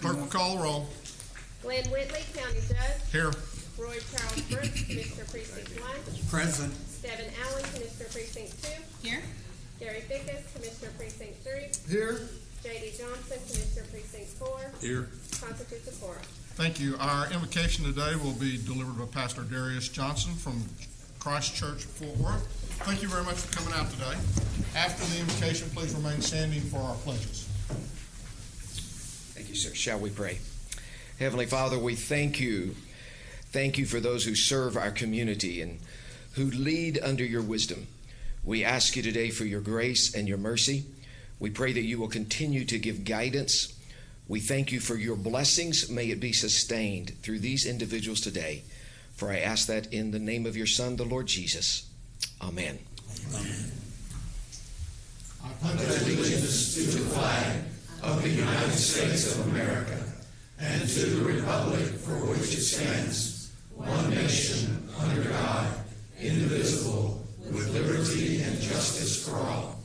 Clerk will call the roll. Glenn Whitley, County Judge. Here. Roy Charles Brooks, Commissioner Precinct 1. Present. Devin Allen, Commissioner Precinct 2. Here. Gary Fickus, Commissioner Precinct 3. Here. J.D. Johnson, Commissioner Precinct 4. Here. Constitutes a quorum. Thank you. Our invocation today will be delivered by Pastor Darius Johnson from Christ Church, Fort Worth. Thank you very much for coming out today. After the invocation, please remain standing for our pledges. Thank you, sir. Shall we pray? Heavenly Father, we thank you. Thank you for those who serve our community and who lead under your wisdom. We ask you today for your grace and your mercy. We pray that you will continue to give guidance. We thank you for your blessings. May it be sustained through these individuals today. For I ask that in the name of your Son, the Lord Jesus. Amen. Amen. I pledge allegiance to the flag of the United States of America and to the republic for which it stands, one nation, under God, indivisible, with liberty and justice for all.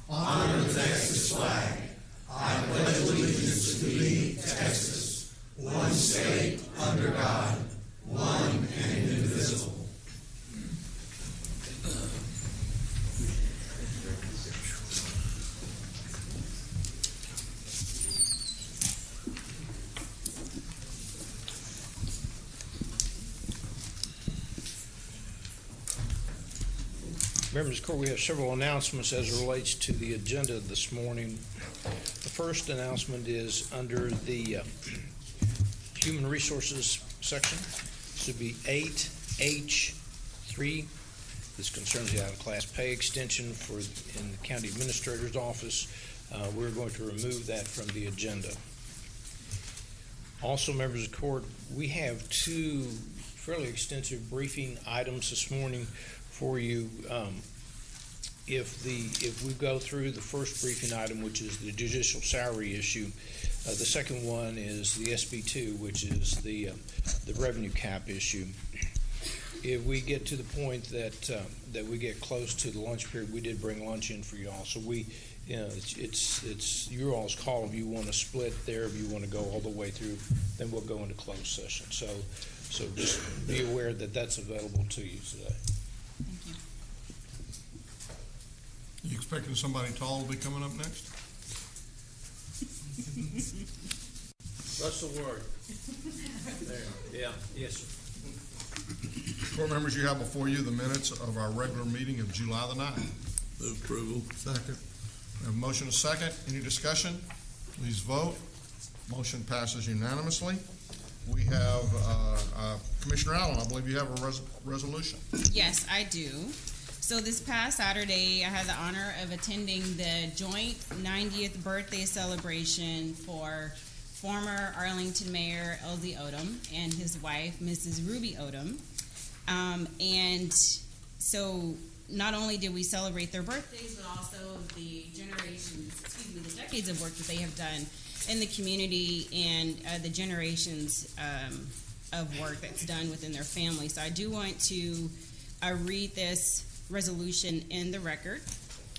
Honor the Texas flag. I pledge allegiance to thee, Texas, one state, under God, one and indivisible. Members of the Court, we have several announcements as it relates to the agenda this morning. The first announcement is under the Human Resources section. This would be 8H3. This concerns the out-of-class pay extension in the County Administrator's Office. We're going to remove that from the agenda. Also, members of the Court, we have two fairly extensive briefing items this morning for you. If we go through the first briefing item, which is the judicial salary issue, the second one is the SB2, which is the revenue cap issue. If we get to the point that we get close to the lunch period, we did bring lunch in for you all. So it's your all's call if you want to split there, if you want to go all the way through, then we'll go into closed session. So just be aware that that's available to you today. Thank you. You expecting somebody tall to be coming up next? Russell Word. There. Yeah. Yes, sir. Court members, you have before you the minutes of our regular meeting of July the 9th. Move approval. Second. We have a motion and a second. Any discussion? Please vote. Motion passes unanimously. We have Commissioner Allen, I believe you have a resolution. Yes, I do. So this past Saturday, I had the honor of attending the joint 90th birthday celebration for former Arlington Mayor Elsie Odom and his wife, Mrs. Ruby Odom. And so not only did we celebrate their birthdays, but also the decades of work that they have done in the community and the generations of work that's done within their family. So I do want to read this resolution in the record.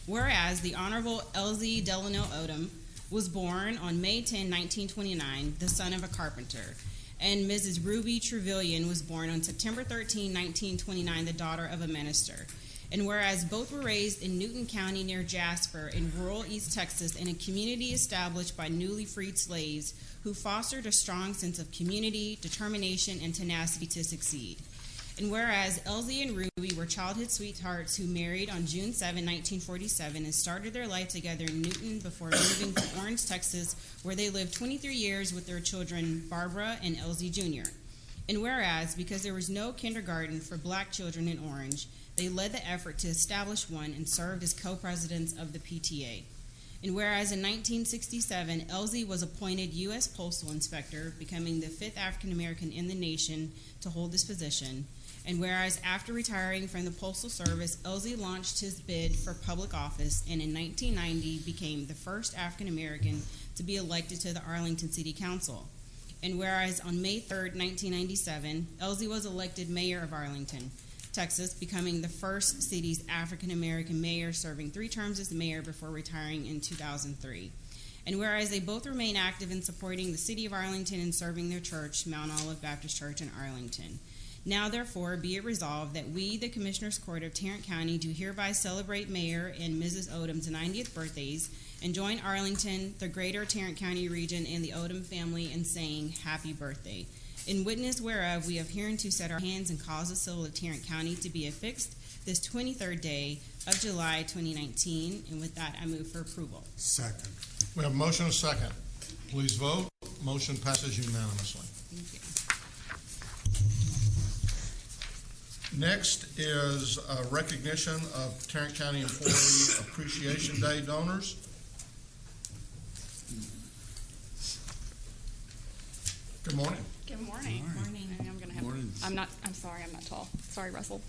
Whereas the Honorable Elsie Delano Odom was born on May 10, 1929, the son of a carpenter, and Mrs. Ruby Trevelyan was born on September 13, 1929, the daughter of a minister. And whereas both were raised in Newton County near Jasper in rural East Texas in a community established by newly freed slaves who fostered a strong sense of community, determination, and tenacity to succeed. And whereas Elsie and Ruby were childhood sweethearts who married on June 7, 1947 and started their life together in Newton before moving to Orange, Texas, where they lived 23 years with their children, Barbara and Elsie Jr. And whereas, because there was no kindergarten for black children in Orange, they led the effort to establish one and served as co-presidents of the PTA. And whereas in 1967, Elsie was appointed U.S. Postal Inspector, becoming the 5th African American in the nation to hold this position. And whereas after retiring from the Postal Service, Elsie launched his bid for public office and in 1990 became the first African American to be elected to the Arlington City Council. And whereas on May 3rd, 1997, Elsie was elected mayor of Arlington, Texas, becoming the first city's African American mayor, serving 3 terms as mayor before retiring in 2003. And whereas they both remain active in supporting the City of Arlington and serving their church, Mount Olive Baptist Church in Arlington. Now, therefore, be it resolved that we, the Commissioners Court of Tarrant County, do hereby celebrate Mayor and Mrs. Odom's 90th birthdays and join Arlington, the greater Tarrant County region, and the Odom family in saying happy birthday. In witness whereof, we have hereunto set our hands and caused the civil of Tarrant County to be affixed this 23rd day of July 2019. And with that, I move for approval. Second. We have a motion and a second. Please vote. Motion passes unanimously. Thank you. Next is a recognition of Tarrant County Employee Appreciation Day donors. Good morning. Good morning. Morning. I'm sorry, I'm not tall. Sorry, Russell.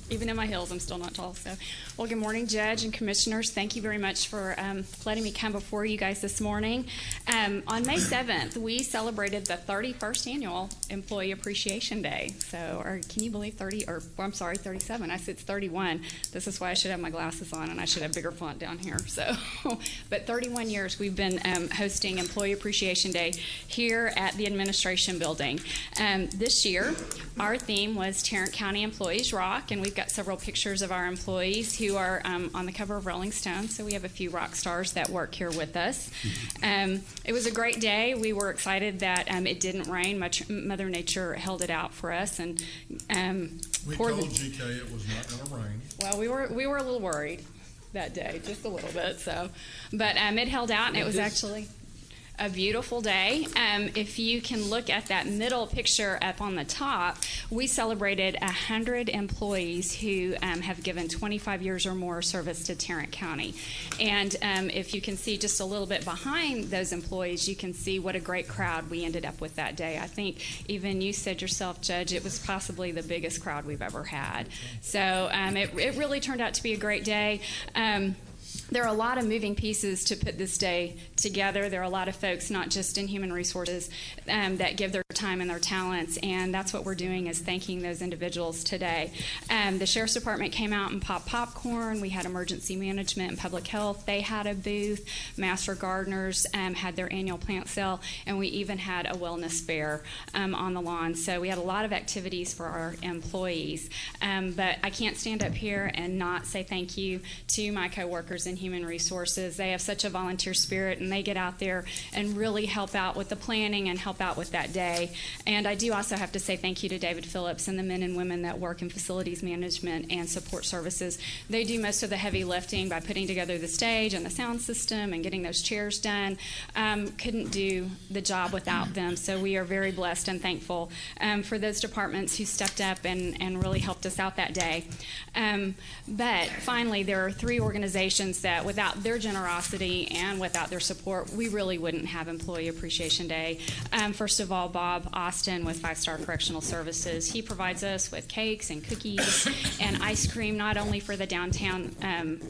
Even in my heels, I'm still not tall. So, well, good morning, Judge and Commissioners. Thank you very much for letting me come before you guys this morning. On May 7th, we celebrated the 31st Annual Employee Appreciation Day. So, or can you believe 37. I said it's 31. This is why I should have my glasses on, and I should have bigger font down here. So, but 31 years we've been hosting Employee Appreciation Day here at the Administration Building. This year, our theme was Tarrant County Employees Rock, and we've got several pictures of our employees who are on the cover of Rolling Stone, so we have a few rock stars that work here with us. It was a great day. We were excited that it didn't rain much. Mother Nature held it out for us, and We told GK it was not going to rain. well, we were a little worried that day, just a little bit. So, but it held out, and it was actually a beautiful day. If you can look at that middle picture up on the top, we celebrated 100 employees who have given 25 years or more service to Tarrant County. And if you can see just a little bit behind those employees, you can see what a great crowd we ended up with that day. I think even you said yourself, Judge, it was possibly the biggest crowd we've ever had. So it really turned out to be a great day. There are a lot of moving pieces to put this day together. There are a lot of folks, not just in human resources, that give their time and their talents, and that's what we're doing is thanking those individuals today. The Sheriff's Department came out and popped popcorn. We had emergency management and public health. They had a booth. Master Gardeners had their annual plant sale, and we even had a wellness fair on the lawn. So we had a lot of activities for our employees. But I can't stand up here and not say thank you to my coworkers in human resources. They have such a volunteer spirit, and they get out there and really help out with the planning and help out with that day. And I do also have to say thank you to David Phillips and the men and women that work in facilities management and support services. They do most of the heavy lifting by putting together the stage and the sound system and getting those chairs done. Couldn't do the job without them. So we are very blessed and thankful for those departments who stepped up and really helped us out that day. But finally, there are three organizations that without their generosity and without their support, we really wouldn't have Employee Appreciation Day. First of all, Bob Austin with 5 Star Correctional Services. He provides us with cakes and cookies and ice cream, not only for the downtown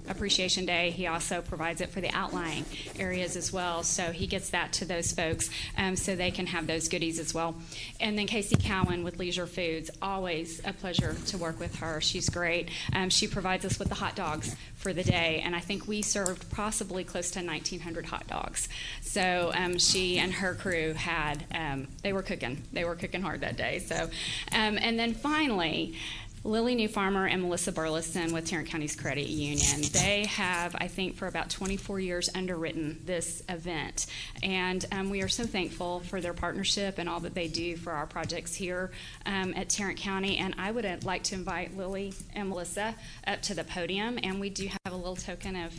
Appreciation Day, he also provides it for the outlying areas as well. So he gets that to those folks so they can have those goodies as well. And then Casey Cowan with Leisure Foods. Always a pleasure to work with her. She's great. She provides us with the hot dogs for the day, and I think we served possibly close to 1,900 hot dogs. So she and her crew had, they were cooking hard that day. So, and then finally, Lily Newfarmer and Melissa Burleson with Tarrant County's Credit Union. They have, I think, for about 24 years underwritten this event. And we are so thankful for their partnership and all that they do for our projects here at Tarrant County. And I would like to invite Lily and Melissa up to the podium, and we do have a little token of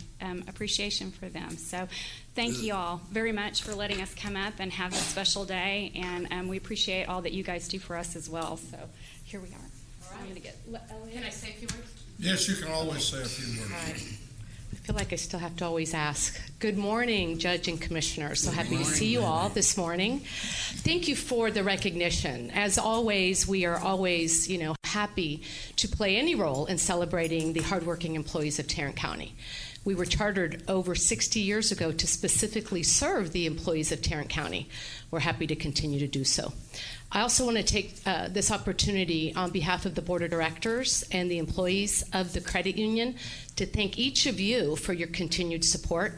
appreciation for them. So thank you all very much for letting us come up and have this special day. And we appreciate all that you guys do for us as well. So here we are. I'm going to get Elliot. Can I say a few words? Yes, you can always say a few words. All right. I feel like I still have to always ask. Good morning, Judge and Commissioner. So happy to see you all this morning. Thank you for the recognition. As always, we are always, happy to play any role in celebrating the hardworking employees of Tarrant County. We were chartered over 60 years ago to specifically serve the employees of Tarrant County. We're happy to continue to do so. I also want to take this opportunity on behalf of the Board of Directors and the employees of the credit union to thank each of you for your continued support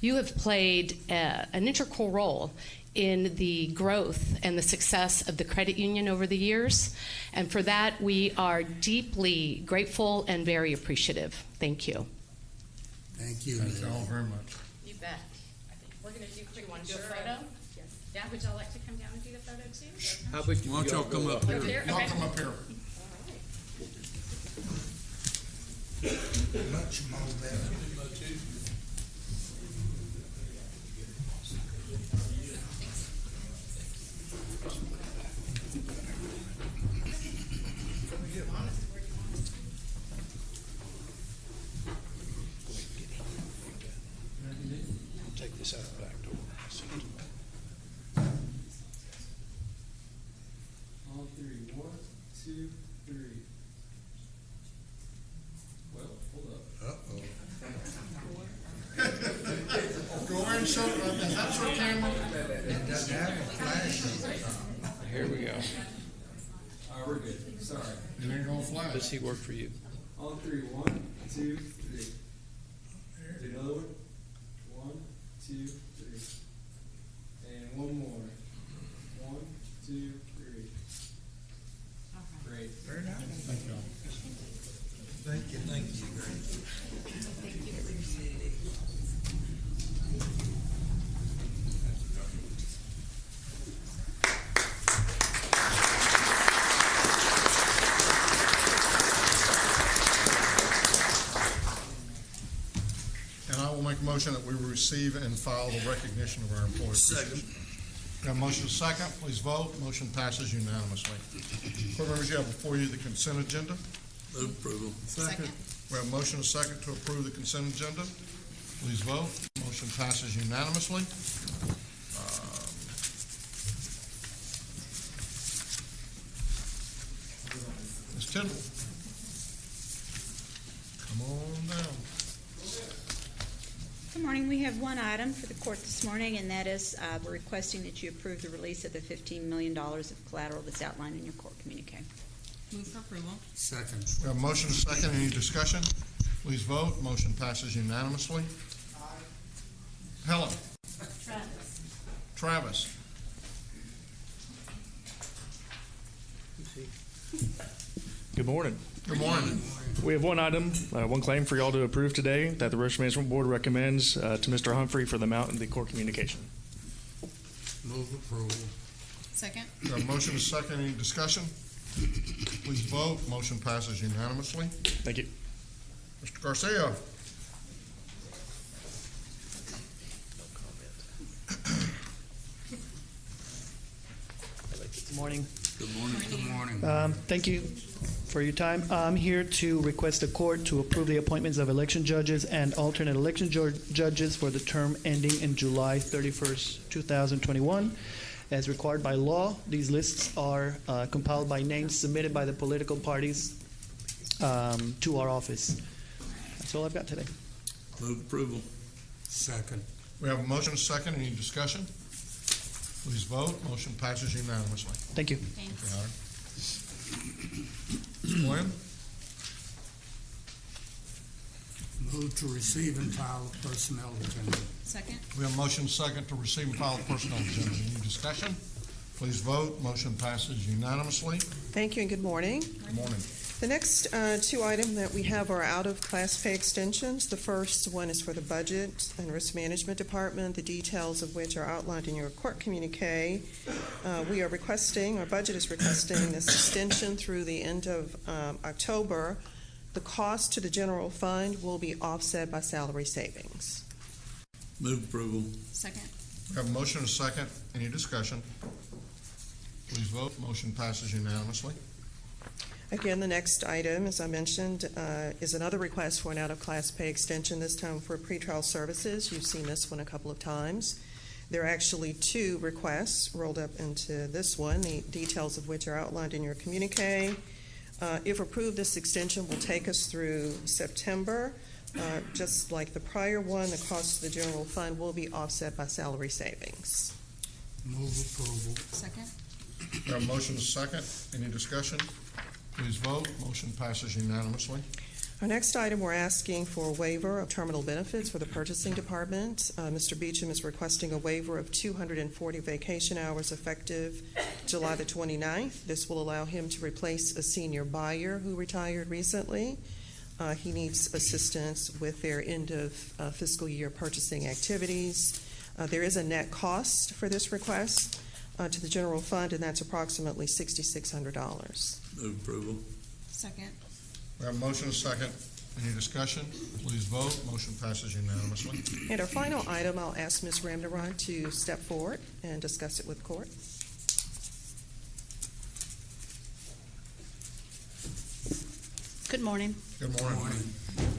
You have played an integral role in the growth and the success of the credit union over the years, and for that we are deeply grateful and very appreciative. Thank you. Thank you. Thank you all very much. You bet. I think we're going to do. Do you want to do a photo? Yes. Yeah. Would y'all like to come down and do the photo too? How about Why don't y'all come up Over here? there? Y'all Okay. come up here. Much more better. Take this out the back door. On three. 1, 2, 3. Well, hold up. Uh-oh. Go ahead and show, that's your camera. It doesn't have a flash. Here we go. All right, we're good. Sorry. It ain't gonna flash. Does he work for you? On 3. 1, 2, 3. Do another one. 1, 2, 3. And one more. 1, 2, 3. Great. Very nice. Thank you all. Thank you. Thank you. And I will make a motion that we receive and file the recognition of our employees. Second. We have a motion second. Please vote. Motion passes unanimously. Board members, you have before you the consent agenda. Move approval. Second. We have a motion second to approve the consent agenda. Please vote. Motion passes unanimously. Ms. Tindall. Come on down. Good morning. We have one item for the court this morning, and that is we're requesting that you approve the release of the $15 million of collateral that's outlined in your court communique. Move for approval. Second. We have a motion second. Any discussion? Please vote. Motion passes unanimously. Helen. Travis. Good morning. Good morning. We have one item, one claim for y'all to approve today that the Risk Management Board recommends to Mr. Humphrey for the amount in the court communication. Move approval. Second. We have a motion second. Any discussion? Please vote. Motion passes unanimously. Thank you. Mr. Garcia. Good morning. Good morning. Good morning. Thank you for your time. I'm here to request the court to approve the appointments of election judges and alternate election judges for the term ending in July 31st, 2021. As required by law, these lists are compiled by names submitted by the political parties to our office. That's all I've got today. Move approval. Second. We have a motion second. Any discussion? Please vote. Motion passes unanimously. Thank you. Thanks. Mr. William? Move to receive and file personnel agenda. Second. We have a motion second to receive and file the personnel agenda. Any discussion? Please vote. Motion passes unanimously. Thank you and good morning. Good morning. The next two items that we have are out-of-class pay extensions. The first one is for the Budget and Risk Management Department, the details of which are outlined in your court communique. We are requesting, our budget is requesting this extension through the end of October. The cost to the general fund will be offset by salary savings. Move approval. Second. We have a motion and a second. Any discussion? Please vote. Motion passes unanimously. Again, the next item, as I mentioned, is another request for an out-of-class pay extension, this time for pretrial services. You've seen this one a couple of times. There are actually two requests rolled up into this one, the details of which are outlined in your communique. If approved, this extension will take us through September. Just like the prior one, the cost to the general fund will be offset by salary savings. Move approval. Second. We have a motion and a second. Any discussion? Please vote. Motion passes unanimously. Our next item, we're asking for a waiver of terminal benefits for the purchasing department. Mr. Beecham is requesting a waiver of 240 vacation hours effective July the 29th. This will allow him to replace a senior buyer who retired recently. He needs assistance with their end of fiscal year purchasing activities. There is a net cost for this request to the general fund, and that's approximately $6,600. Move approval. Second. We have a motion and a second. Any discussion? Please vote. Motion passes unanimously. And our final item, I'll ask Ms. Ramnaran to step forward and discuss it with court. Good morning. Good morning.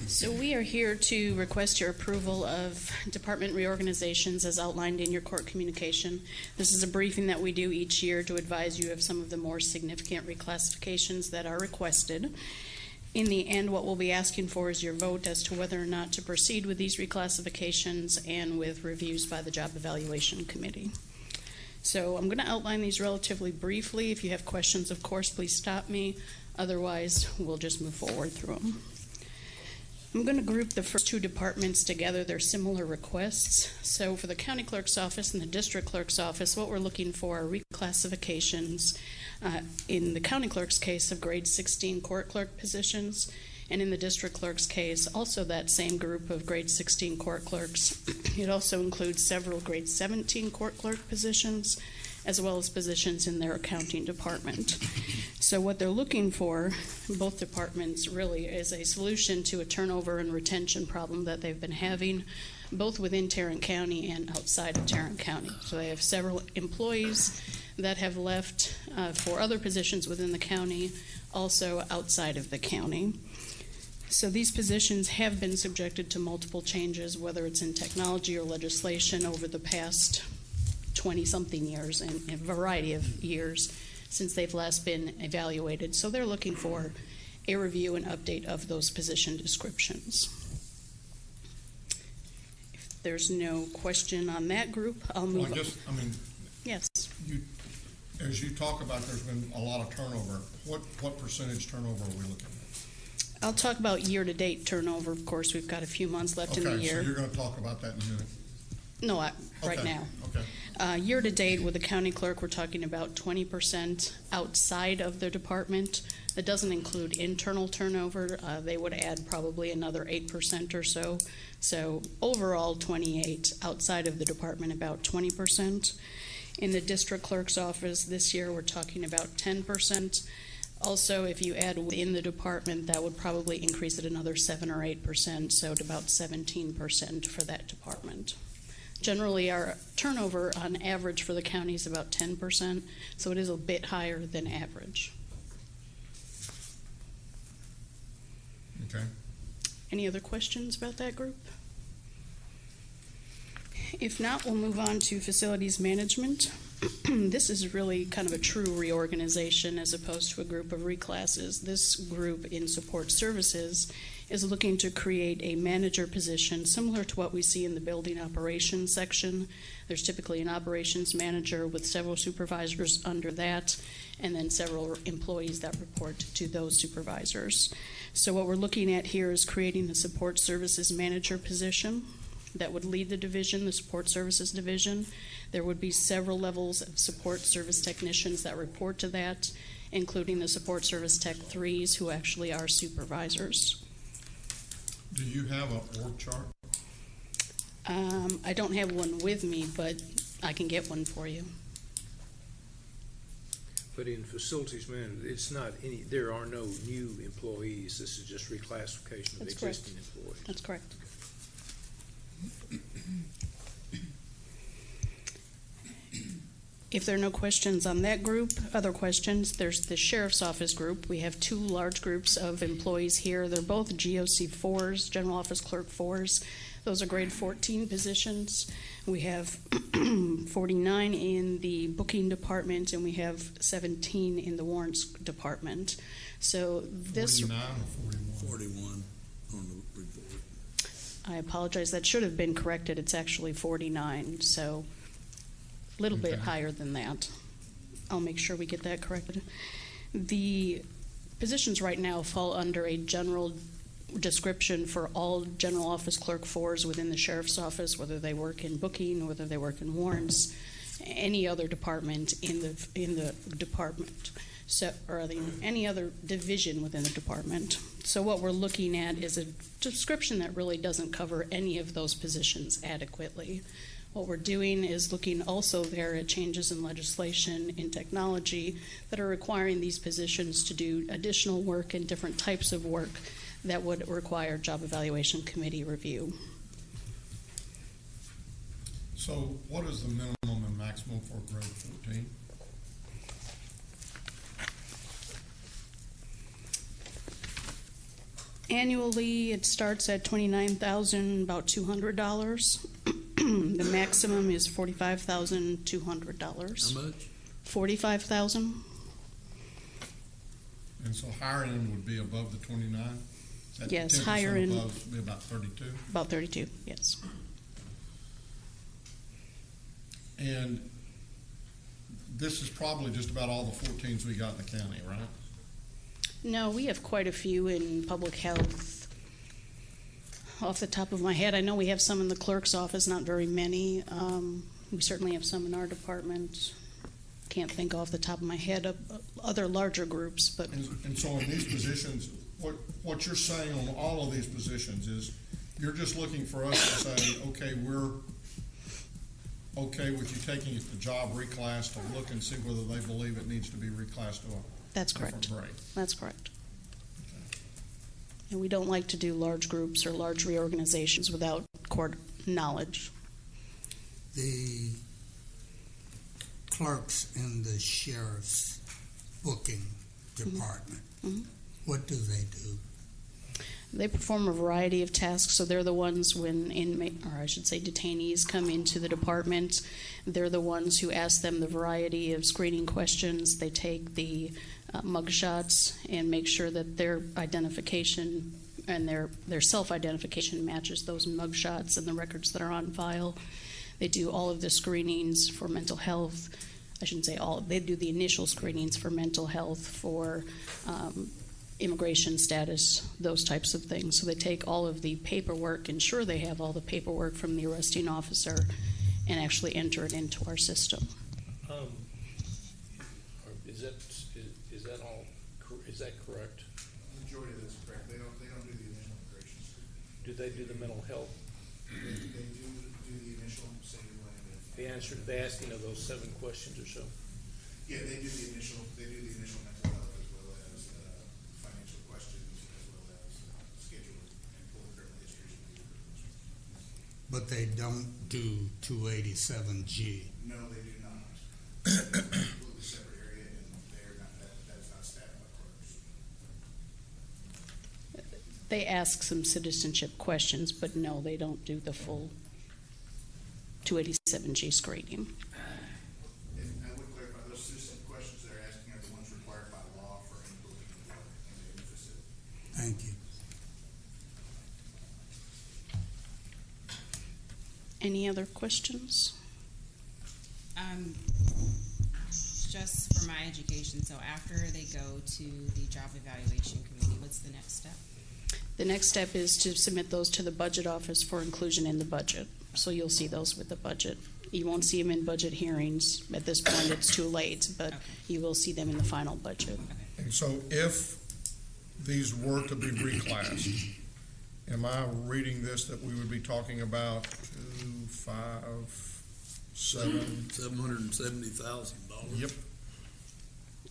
So we are here to request your approval of department reorganizations as outlined in your court communication. This is a briefing that we do each year to advise you of some of the more significant reclassifications that are requested. In the end, what we'll be asking for is your vote as to whether or not to proceed with these reclassifications and with reviews by the Job Evaluation Committee. So I'm going to outline these relatively briefly. If you have questions, of course, please stop me. Otherwise, we'll just move forward through them. I'm going to group the first two departments together. They're similar requests. So for the county clerk's office and the district clerk's office, what we're looking for are reclassifications in the county clerk's case of grade 16 court clerk positions, and in the district clerk's case, also that same group of grade 16 court clerks. It also includes several grade 17 court clerk positions, as well as positions in their accounting department. So what they're looking for, both departments really, is a solution to a turnover and retention problem that they've been having, both within Tarrant County and outside of Tarrant County. So they have several employees that have left for other positions within the county, also outside of the county. So these positions have been subjected to multiple changes, whether it's in technology or legislation over the past 20-something years and a variety of years since they've last been evaluated. So they're looking for a review and update of those position descriptions. If there's no question on that group, I'll move on. Yes. As you talk about, there's been a lot of turnover. What percentage turnover are we looking at? I'll talk about year-to-date turnover. Of course, we've got a few months left in the year. Okay, so you're going to talk about that in a minute. No, right now. Okay. Year-to-date with the county clerk, we're talking about 20% outside of their department. That doesn't include internal turnover. They would add probably another 8% or so. So overall, 28. Outside of the department, about 20%. In the district clerk's office this year, we're talking about 10%. Also, if you add within the department, that would probably increase it another 7 or 8%, so at about 17% for that department. Generally, our turnover on average for the county is about 10%, so it is a bit higher than average. Okay. Any other questions about that group? If not, we'll move on to facilities management. This is really kind of a true reorganization as opposed to a group of reclasses. This group in support services is looking to create a manager position similar to what we see in the building operations section. There's typically an operations manager with several supervisors under that, and then several employees that report to those supervisors. So what we're looking at here is creating the support services manager position that would lead the division, the support services division. There would be several levels of support service technicians that report to that, including the support service tech 3s who actually are supervisors. Do you have an org chart? I don't have one with me, but I can get one for you. But in facilities management, it's not any, there are no new employees. This is just reclassification of existing employees. That's correct. If there are no questions on that group, other questions, there's the sheriff's office group. We have two large groups of employees here. They're both GOC 4s, general office clerk 4s. Those are grade 14 positions. We have 49 in the booking department, and we have 17 in the warrants department. So this 49 or 41? 41 on the report. I apologize. That should have been corrected. It's actually 49, so a little bit higher than that. I'll make sure we get that corrected. The positions right now fall under a general description for all general office clerk 4s within the sheriff's office, whether they work in booking, whether they work in warrants, any other department in the department, any other division within the department. So what we're looking at is a description that really doesn't cover any of those positions adequately. What we're doing is looking also there at changes in legislation, in technology, that are requiring these positions to do additional work and different types of work that would require job evaluation committee review. So what is the minimum and maximum for grade 14? Annually, it starts at $29,000, about $200. The maximum is $45,200. How much? $45,000. And so higher end would be above the 29? That Yes, 10% higher end. above would be about 32? About 32, yes. And this is probably just about all the 14s we got in the county, right? No, we have quite a few in public health. Off the top of my head, I know we have some in the clerk's office, not very many. We certainly have some in our department. Can't think off the top of my head of other larger groups, but. And so in these positions, what you're saying on all of these positions is you're just looking for us to say, okay, we're okay with you taking it to job reclass to look and see whether they believe it needs to be reclassed to a That's different correct. grade. That's correct. And we don't like to do large groups or large reorganizations without court knowledge. The clerks in the sheriff's booking department, what do they do? They perform a variety of tasks, so they're the ones when detainees come into the department. They're the ones who ask them the variety of screening questions. They take the mugshots and make sure that their identification and their self-identification matches those mugshots and the records that are on file. They do all of the screenings for mental health. I shouldn't say all. They do the initial screenings for mental health, for immigration status, those types of things. So they take all of the paperwork, ensure they have all the paperwork from the arresting officer, and actually enter it into our system. Is that correct? The majority of that's correct. They don't do the initial immigration screening. Do they do the mental health? They do the initial, say you land. They ask those 7 questions or so. Yeah, they do the initial mental health as well as financial questions as well as schedule and full criminal histories. But they don't do 287G. No, they do not. Completely separate area, and they're not. That's not staffed by clerks. They ask some citizenship questions, but no, they don't do the full 287G screening. And I would clarify, those citizen questions they're asking are the ones required by law for input into the facility. Thank you. Any other questions? Just for my education, so after they go to the job evaluation committee, what's the next step? The next step is to submit those to the budget office for inclusion in the budget. So you'll see those with the budget. You won't see them in budget hearings. At this point, it's too late, but you will see them in the final budget. And so if these were to be reclassed, am I reading this that we would be talking about $770,000. Yep.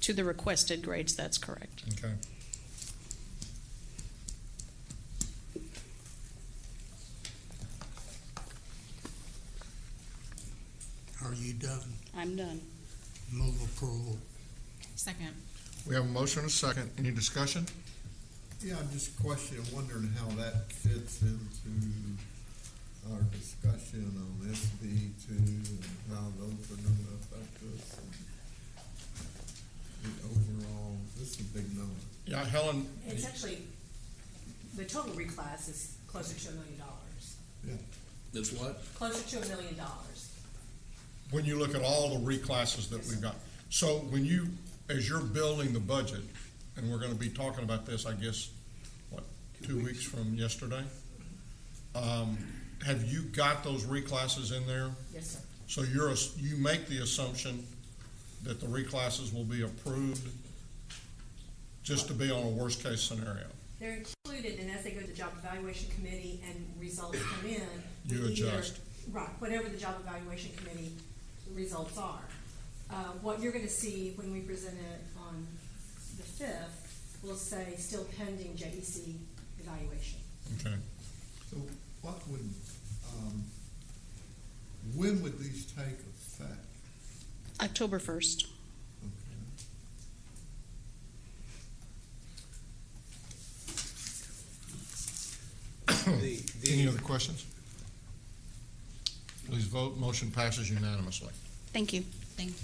To the requested grades, that's correct. Okay. Are you done? I'm done. Move approval. Second. We have a motion and a second. Any discussion? Yeah, I'm just questioning, wondering how that fits into our discussion on SB2 and how those are going to affect us. And the overall, this is a big number. Yeah, Helen. It's actually, the total reclass is closer to $1 million. Yeah. That's what? Closer to $1 million. When you look at all the reclasses that we've got. So when you, as you're building the budget, and we're going to be talking about this, I guess, 2 weeks from yesterday. Have you got those reclasses in there? Yes, sir. So you make the assumption that the reclasses will be approved just to be on a worst-case scenario? They're included, and as they go to the job evaluation committee and results come in, You we either- adjust. Right, whatever the job evaluation committee results are. What you're gonna see when we present it on the 5th will say still pending JEC evaluation. Okay. So what would, when would these take effect? October 1st. Any other questions? Please vote. Motion passes unanimously. Thank you. Thank you.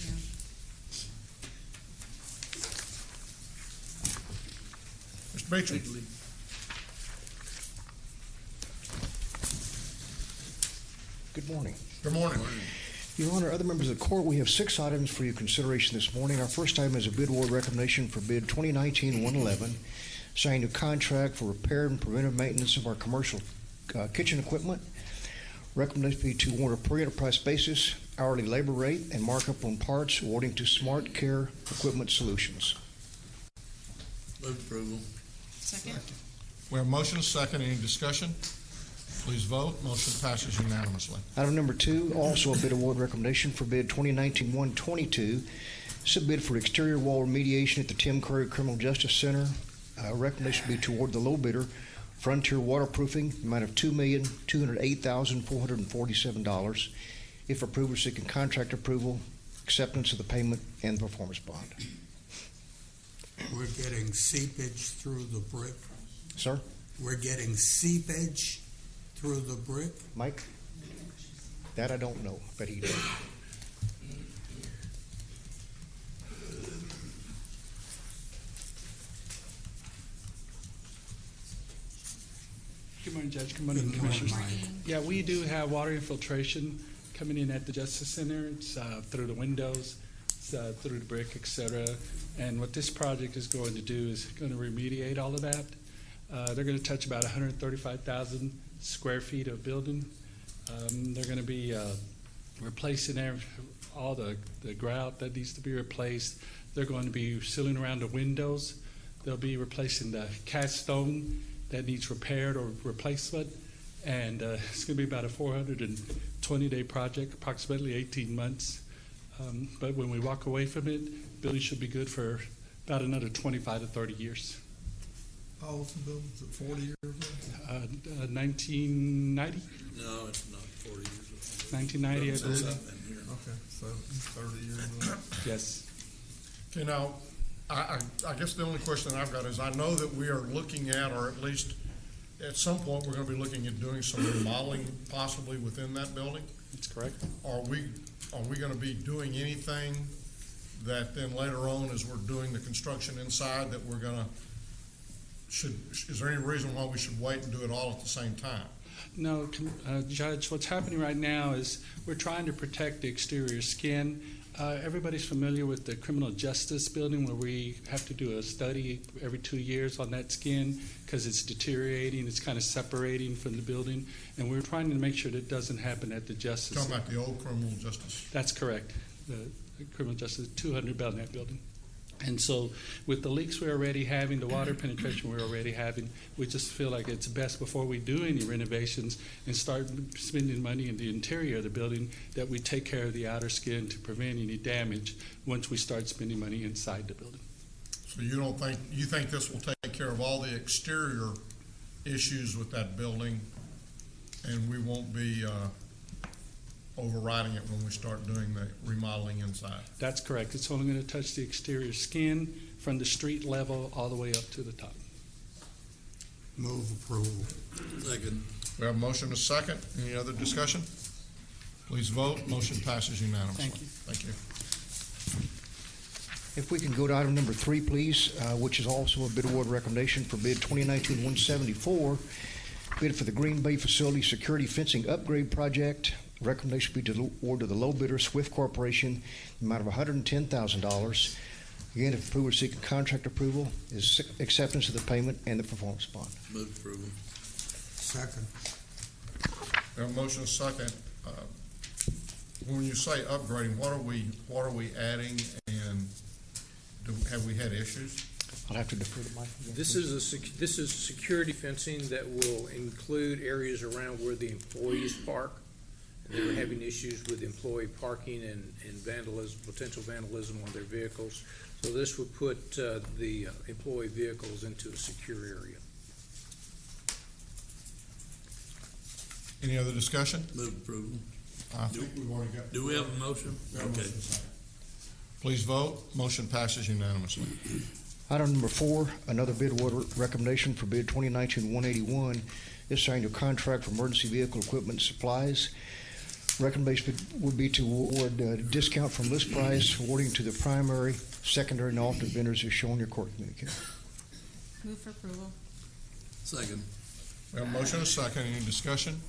Mr. Beecham. Good morning. Good morning. Your Honor, other members of the court, we have 6 items for your consideration this morning. Our first item is a bid award recommendation for bid 2019-111, signing a contract for repair and preventive maintenance of our commercial kitchen equipment. Recommendation be to award a per enterprise basis, hourly labor rate, and markup on parts, awarding to Smart Care Equipment Solutions. Move approval. Second. We have motion and second. Any discussion? Please vote. Motion passes unanimously. Item number 2, also a bid award recommendation for bid 2019-122, submit for exterior wall remediation at the Tim Curry Criminal Justice Center. Recommendation be to award the low bidder Frontier Waterproofing, amount of $2,208,447. If approved, seeking contract approval, acceptance of the payment, and the performance bond. We're getting seepage through the brick. Sir? We're getting seepage through the brick. Mike? That I don't know, but he does. Good morning, Judge. Good morning, Commissioners. Yeah, we do have water infiltration coming in at the Justice Center. It's through the windows, it's, through the brick, et cetera. And what this project is going to do is going to remediate all of that. They're going to touch about 135,000 square feet of building. They're going to be replacing all the grout that needs to be replaced. They're going to be sealing around the windows. They'll be replacing the cast stone that needs repaired or replacement, and it's going to be about a 420-day project, approximately 18 months. But when we walk away from it, the building should be good for about another 25 to 30 years. How old's the building? Is it 40 years old? 1990? No, it's not 40 years old. 1990, I believe. Okay, so 30 years old. Yes. Okay, now, I guess the only question I've got is I know that we are looking at, or at least at some point, we're going to be looking at doing some remodeling possibly within that building. That's correct. Are we going to be doing anything that then later on, as we're doing the construction inside, that we're going to, is there any reason why we should wait and do it all at the same time? No, Judge, what's happening right now is we're trying to protect the exterior skin. Everybody's familiar with the criminal justice building where we have to do a study every 2 years on that skin because it's deteriorating, it's kind of separating from the building, and we're trying to make sure that doesn't happen at the justice. Talking about the old criminal justice. That's correct, the criminal justice 200 Belknap building. And so with the leaks we're already having, the water penetration we're already having, we just feel like it's best before we do any renovations and start spending money in the interior of the building that we take care of the outer skin to prevent any damage once we start spending money inside the building. So you think this will take care of all the exterior issues with that building, and we won't be overriding it when we start doing the remodeling inside? That's correct. It's only going to touch the exterior skin from the street level all the way up to the top. Move approval. Second. We have a motion and a second. Any other discussion? Please vote. Motion passes unanimously. Thank you. Thank you. If we can go to item number 3, please, which is also a bid award recommendation for bid 2019-174, bid for the Green Bay Facility Security Fencing Upgrade Project. Recommendation be to award to the low bidder, Swift Corporation, the amount of $110,000. Again, if approval, seeking contract approval is acceptance of the payment and the performance bond. Move approval. Second. We have a motion, second. When you say upgrading, what are we adding, and have we had issues? I'll have to defer to Mike. This is security fencing that will include areas around where the employees park. They were having issues with employee parking and vandalism, potential vandalism on their vehicles. So this would put the employee vehicles into a secure area. Any other discussion? Move approval. I think we've already got. Do we have a motion? Okay. Please vote. Motion passes unanimously. Item number 4, another bid award recommendation for bid 2019-181 is signed a contract for emergency vehicle equipment and supplies. Recommendation would be to award a discount from list price, awarding to the primary, secondary, and alternate vendors as shown in your court communique. Move for approval. Second. We have a motion and a second. Any discussion?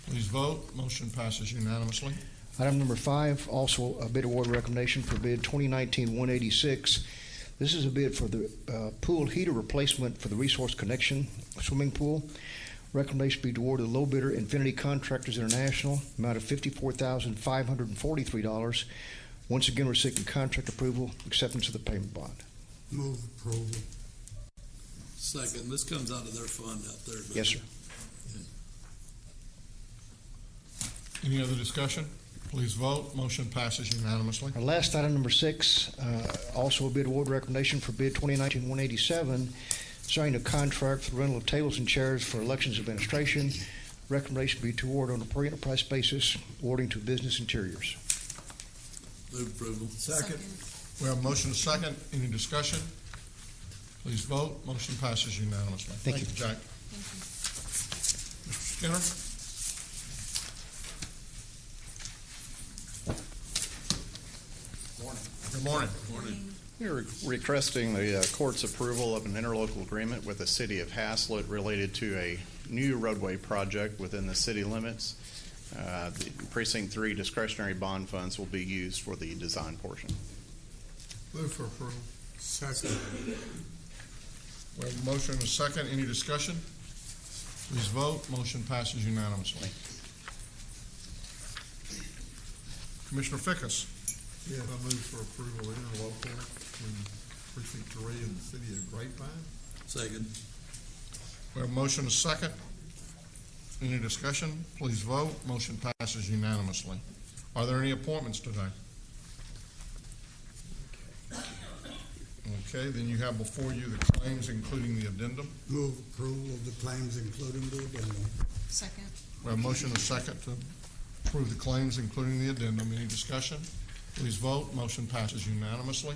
Please vote. Motion passes unanimously. Item number 5, also a bid award recommendation for bid 2019-186. This is a bid for the pool heater replacement for the Resource Connection swimming pool. Recommendation be to award the low bidder Infinity Contractors International, amount of $54,543. Once again, we're seeking contract approval, acceptance of the payment bond. Move approval. Second. This comes out of their fund out there. Yes, sir. Any other discussion? Please vote. Motion passes unanimously. Our last item, number 6, also a bid award recommendation for bid 2019-187, signing a contract for the rental of tables and chairs for elections administration. Recommendation be to award on a per unit price basis, awarding to Business Interiors. Move approval. Second. We have a motion and a second. Any discussion? Please vote. Motion passes unanimously. Thank you. Jack. Mr. Skinner? Good morning. We're requesting the court's approval of an interlocal agreement with the city of Haslett related to a new roadway project within the city limits. The Precinct 3 discretionary bond funds will be used for the design portion. Move for approval. Second. We have a motion and a second. Any discussion? Please vote. Motion passes unanimously. Commissioner Fickus. Yes, I move for approval interlocal between Precinct 3 and the city of Grapevine. Second. We have a motion and a second. Any discussion? Please vote. Motion passes unanimously. Are there any appointments today? Okay, then you have before you the claims, including the addendum. Move approval of the claims, including the addendum. Second. We have a motion and a second to approve the claims, including the addendum. Any discussion? Please vote. Motion passes unanimously.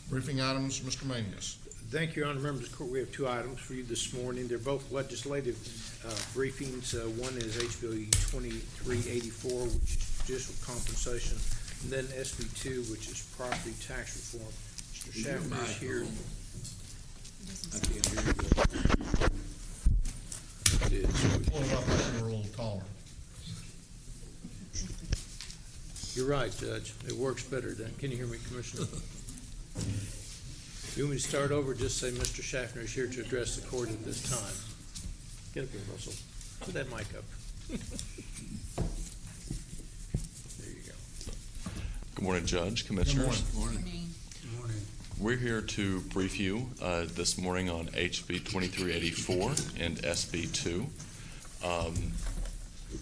Briefing items, Mr. Manius. Thank you, Your Honor. Members of the court, we have 2 items for you this morning. They're both legislative briefings. One is HB 2384, which is judicial compensation, and then SB 2, which is property tax reform. Mr. Schaffner is here. I can't hear you. It is. Pull it up if you were a little taller. You're right, Judge. It works better then. Can you hear me, Commissioner? You want me to start over? Just say Mr. Schaffner is here to address the court at this time. Get up here, Russell. Put that mic up. There you go. Good morning, Judge, Commissioners. Good morning. Good morning. We're here to brief you this morning on HB 2384 and SB 2.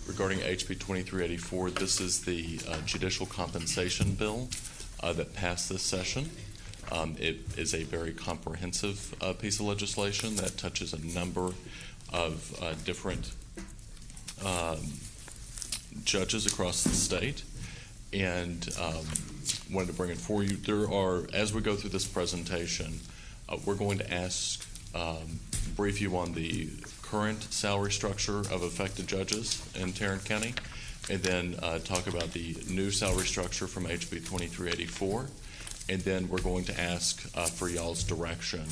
Regarding HB 2384, this is the judicial compensation bill that passed this session. It is a very comprehensive piece of legislation that touches a number of different judges across the state, and wanted to bring it for you. There are, as we go through this presentation, we're going to brief you on the current salary structure of affected judges in Tarrant County, and then talk about the new salary structure from HB 2384, and then we're going to ask for y'all's direction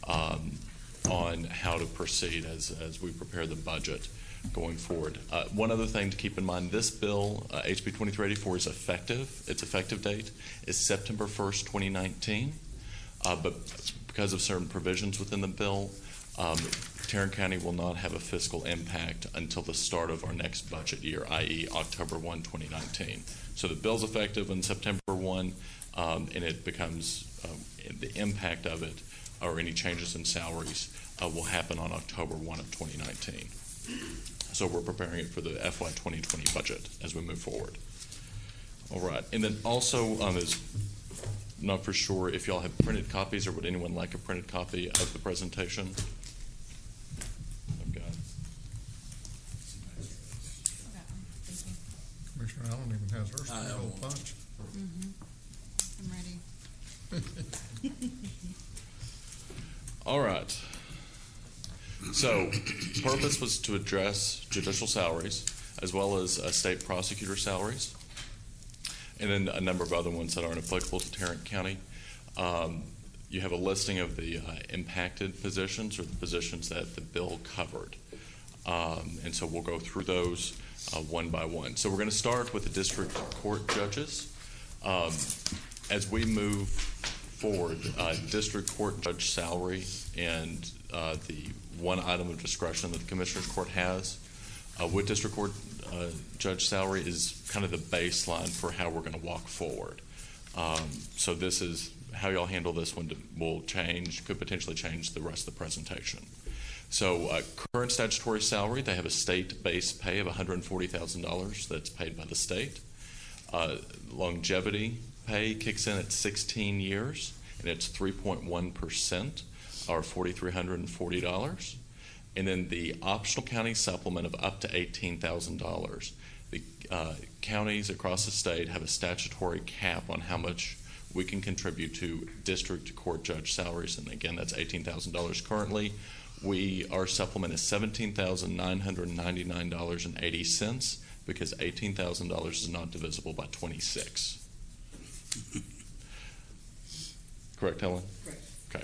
on how to proceed as we prepare the budget going forward. One other thing to keep in mind, this bill, HB 2384, is effective. Its effective date is September 1st, 2019. but because of certain provisions within the bill, Tarrant County will not have a fiscal impact until the start of our next budget year, i.e. October 1, 2019. So the bill's effective on September 1, and it becomes, the impact of it or any changes in salaries will happen on October 1 of 2019. So we're preparing it for the FY 2020 budget as we move forward. All right, and then also, not for sure if y'all have printed copies, or would anyone like a printed copy of the presentation? I've got. Commissioner Allen even has hers. I have one. Punch. I'm ready. All right. So, purpose was to address judicial salaries as well as state prosecutor salaries, and then a number of other ones that aren't applicable to Tarrant County. You have a listing of the impacted positions, or the positions that the bill covered. And so we'll go through those one by one. So we're going to start with the district court judges. As we move forward, district court judge salary and the one item of discretion that the Commissioner's Court has with district court judge salary is kind of the baseline for how we're going to walk forward. So this is how y'all handle this one will change, could potentially change the rest of the presentation. So current statutory salary, they have a state base pay of $140,000 that's paid by the state. Longevity pay kicks in at 16 years, and it's 3.1%, or $4,340. And then the optional county supplement of up to $18,000. The counties across the state have a statutory cap on how much we can contribute to district court judge salaries, and again, that's $18,000 currently. Our supplement is $17,999.80 because $18,000 is not divisible by 26. Correct, Helen? Correct. Okay.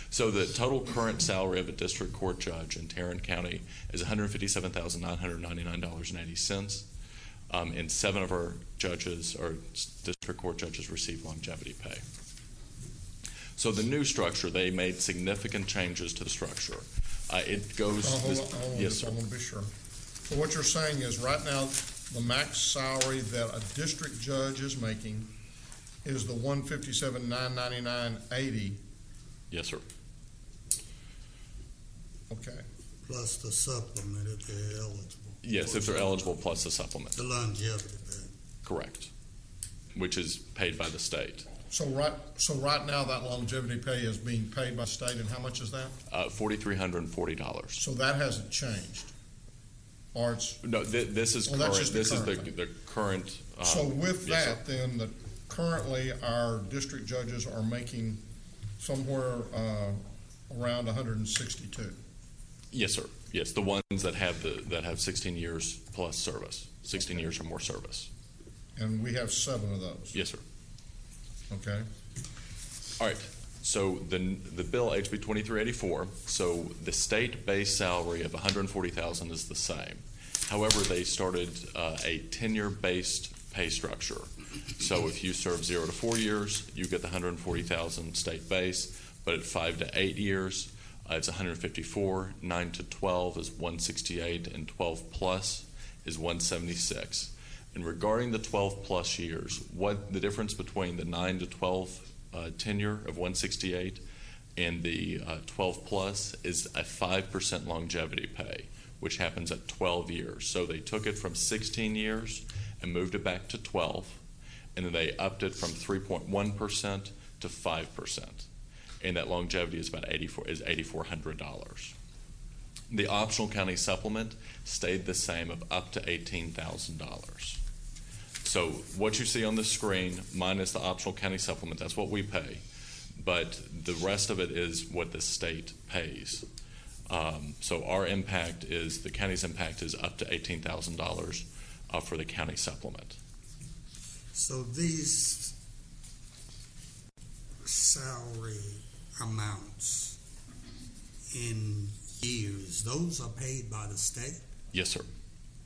So the total current salary of a district court judge in Tarrant County is $157,999.80. And 7 of our judges, or district court judges, receive longevity pay. So the new structure, they made significant changes to the structure. It goes. Yes, sir. I want to be sure. So what you're saying is, right now, the max salary that a district judge is making is the $157,999.80. Yes, sir. Okay. Plus the supplement if they're eligible. Yes, if they're eligible, plus the supplement. The longevity pay. Correct. Which is paid by the state. So right now, that longevity pay is being paid by state, and how much is that? $4,340. So that hasn't changed, or it's no. This is current. This is the current. So with yes, that, sir. then currently our district judges are making somewhere around 162. Yes, sir. Yes, the ones that have 16 years plus service, 16 years or more service. And we have 7 of those. Yes, sir. Okay. All right. So the bill HB 2384. So the state base salary of $140,000 is the same. However, they started a tenure-based pay structure. So if you serve 0 to 4 years, you get the $140,000 state base. But at 5 to 8 years, it's $154. 9 to 12 is $168, and 12 plus is $176. And regarding the 12 plus years, what the difference between the 9 to 12 tenure of $168 and the 12 plus is a 5% longevity pay, which happens at 12 years. So they took it from 16 years and moved it back to 12, and then they upped it from 3.1% to 5%. And that longevity is about $8,400. The optional county supplement stayed the same of up to $18,000. So what you see on the screen, minus the optional county supplement, that's what we pay. But the rest of it is what the state pays. So our impact is, the county's impact is up to $18,000 for the county supplement. So these salary amounts in years, those are paid by the state? Yes, sir.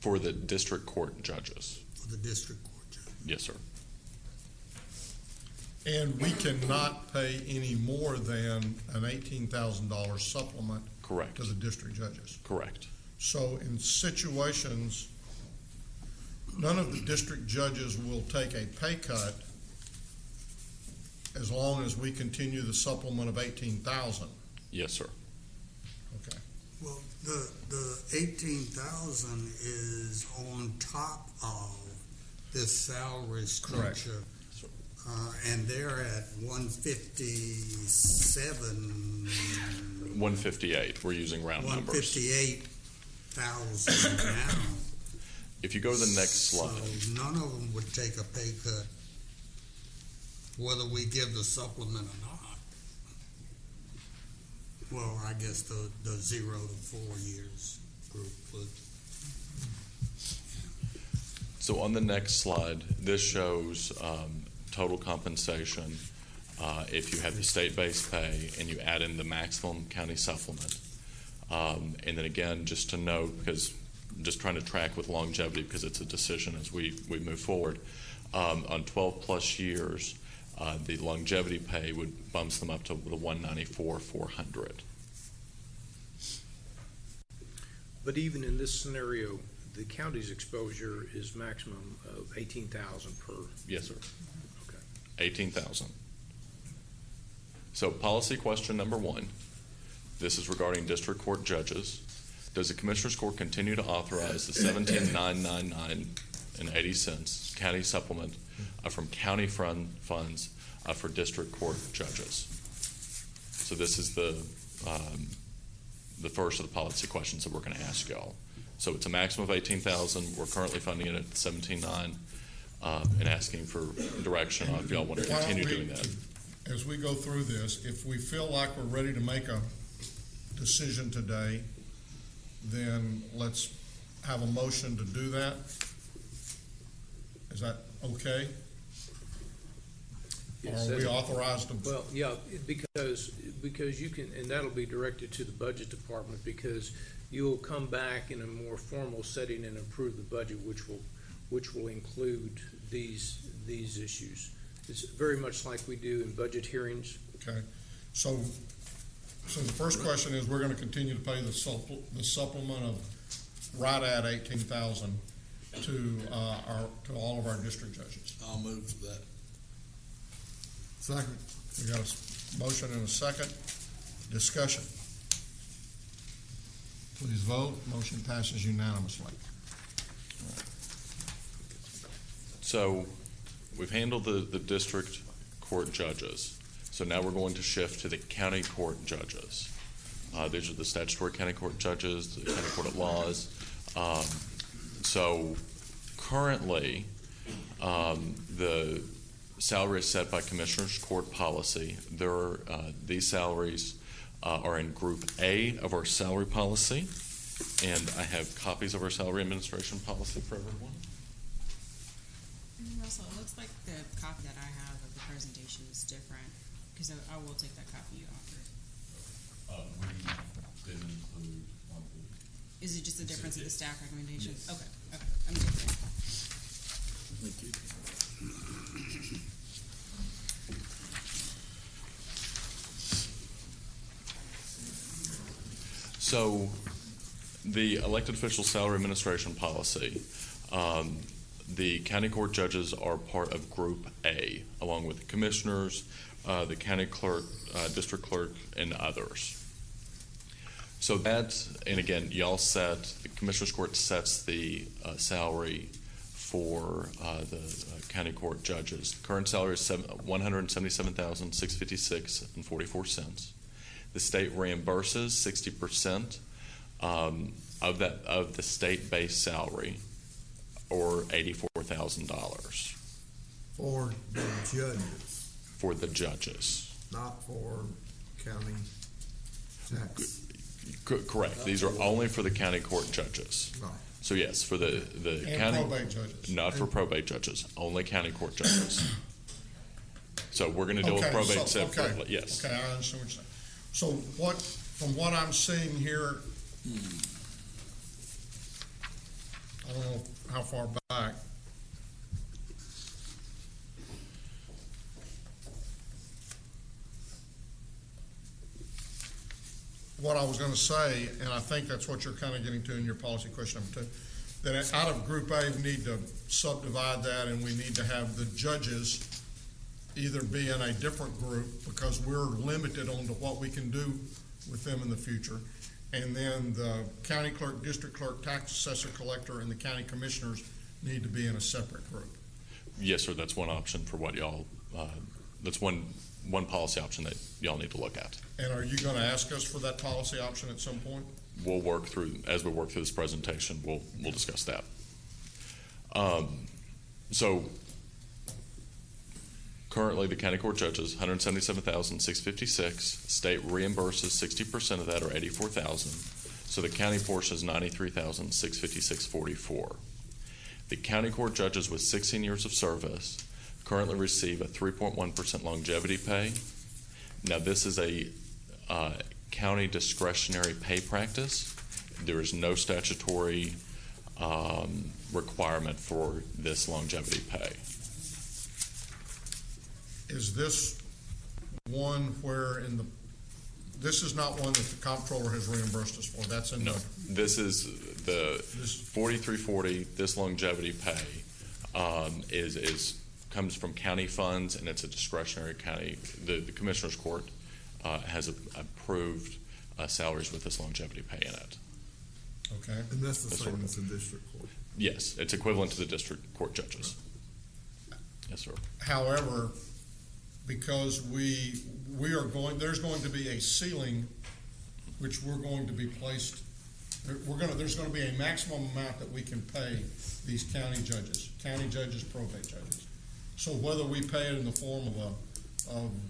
For the district court judges. For the district court judges. Yes, sir. And we cannot pay any more than an $18,000 supplement Correct. to the district judges. Correct. So in situations, none of the district judges will take a pay cut as long as we continue the supplement of 18,000. Yes, sir. Okay. Well, the 18,000 is on top of this salary structure. And they're at 157. 158. We're using round numbers. 158,000 now. If you go to the next slide. So none of them would take a pay cut, whether we give the supplement or not. Well, I guess the 0 to 4 years group would. So on the next slide, this shows total compensation if you have the state-based pay and you add in the maximum county supplement. And then again, just to note, because I'm just trying to track with longevity because it's a decision as we move forward, on 12 plus years, the longevity pay would bumps them up to the 194,400. But even in this scenario, the county's exposure is maximum of 18,000 per. Yes, sir. Okay. 18,000. So policy question number 1. This is regarding district court judges. Does the Commissioners Court continue to authorize the $17,999.80 county supplement from county funds for district court judges? So this is the first of the policy questions that we're going to ask y'all. So it's a maximum of 18,000. We're currently funding it at 17.9, and asking for direction on if y'all want to continue doing that. As we go through this, if we feel like we're ready to make a decision today, then let's have a motion to do that. Is that okay? Yes, or are we authorized to? Well, yeah, because you can, and that'll be directed to the budget department, because you'll come back in a more formal setting and approve the budget, which will include these issues. It's very much like we do in budget hearings. Okay, so the first question is, we're going to continue to pay the supplement of right at 18,000 to all of our district judges. I'll move for that. Second. We got a motion and a second. Discussion. Please vote. Motion passes unanimously. So we've handled the district court judges. So now we're going to shift to the county court judges. These are the statutory county court judges, the county court at laws. So currently, the salary is set by Commissioners Court policy. These salaries are in Group A of our salary policy, and I have copies of our salary administration policy for everyone. Russell, it looks like the copy that I have of the presentation is different, because I will take that copy you offered. We didn't include on the. Is it just a difference in the staff recommendation? Yes. Okay, I'm good. Thank you. So, the elected official salary administration policy, the county court judges are part of Group A, along with the commissioners, the county clerk, district clerk, and others. So that, and again, the Commissioners Court sets the salary for the county court judges. The current salary is $177,656.44. The state reimburses 60% of the state-based salary, or $84,000 For the judges, for the judges. not for county tax. Correct. These are only for the county court judges. Right. So yes, for the And county probate judges. not for probate judges, only county court judges. So we're going to deal with Okay, probate so- separately. okay, Yes. Okay, I understand what you're saying. So from what I'm seeing here, I don't know how far back. what I was going to say, and I think that's what you're kind of getting to in your policy question number 2, that out of Group A, we need to subdivide that, and we need to have the judges either be in a different group because we're limited on to what we can do with them in the future. And then the county clerk, district clerk, tax assessor, collector, and the county commissioners need to be in a separate group. Yes, sir. That's one option for what y'all. That's one policy option that y'all need to look at. And are you going to ask us for that policy option at some point? We'll work through as we work through this presentation. We'll discuss that. So currently, the county court judges $177,656. State reimburses 60% of that, or $84,000. So the county portion is $93,656.44. The county court judges with 16 years of service currently receive a 3.1% longevity pay. Now, this is a county discretionary pay practice. There is no statutory requirement for this longevity pay. Is this one where this is not one that the comptroller has reimbursed us for? That's in No. This is the 4340. This longevity pay comes from county funds, and it's a discretionary county. The Commissioner's Court has approved salaries with this longevity pay in it. Okay. And that's the same as the district court? Yes, it's equivalent to the district court judges. Yes, sir. However, because there's going to be a ceiling which we're going to be placed, there's going to be a maximum amount that we can pay these county judges, probate judges. So whether we pay it in the form of a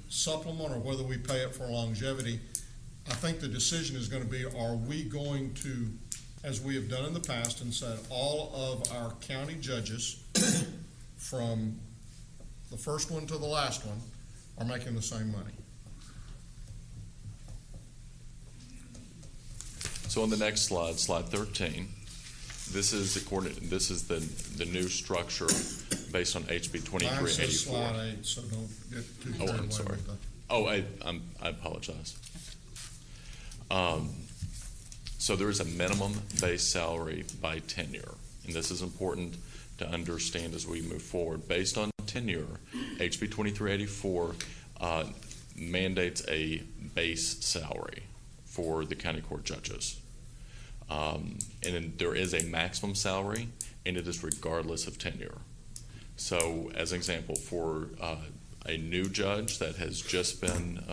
supplement or whether we pay it for longevity, I think the decision is going to be, are we going to, as we have done in the past and said, all of our county judges from the first one to the last one are making the same money? So on the next slide, slide 13, this is the new structure based on HB 2384. Mine says slide 8, so don't get too carried away I'm sorry. with that. Oh, I apologize. So there is a minimum base salary by tenure, and this is important to understand as we move forward. Based on tenure, HB 2384 mandates a base salary for the county court judges. And then there is a maximum salary, and it is regardless of tenure. So as an example, for a new judge that has just been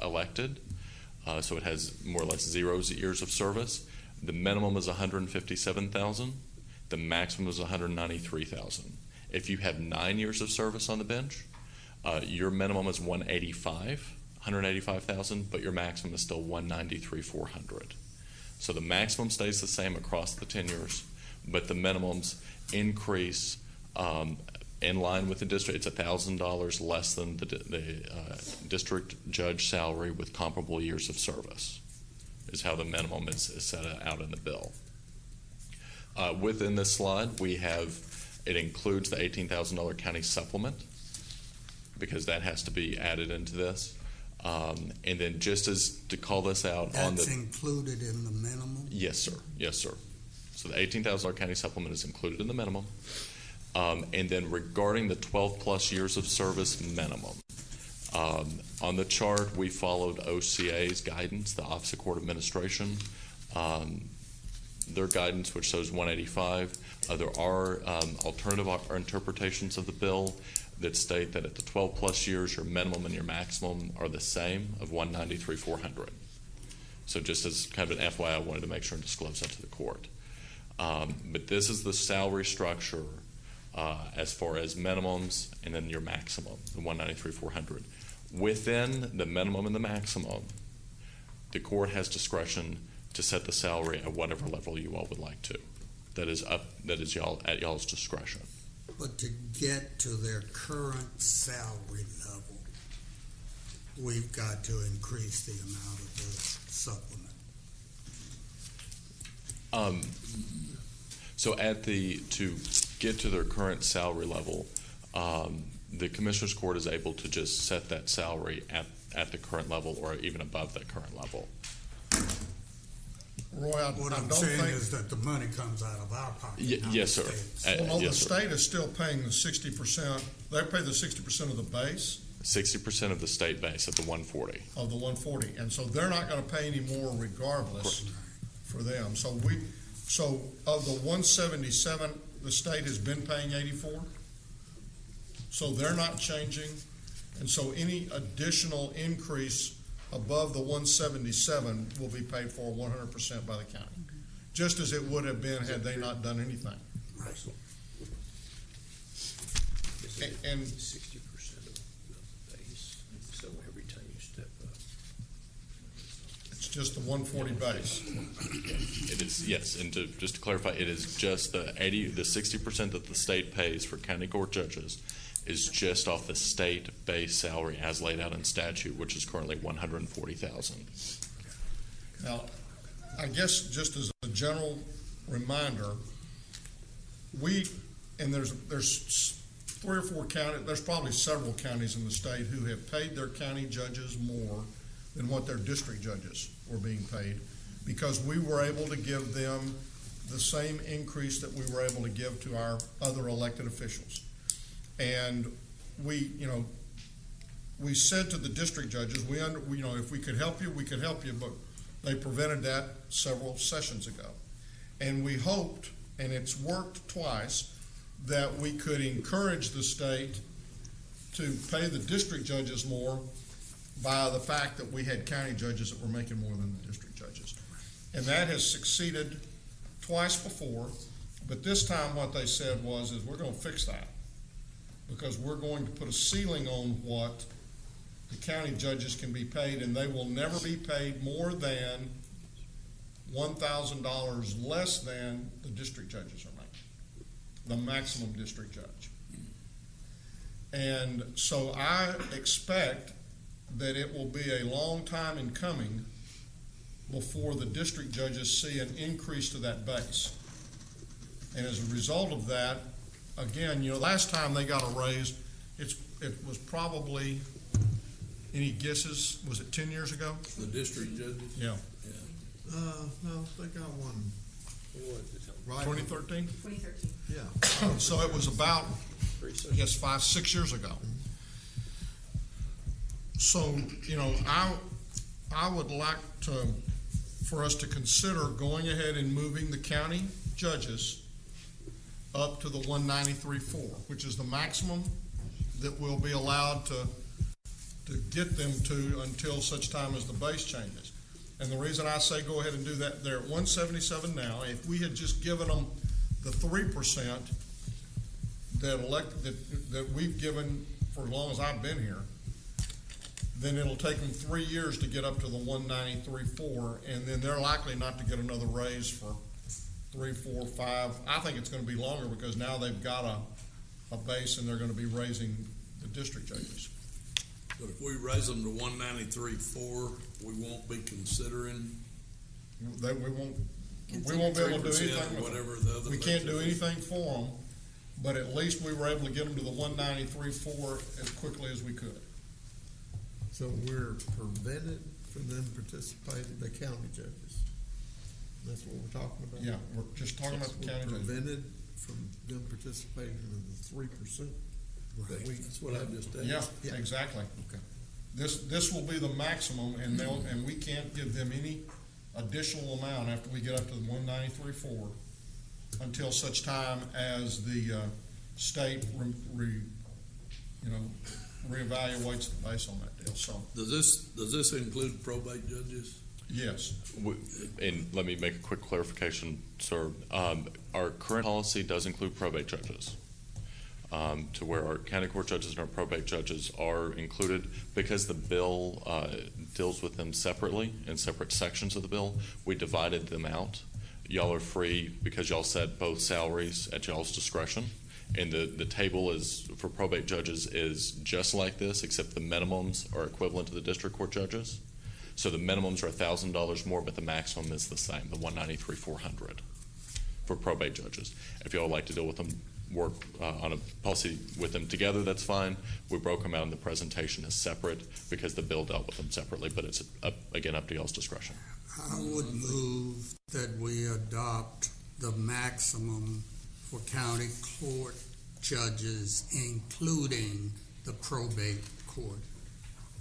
elected, so it has more or less 0 years of service, the minimum is $157,000, the maximum is $193,000. If you have 9 years of service on the bench, your minimum is $185,000, but your maximum is still $193,400. So the maximum stays the same across the tenures, but the minimums increase in line with the district. It's $1,000 less than the district judge salary with comparable years of service, is how the minimum is set out in the bill. Within this slide, it includes the $18,000 county supplement, because that has to be added into this. And then just as to call this out That's included in the minimum? Yes, sir. Yes, sir. So the $18,000 county supplement is included in the minimum. And then regarding the 12-plus years of service minimum, on the chart we followed OCA's guidance, the Office of Court Administration, their guidance, which shows 185. There are alternative interpretations of the bill that state that at the 12-plus years, your minimum and your maximum are the same, of $193,400. So just as kind of an FYI, I wanted to make sure and disclose that to the court. But this is the salary structure as far as minimums and then your maximum, the $193,400. Within the minimum and the maximum, the court has discretion to set the salary at whatever level you all would like to. That is at y'all's discretion. But to get to their current salary level, we've got to increase the amount of the supplement. So to get to their current salary level, the Commissioner's Court is able to just set that salary at the current level or even above that current level. Roy, What I I'm don't saying think. is that the money comes out of our pocket. not Yes, the sir. state's. Well, no, the Yes, sir. state is still paying the 60%. They pay the 60% of the base 60% of the state base at the 140. of the 140, and so they're not going to pay any more regardless for them. So of the 177, the state has been paying 84. So they're not changing, and so any additional increase above the 177 will be paid for 100% by the county, just as it would have been had they not done anything. And 60% of the base, so every time you step up. it's just the 140 base. It is, yes, and just to clarify, it is just the 60% that the state pays for county court judges is just off the state base salary as laid out in statute, which is currently $140,000. Now, I guess just as a general reminder, there's 3 or 4 counties, there's probably several counties in the state who have paid their county judges more than what their district judges were being paid, because we were able to give them the same increase that we were able to give to our other elected officials. And we said to the district judges, if we could help you, we could help you, but they prevented that several sessions ago. And we hoped, and it's worked twice, that we could encourage the state to pay the district judges more by the fact that we had county judges that were making more than the district judges. And that has succeeded twice before, but this time what they said is we're going to fix that, because we're going to put a ceiling on what the county judges can be paid, and they will never be paid more than $1,000 less than the district judges are making, the maximum district judge. And so I expect that it will be a long time in coming before the district judges see an increase to that base. And as a result of that, again, last time they got a raise, it was probably, any guesses? Was it 10 years ago? The district judges? Yeah. No, they got one. Right. 2013? 2013. Yeah. So it was about, I guess, 5-6 years ago. So, I would like for us to consider going ahead and moving the county judges up to the 193.4, which is the maximum that we'll be allowed to get them to until such time as the base changes. And the reason I say go ahead and do that, they're at 177 now. If we had just given them the 3% that we've given for as long as I've been here, then it'll take them 3 years to get up to the 193.4, and then they're likely not to get another raise for 3, 4, 5. I think it's going to be longer, because now they've got a base and they're going to be raising the district judges. But if we raise them to 193.4, we won't be considering. We won't be able to do anything with them. We can't do anything for them, but at least we were able to get them to the 193.4 as quickly as we could. So we're prevented from them participating, the county judges. That's what we're talking about? Yeah, we're just talking about the county judges. Prevented from them participating in the 3%. That's what I just asked. Yeah, exactly. Okay. This will be the maximum, and we can't give them any additional amount after we get up to the 193.4 until such time as the state reevaluates the base on that deal. So does this include probate judges? Yes. And let me make a quick clarification, sir. Our current policy does include probate judges, to where our county court judges and our probate judges are included. Because the bill deals with them separately in separate sections of the bill, we divided them out. Y'all are free, because y'all set both salaries at y'all's discretion. And the table is for probate judges is just like this, except the minimums are equivalent to the district court judges. So the minimums are $1,000 more, but the maximum is the same, the 193,400 for probate judges. If y'all like to deal with them, work on a policy with them together, that's fine. We broke them out in the presentation as separate because the bill dealt with them separately, but it's again up to y'all's discretion. I would move that we adopt the maximum for county court judges, including the probate court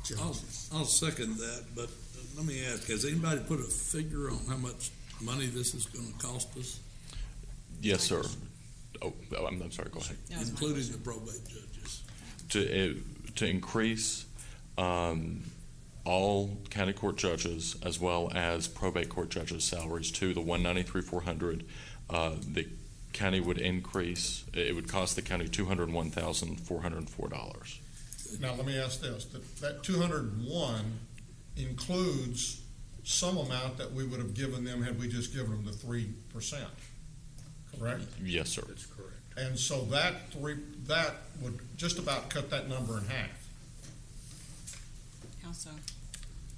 judges. I'll second that, but let me ask, has anybody put a figure on how much money this is going to cost us? Yes, sir. Oh, I'm sorry, go ahead. Including the probate judges. To increase all county court judges as well as probate court judges' salaries to the $193,400, the county would increase. It would cost the county $201,404. Now, let me ask this: that 201 includes some amount that we would have given them had we just given them the 3%, correct? Yes, sir. That's correct. And so that would just about cut that number in half. How so?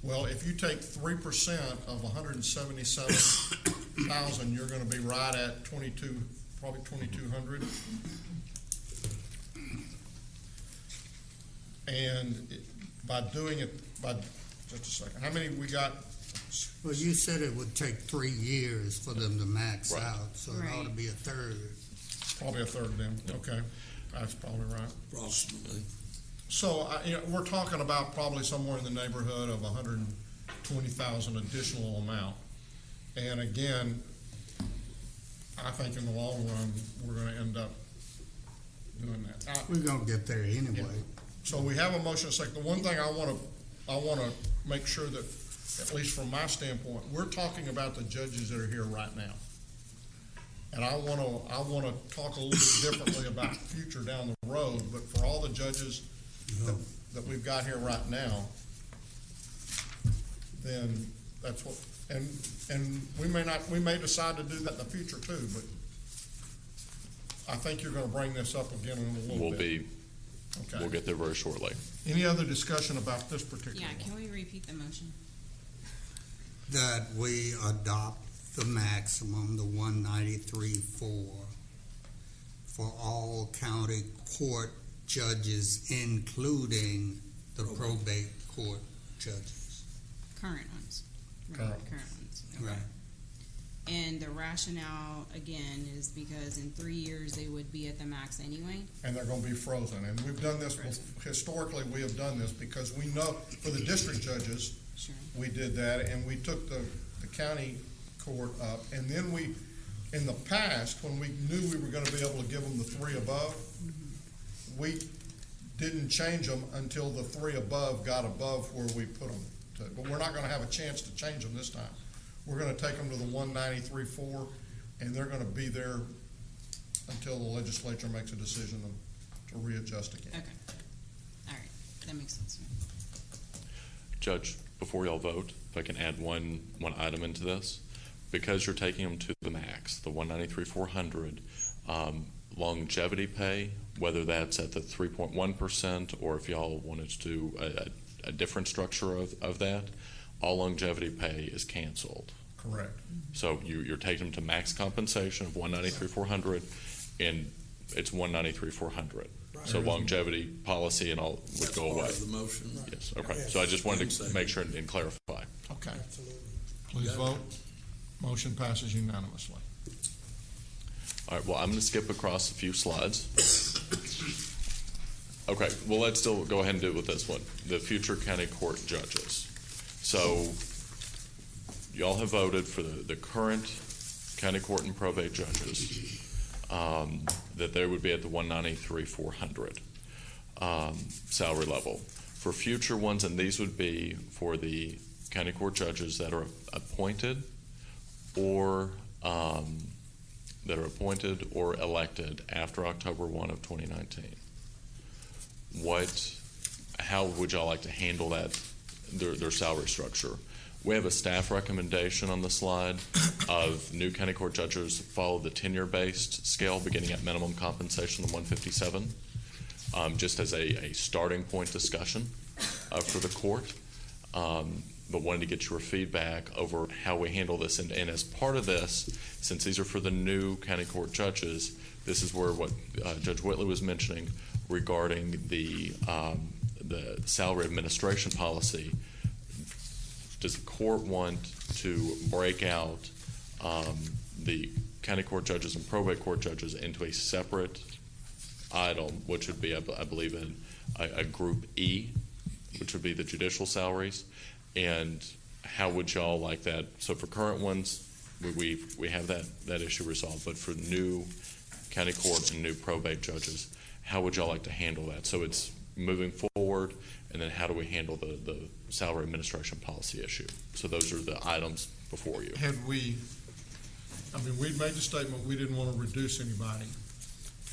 Well, if you take 3% of 177,000, you're going to be right at probably 2,200. And by doing it, just a second, how many we got? Well, you said it would take 3 years for them to max out, so it ought to be a third. Probably a third of them. Okay, that's probably right. Approximately. So we're talking about probably somewhere in the neighborhood of 120,000 additional amount. And again, I think in the long run we're going to end up doing that. We're going to get there anyway. Yeah. So we have a motion second. The one thing I want to make sure that, at least from my standpoint, we're talking about the judges that are here right now. And I want to talk a little bit differently about future down the road, but for all the judges that we've got here right now, then that's what, and we may decide to do that in the future too, but I think you're going to bring this up again in a little bit. We'll get there very shortly. Any other discussion about this particular one? Yeah, can we repeat the motion? That we adopt the maximum, the 193.4, for all county court judges, including the probate court judges. Current ones. Current ones. Okay. Right. And the rationale, again, is because in 3 years they would be at the max anyway. And they're going to be frozen. And we've done this, historically we have done this because we know for the district judges, we did that, and we took the county court up. And then in the past, when we knew we were going to be able to give them the 3 above, we didn't change them until the 3 above got above where we put them to. But we're not going to have a chance to change them this time. We're going to take them to the 193.4, and they're going to be there until the legislature makes a decision to readjust again. Okay. All right. That makes sense to me. Judge, before y'all vote, if I can add one item into this, because you're taking them to the max, the 193,400, longevity pay, whether that's at the 3.1% or if y'all wanted to do a different structure of that, all longevity pay is canceled. Correct. So you're taking them to max compensation of 193,400, and it's 193,400. Right. So longevity policy and all would go away. Part of the motion. Yes. Okay. So I just wanted to make sure and clarify. Okay. Please vote. Motion passes unanimously. All right. Well, I'm going to skip across a few slides. Okay. Well, let's still go ahead and do it with this one. The future county court judges. So y'all have voted for the current county court and probate judges, that they would be at the 193,400 salary level. For future ones, and these would be for the county court judges that are appointed or elected after October 1 of 2019. How would y'all like to handle that? Their salary structure. We have a staff recommendation on the slide of new county court judges follow the tenure-based scale beginning at minimum compensation of 157, just as a starting point discussion for the court. But wanted to get your feedback over how we handle this. And as part of this, since these are for the new county court judges, this is where what Judge Whitley was mentioning regarding the salary administration policy. Does the court want to break out the county court judges and probate court judges into a separate item, which would be, I believe, a Group E, which would be the judicial salaries. And how would y'all like that? So for current ones, we have that issue resolved. But for new county court and new probate judges, how would y'all like to handle that? So it's moving forward, and then how do we handle the salary administration policy issue? So those are the items before you. We'd made the statement we didn't want to reduce anybody,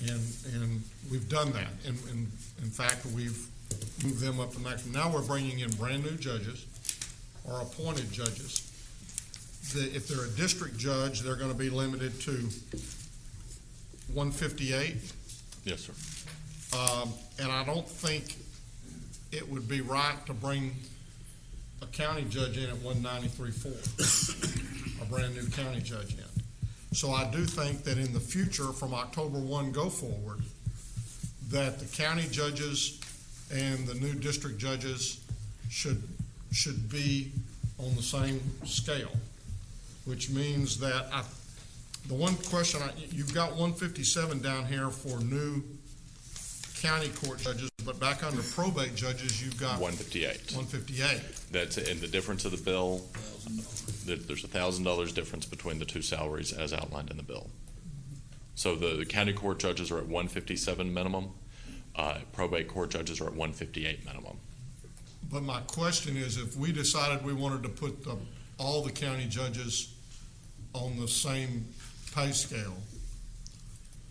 and we've done that. And in fact, we've moved them up to maximum. Now we're bringing in brand new judges or appointed judges. If they're a district judge, they're going to be limited to 158. Yes, sir. And I don't think it would be right to bring a county judge in at 193.4, a brand new county judge in. So I do think that in the future, from October 1 go forward, that the county judges and the new district judges should be on the same scale, which means that the one question, you've got 157 down here for new county court judges, but back under probate judges, you've got 158. 158. That's in the difference of the bill. There's $1,000 difference between the two salaries as outlined in the bill. So the county court judges are at 157 minimum. Probate court judges are at 158 minimum. But my question is, if we decided we wanted to put all the county judges on the same pay scale,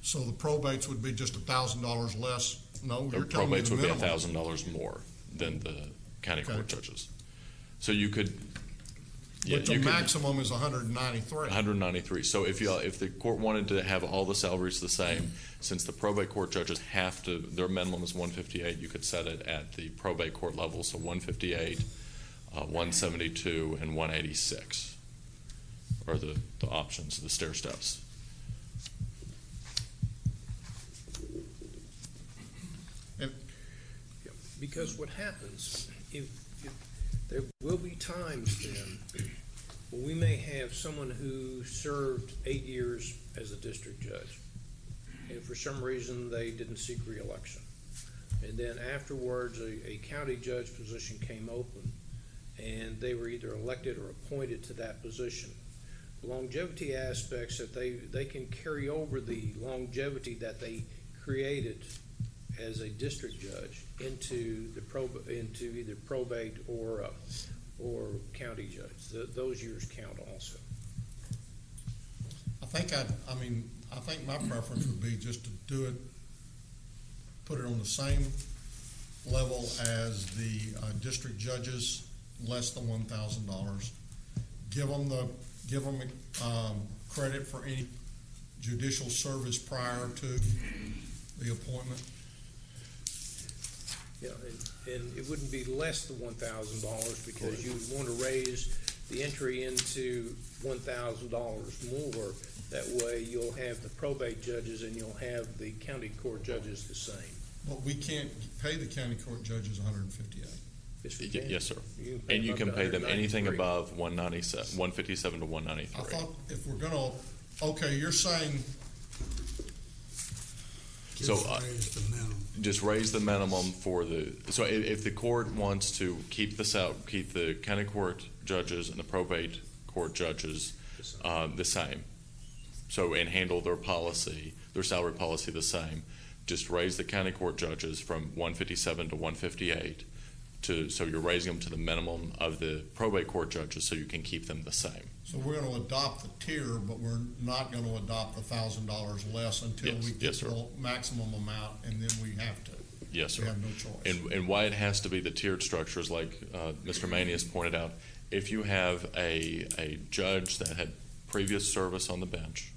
so the probates would be just $1,000 less? No, you're telling me probates the would be minimum. $1,000 more than the county court judges. So you could. But the maximum is 193. 193. So if the court wanted to have all the salaries the same, since the probate court judges have to, their minimum is 158, you could set it at the probate court level, so 158, 172, and 186 are the options, the stair steps. Because what happens, if there will be times then when we may have someone who served 8 years as a district judge, and for some reason they didn't seek re-election. And then afterwards a county judge position came open, and they were either elected or appointed to that position. Longevity aspects that they can carry over the longevity that they created as a district judge into either probate or county judge. Those years count also. I think my preference would be just to put it on the same level as the district judges, less than $1,000. Give them credit for any judicial service prior to the appointment. Yeah, and it wouldn't be less than $1,000 because you would want to raise the entry into $1,000 more. That way you'll have the probate judges and you'll have the county court judges the same. But we can't pay the county court judges 158. Yes, sir. And you can pay them anything above 157 to 193. I thought if we're going to, okay, you're saying just raise the minimum for so if the court wants to keep the county court judges and the probate court judges the same, so and handle their salary policy the same, just raise the county court judges from 157 to 158 so you're raising them to the minimum of the probate court judges so you can keep them the same. So we're going to adopt the tier, but we're not going to adopt the $1,000 less until we get the maximum amount, and then we have to. Yes, sir. We have no choice. And why it has to be the tiered structure is like Mr. Maney has pointed out. If you have a judge that had previous service on the bench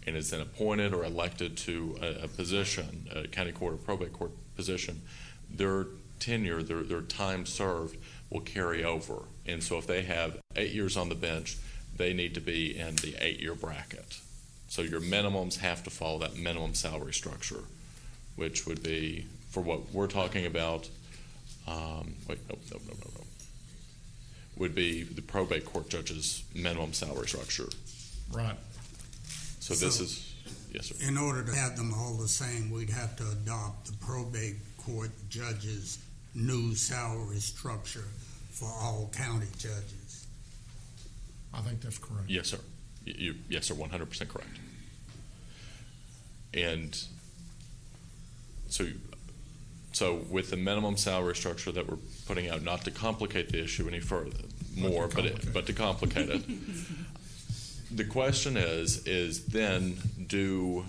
and is then appointed or elected to a position, a county court or probate court position, their tenure, their time served will carry over. And so if they have 8 years on the bench, they need to be in the 8-year bracket. So your minimums have to follow that minimum salary structure, which would be, for what we're talking about, would be the probate court judge's minimum salary structure. Right. So this is, yes, sir. In order to have them all the same, we'd have to adopt the probate court judge's new salary structure for all county judges. I think that's correct. Yes, sir. Yes, sir, 100% correct. And so with the minimum salary structure that we're putting out, not to complicate the issue any further, but to complicate it, the question is then do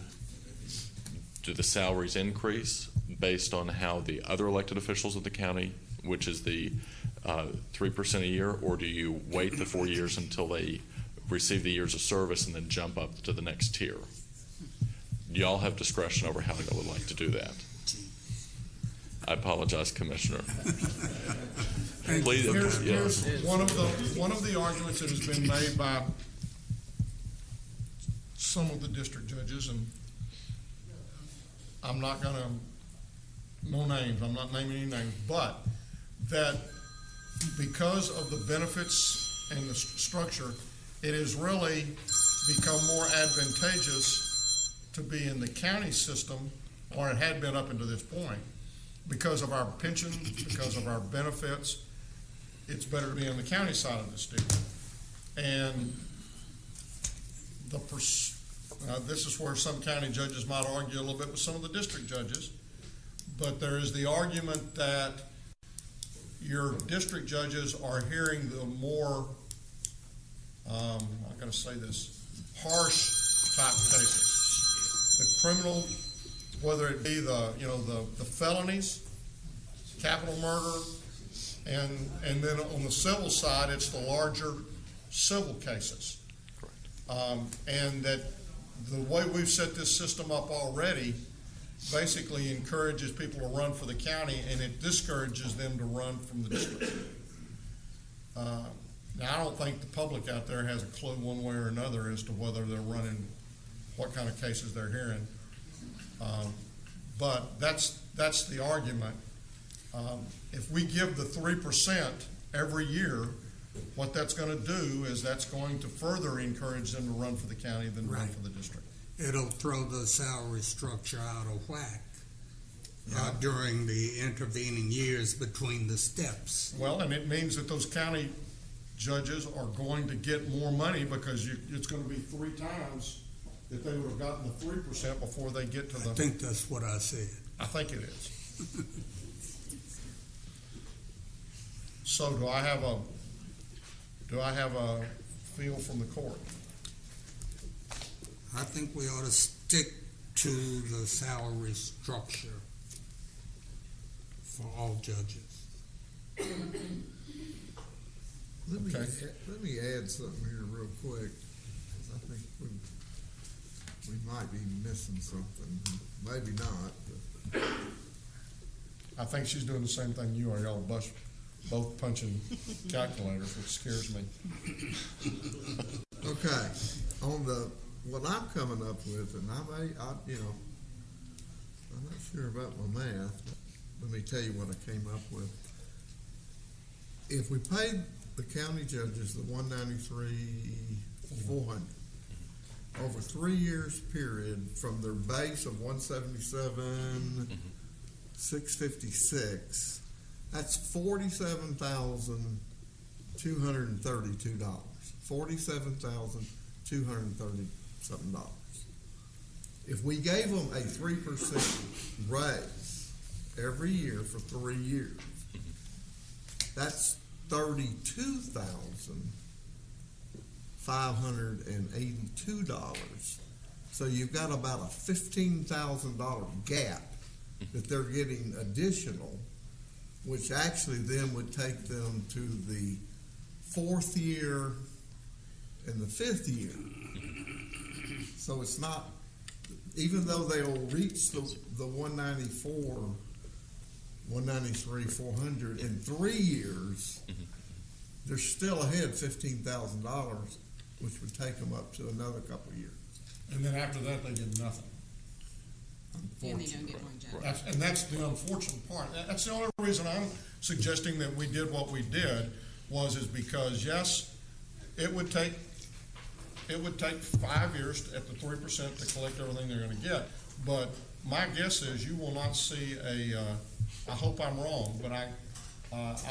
the salaries increase based on how the other elected officials of the county, which is the 3% a year, or do you wait the 4 years until they receive the years of service and then jump up to the next tier? Y'all have discretion over how y'all would like to do that. I apologize, Commissioner. Please, Here's one of the arguments that has been made by some of the district judges, and I'm not going to, no names, I'm not naming any names, but that because of the benefits and the structure, it has really become more advantageous to be in the county system, or it had been up until this point, because of our pension, because of our benefits. It's better to be on the county side of this deal. And this is where some county judges might argue a little bit with some of the district judges, but there is the argument that your district judges are hearing the more, I'm going to say this, harsh type cases. The criminal, whether it be the felonies, capital murder, and then on the civil side, it's the larger civil cases. And that the way we've set this system up already basically encourages people to run for the county, and it discourages them to run from the district. Now, I don't think the public out there has a clue one way or another as to whether they're running, what kind of cases they're hearing. But that's the argument. If we give the 3% every year, what that's going to do is that's going to further encourage them to run for the county than run for the district. It'll throw the salary structure out of whack during the intervening years between the steps. Well, and it means that those county judges are going to get more money because it's going to be 3 times that they would have gotten the 3% before they get to the... I think that's what I said. I think it is. So do I have a feel from the court? I think we ought to stick to the salary structure for all judges. Let me add something here real quick, because I think we might be missing something. Maybe not, but I think she's doing the same thing you are. Y'all both punching calculators, which scares me. okay. On what I'm coming up with, and I'm not sure about my math, but let me tell you what I came up with. If we paid the county judges the $193,400 over 3 years period from their base of $177,656, that's $47,232. $47,230 something dollars. If we gave them a 3% raise every year for 3 years, that's $32,582. So you've got about a $15,000 gap that they're getting additional, which actually then would take them to the 4th year and the 5th year. So it's not, even though they'll reach the 193,400 in 3 years, they're still ahead $15,000, which would take them up to another couple of years. And then after that, they get nothing. And they don't get longevity. And that's the unfortunate part. That's the only reason I'm suggesting that we did what we did, is because, yes, it would take 5 years at the 3% to collect everything they're gonna get. But my guess is you will not see I hope I'm wrong, but I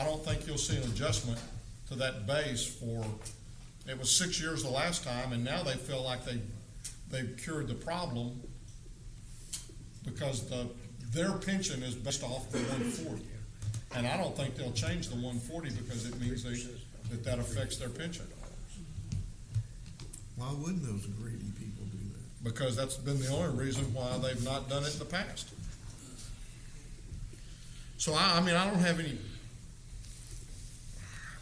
don't think you'll see an adjustment to that base for, it was 6 years the last time, and now they feel like they've cured the problem because their pension is based off the 140. And I don't think they'll change the 140 because it means that affects their pension. Why wouldn't those greedy people do that? Because that's been the only reason why they've not done it in the past. So I mean, I don't have any,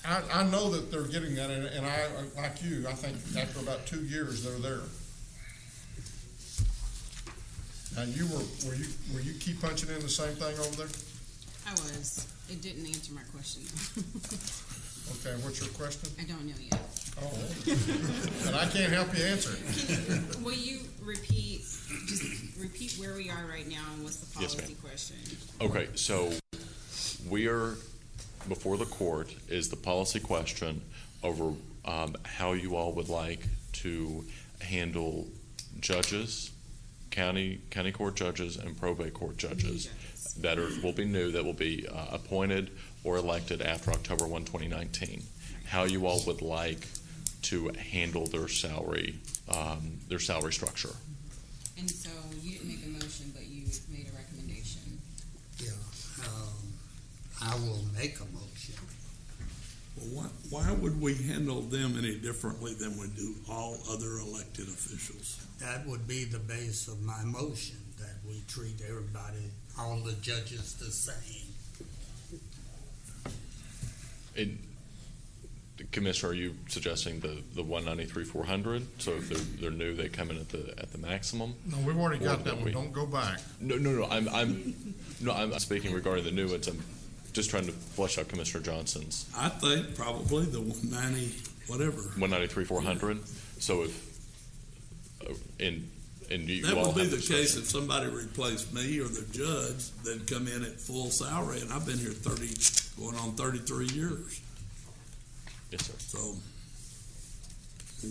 I know that they're getting that, and I, like you, I think after about 2 years, they're there. Now, were you keep punching in the same thing over there? I was. It didn't answer my question. Okay, what's your question? I don't know yet. Oh, and I can't help you answer it. Will you repeat where we are right now and what's the policy question? Okay, so we are before the court is the policy question over how you all would like to handle judges, county court judges, and probate court judges that will be new, that will be appointed or elected after October 1, 2019. How you all would like to handle their salary structure. And so you didn't make a motion, but you made a recommendation. Yeah, I will make a motion. Well, why would we handle them any differently than we do all other elected officials? That would be the base of my motion, that we treat everybody, all the judges the same. Commissioner, are you suggesting the 193,400? So if they're new, they come in at the maximum? No, we've already got that one. Don't go back. No. I'm speaking regarding the new ones. I'm just trying to flesh out Commissioner Johnson's. I think probably the 190 whatever. 193,400. So if you that all would be have the case if somebody replaced me or the judge, they'd come in at full salary, and I've been here going on 33 years. Yes, sir. So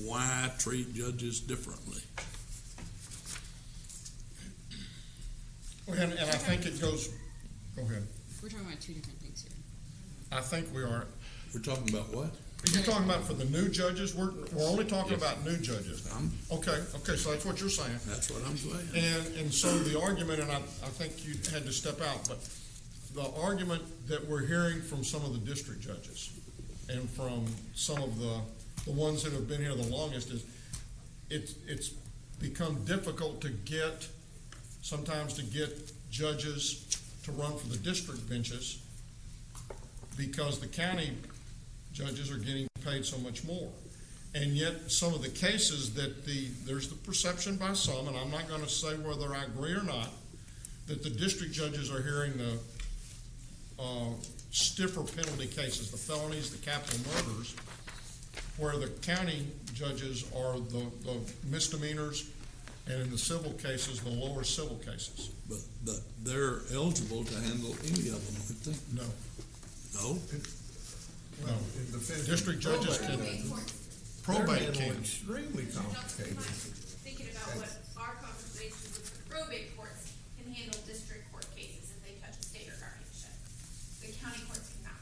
why treat judges differently? And I think it goes, go ahead. We're talking about two different things here. I think we are. We're talking about what? You're talking about for the new judges? We're only talking about new judges now. Okay, so that's what you're saying. That's what I'm saying. And so the argument, and I think you had to step out, but the argument that we're hearing from some of the district judges and from some of the ones that have been here the longest is it's become difficult sometimes to get judges to run for the district benches because the county judges are getting paid so much more. And yet some of the cases that there's the perception by some, and I'm not going to say whether I agree or not, that the district judges are hearing the stiffer penalty cases, the felonies, the capital murders, where the county judges are the misdemeanors, and in the civil cases, the lower civil cases. But they're eligible to handle any of them, aren't they? No. No? No. District judges can. Probate can. Extremely complicated. Thinking about what our conversations with the probate courts can handle district court cases if they touch estate or guardianship. The county courts cannot.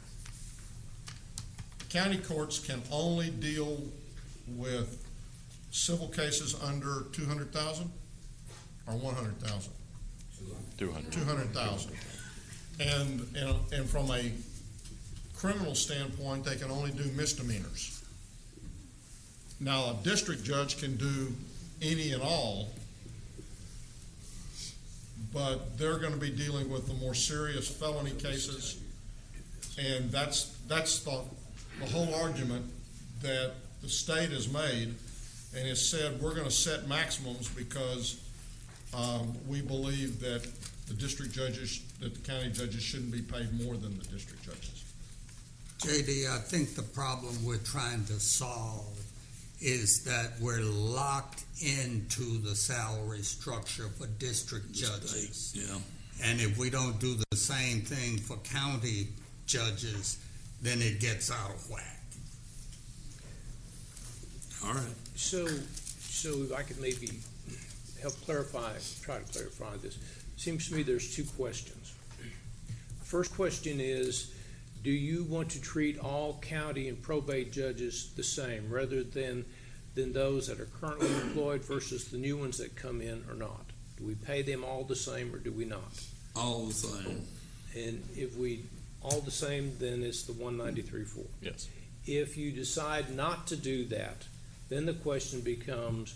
County courts can only deal with civil cases under 200,000 or 100,000. 200,000. And from a criminal standpoint, they can only do misdemeanors. Now, a district judge can do any and all, but they're going to be dealing with the more serious felony cases, and that's the whole argument that the state has made, and has said we're going to set maximums because we believe that the district judges, that the county judges shouldn't be paid more than the district judges. JD, I think the problem we're trying to solve is that we're locked into the salary structure for district judges. Yeah. And if we don't do the same thing for county judges, then it gets out of whack. All right. So if I could maybe help try to clarify this. Seems to me there's two questions. First question is, do you want to treat all county and probate judges the same, rather than those that are currently employed versus the new ones that come in or not? Do we pay them all the same or do we not? All the same. And if we all the same, then it's the 193.4. Yes. If you decide not to do that, then the question becomes,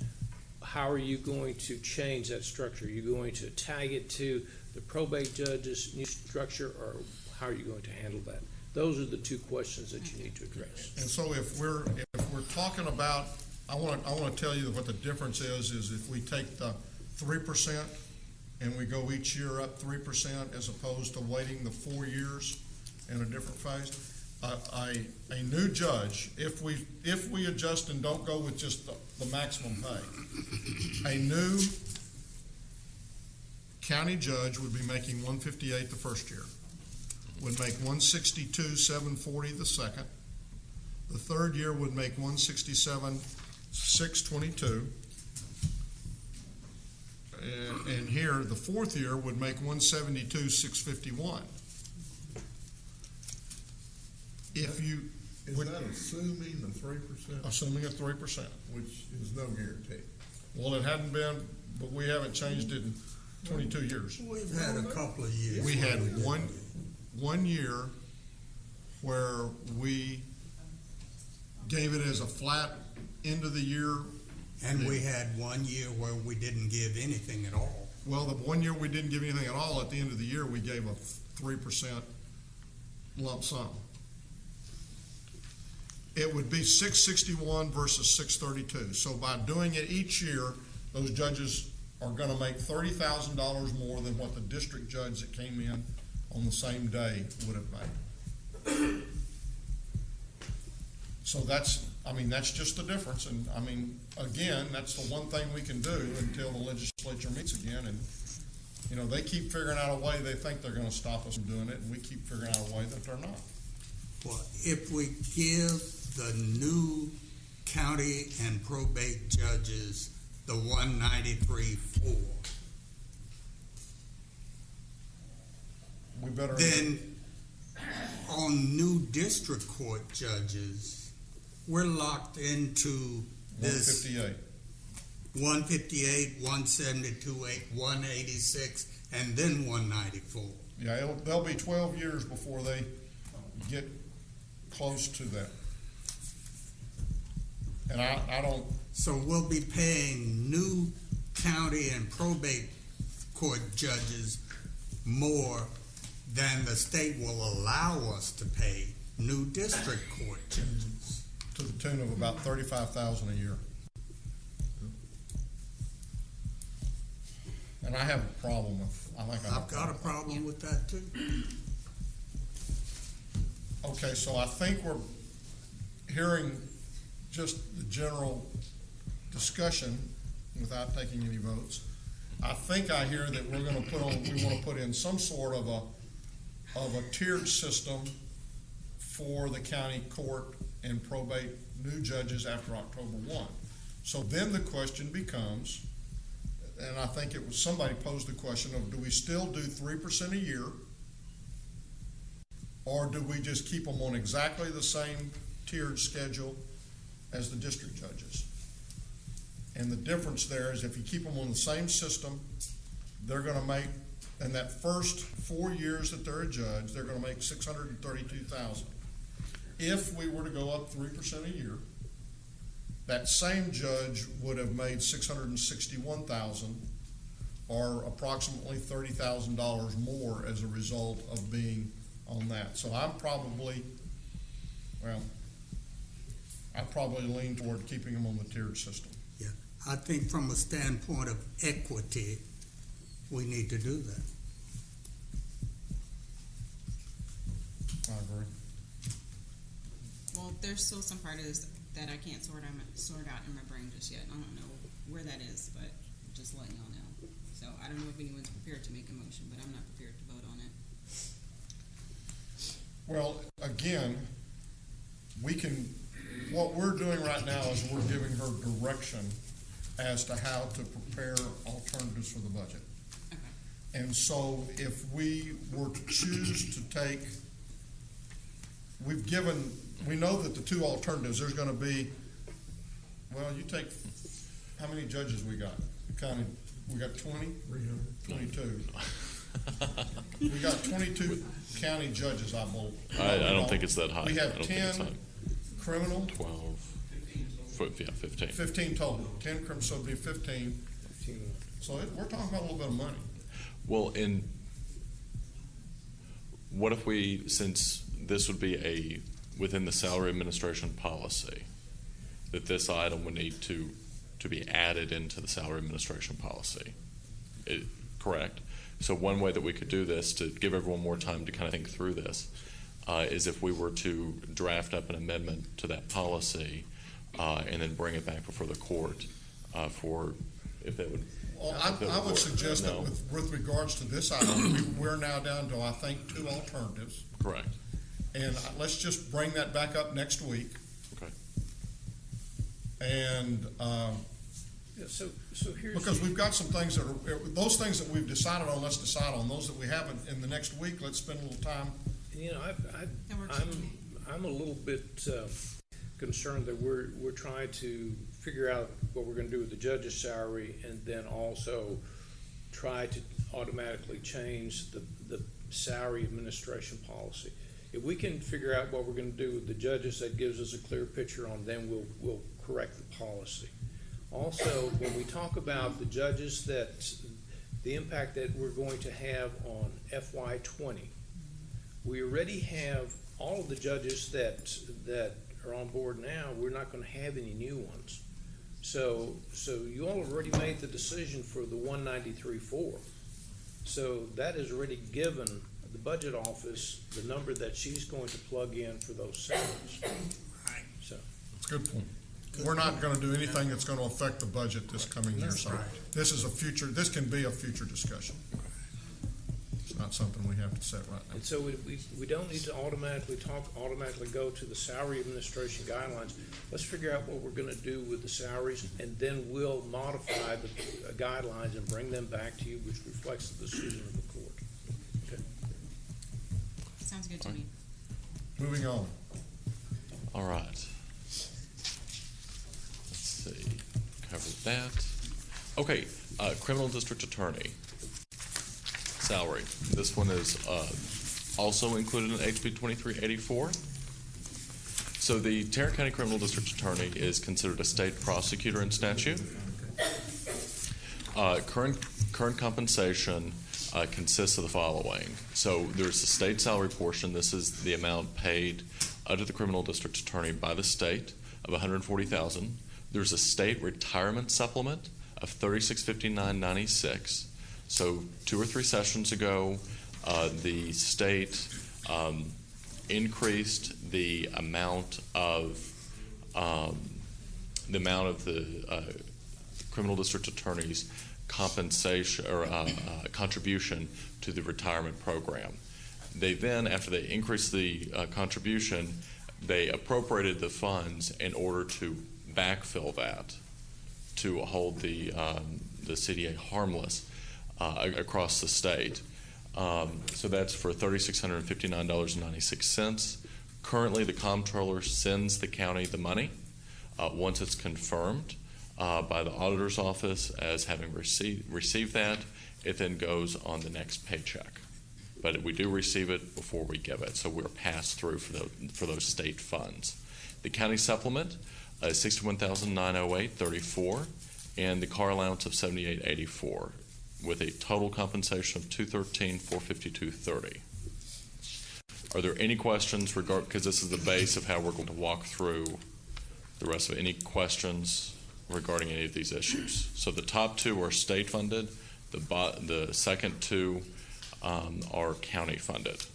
how are you going to change that structure? Are you going to tag it to the probate judge's new structure, or how are you going to handle that? Those are the two questions that you need to address. And so if we're talking about, I want to tell you what the difference is if we take the 3% and we go each year up 3% as opposed to waiting the 4 years in a different phase. A new judge, if we adjust and don't go with just the maximum pay, a new county judge would be making $158 the first year, would make $162,740 the second. The third year would make $167,622. And here, the fourth year would make $172,651. If you Is that assuming the 3%? Assuming a 3%. Which is no guarantee. Well, it hadn't been, but we haven't changed it in 22 years. We've had a couple of years. We had one year where we gave it as a flat end of the year. And we had 1 year where we didn't give anything at all. Well, the 1 year we didn't give anything at all, at the end of the year, we gave a 3% lump sum. It would be 661 versus 632. So by doing it each year, those judges are going to make $30,000 more than what the district judge that came in on the same day would have made. So that's just the difference. And I mean, again, that's the one thing we can do until the legislature meets again. And, you know, they keep figuring out a way, they think they're going to stop us from doing it, and we keep figuring out a way that they're not. Well, if we give the new county and probate judges the 193.4, we better then on new district court judges, we're locked into this 158, 172.8, 186, and then 194. Yeah, they'll be 12 years before they get close to that. And I don't. So we'll be paying new county and probate court judges more than the state will allow us to pay new district court judges. To the tune of about $35,000 a year. And I have a problem with. I've got a problem with that too. Okay, so I think we're hearing just the general discussion without taking any votes. I think I hear that we want to put in some sort of a tiered system for the county court and probate new judges after October 1. So then the question becomes, and I think it was somebody posed the question of, do we still do 3% a year, or do we just keep them on exactly the same tiered schedule as the district judges? And the difference there is if you keep them on the same system, they're going to make, in that first 4 years that they're a judge, they're going to make $632,000. If we were to go up 3% a year, that same judge would have made $661,000, or approximately $30,000 more as a result of being on that. So I probably lean toward keeping them on the tiered system. Yeah, I think from a standpoint of equity, we need to do that. I agree. Well, there's still some part of this that I can't sort out in my brain just yet. I don't know where that is, but just letting y'all know. So I don't know if anyone's prepared to make a motion, but I'm not prepared to vote on it. Well, again, what we're doing right now is we're giving her direction as to how to prepare alternatives for the budget. And so if we were to choose to take, we know that the two alternatives, there's gonna be, well, you take, how many judges we got? We got 20? 22. We got 22 county judges, I believe. I don't think it's that high. We I have don't think it's 10 high. criminal. 12. 15. 15 total. 10 criminal, so it'd be 15. So we're talking about a little bit of money. Well, what if we, since this would be within the salary administration policy, that this item would need to be added into the salary administration policy, correct? So one way that we could do this to give everyone more time to kind of think through this is if we were to draft up an amendment to that policy and then bring it back before the court for if that would. Well, I would suggest that with regards to this item, we're now down to, I think, 2 alternatives. Correct. And let's just bring that back up next week. Okay. And So here's because we've got some things that are, those things that we've decided on, let's decide on. Those that we haven't, in the next week, let's spend a little time. You know, I'm a little bit concerned that we're trying to figure out what we're going to do with the judge's salary, and then also try to automatically change the salary administration policy. If we can figure out what we're going to do with the judges, that gives us a clear picture on, then we'll correct the policy. Also, when we talk about the judges, that the impact that we're going to have on FY20, we already have all of the judges that are on board now. We're not going to have any new ones. So you all have already made the decision for the 193.4. So that has already given the budget office the number that she's going to plug in for those salaries. Right. So that's a good point. We're not going to do anything that's going to affect the budget this coming year. So this can be a future discussion. It's not something we have to set right now. And so we don't need to automatically go to the salary administration guidelines. Let's figure out what we're going to do with the salaries, and then we'll modify the guidelines and bring them back to you, which reflects the decision of the court. Okay. Sounds good to me. Moving on. All right. Let's see. Covered that. Okay. Criminal district attorney salary. This one is also included in HB 2384. So the Tarrant County Criminal District Attorney is considered a state prosecutor in statute. Current compensation consists of the following. So there's the state salary portion. This is the amount paid to the criminal district attorney by the state of $140,000. There's a state retirement supplement of $3659.96. So 2 or 3 sessions ago, the state increased the amount of the criminal district attorney's compensation or contribution to the retirement program. They then, after they increased the contribution, they appropriated the funds in order to backfill that to hold the CDA harmless across the state. So that's for $3,659.96. Currently, the comptroller sends the county the money. Once it's confirmed by the auditor's office as having received that, it then goes on the next paycheck. But we do receive it before we give it, so we're passed through for those state funds. The county supplement is $61,908.34, and the car allowance of $78.84, with a total compensation of $213,452.30. Are there any questions because this is the base of how we're going to walk through the rest of it. Any questions regarding any of these issues? So the top 2 are state funded. The second 2 are county funded.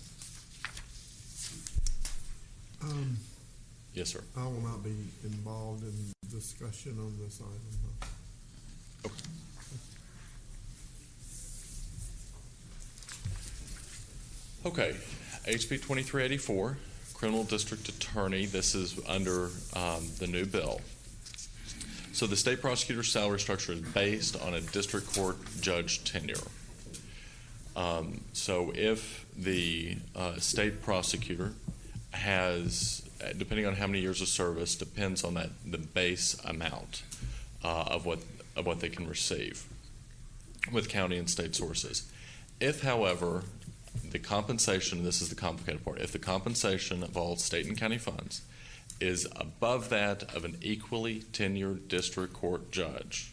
Yes, sir. I will not be involved in discussion on this item. Okay. Okay. HB 2384, Criminal District Attorney. This is under the new bill. So the state prosecutor's salary structure is based on a district court judge tenure. So if the state prosecutor has, depending on how many years of service, depends on that the base amount of what they can receive with county and state sources. If, however, the compensation, this is the complicated part, if the compensation of all state and county funds is above that of an equally tenured district court judge,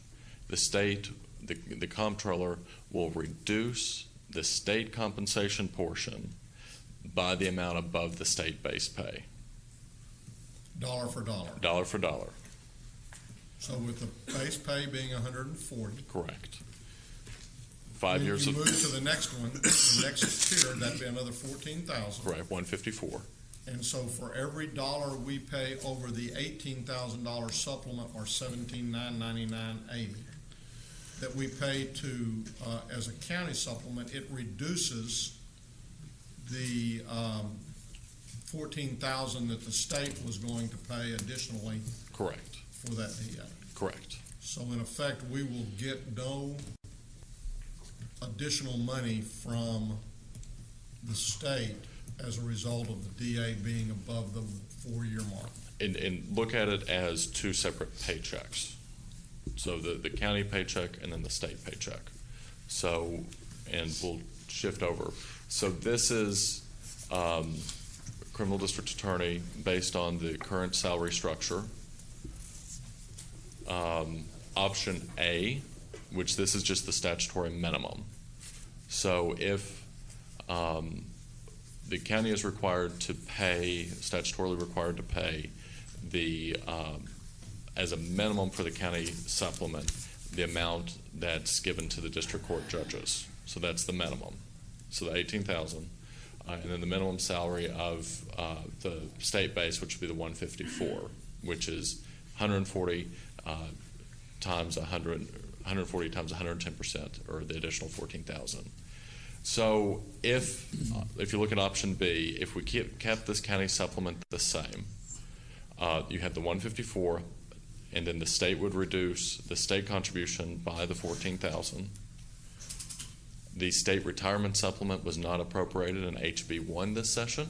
the state, the comptroller will reduce the state compensation portion by the amount above the state base pay. Dollar for dollar. Dollar for dollar. So with the base pay being 140. Correct. 5 When years you of move to the next one, the next tier, that'd be another 14,000. Correct, 154. And so for every dollar we pay over the $18,000 supplement, or $17,999.80 that we pay to as a county supplement, it reduces the $14,000 that the state was going to pay additionally. Correct. For that DA. Correct. So in effect, we will get no additional money from the state as a result of the DA being above the 4-year mark. And look at it as two separate paychecks. So the county paycheck and then the state paycheck. So, and we'll shift over. So this is criminal district attorney based on the current salary structure. Option A, which this is just the statutory minimum. So if the county is required to pay, statutorily required to pay the, as a minimum for the county supplement, the amount that's given to the district court judges. So that's the minimum. So the 18,000, and then the minimum salary of the state base, which would be the 154, which is 140 times 100, 140 times 110%, or the additional 14,000. So if you look at option B, if we kept this county supplement the same, you have the 154, and then the state would reduce the state contribution by the 14,000. The state retirement supplement was not appropriated in HB1 this session.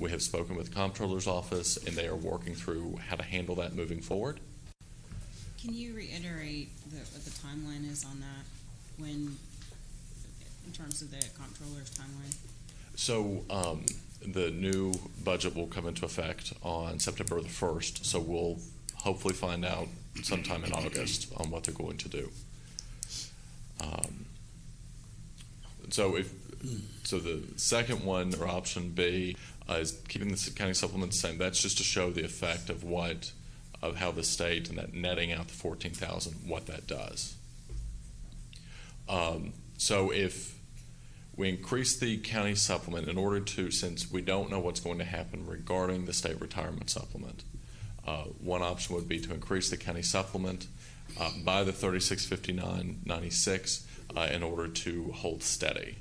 We have spoken with the comptroller's office, and they are working through how to handle that moving forward. Can you reiterate what the timeline is on that, when, in terms of the comptroller's timeline? So the new budget will come into effect on September the 1st, so we'll hopefully find out sometime in August on what they're going to do. So the second one, or option B, is keeping the county supplement the same. That's just to show the effect of how the state and that netting out the 14,000, what that does. So if we increase the county supplement in order to, since we don't know what's going to happen regarding the state retirement supplement, one option would be to increase the county supplement by the $36.59.96 in order to hold steady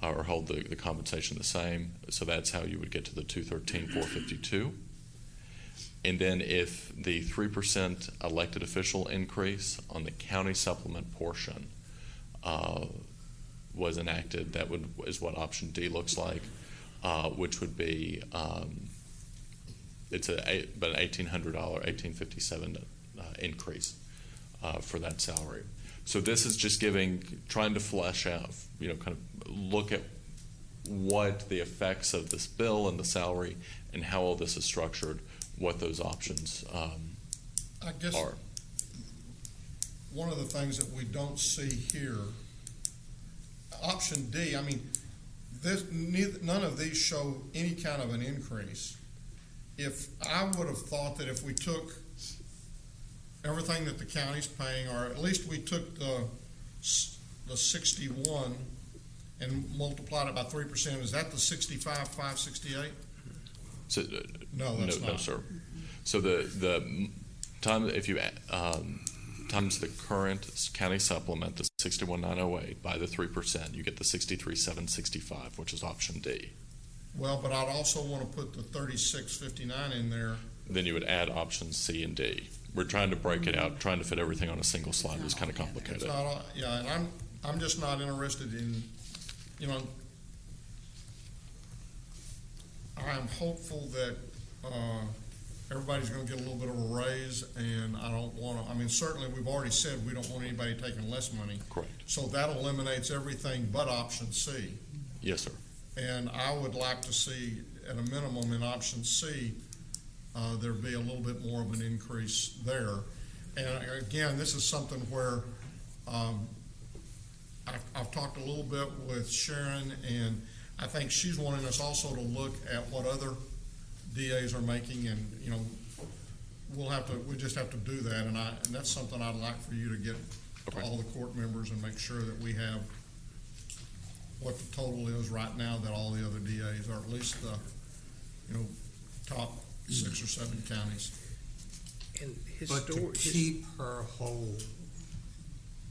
or hold the compensation the same. So that's how you would get to the $213,452. And then if the 3% elected official increase on the county supplement portion was enacted, that is what option D looks like, which would be it's about an $1,800, $1,857 increase for that salary. So this is just trying to flesh out, kind of look at what the effects of this bill and the salary and how all this is structured, what those options I guess are. One of the things that we don't see here, option D, I mean, none of these show any kind of an increase. If I would have thought that if we took everything that the county's paying, or at least we took the 61 and multiplied it by 3%, is that the 65,568? So, no, that's not. No, sir. So the time, if you times the current county supplement, the 61,908 by the 3%, you get the 63,765, which is option D. Well, but I'd also want to put the 3659 in there. Then you would add options C and D. We're trying to break it out, trying to fit everything on a single slide is kind of complicated. It's not, yeah, and I'm just not interested in, you know, I'm hopeful that everybody's going to get a little bit of a raise, and I don't want to, I mean, certainly we've already said we don't want anybody taking less money. Correct. So that eliminates everything but option C. Yes, sir. And I would like to see, at a minimum in option C, there be a little bit more of an increase there. And again, this is something where I've talked a little bit with Sharon, and I think she's wanting us also to look at what other DAs are making, and you know, we just have to do that, and that's something I'd like for you to get to all the court members and make sure that we have what the total is right now that all the other DAs, or at least the, you know, top 6 or 7 counties. And But to keep her whole,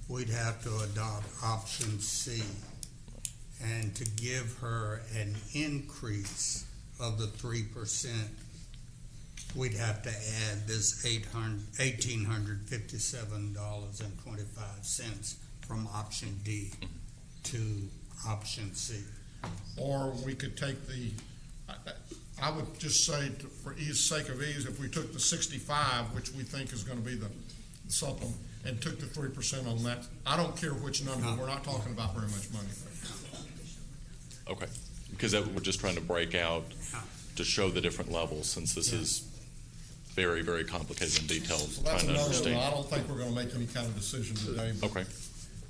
we'd have to adopt option C, and to give her an increase of the 3%, we'd have to add this $1,857.25 from option D to option C. Or we could take I would just say, for sake of ease, if we took the 65, which we think is going to be the supplement, and took the 3% on that, I don't care which number, we're not talking about very much money. Okay, because we're just trying to break out to show the different levels, since this is very, very complicated and detailed. So that's trying to another one. understand. I don't think we're going to make any kind of decision today. Okay.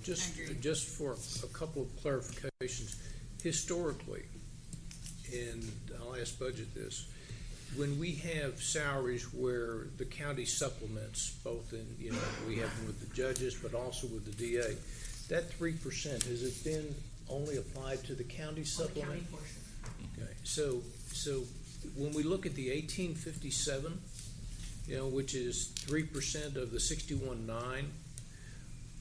Just for a couple of clarifications, historically, and I'll ask Budget this, when we have salaries where the county supplements, both in, you know, we have them with the judges, but also with the DA, that 3%, has it been only applied to the county supplement? County portion. Okay, so when we look at the 1857, you know, which is 3% of the 61.9,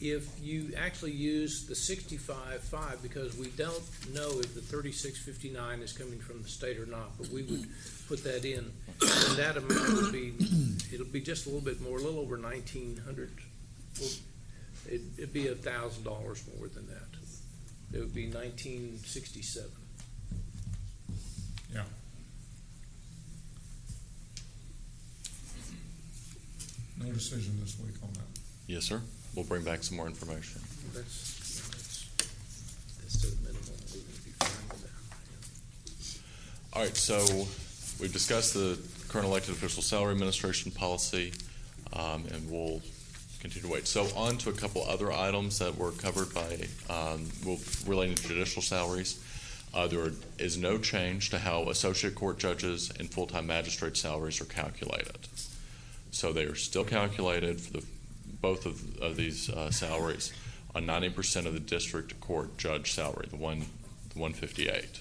if you actually use the 65.5, because we don't know if the 3659 is coming from the state or not, but we would put that in, and that amount would be, it'll be just a little bit more, a little over 1,900. Well, it'd be $1,000 more than that. It would be 1967. Yeah. No decision this week on that. Yes, sir. We'll bring back some more information. That's the minimum. We would be fine with that. All right, so we've discussed the current elected official salary administration policy, and we'll continue to wait. So on to a couple other items that were covered by, relating to judicial salaries. There is no change to how associate court judges and full-time magistrate salaries are calculated. So they are still calculated for both of these salaries on 90% of the district court judge salary, the 158.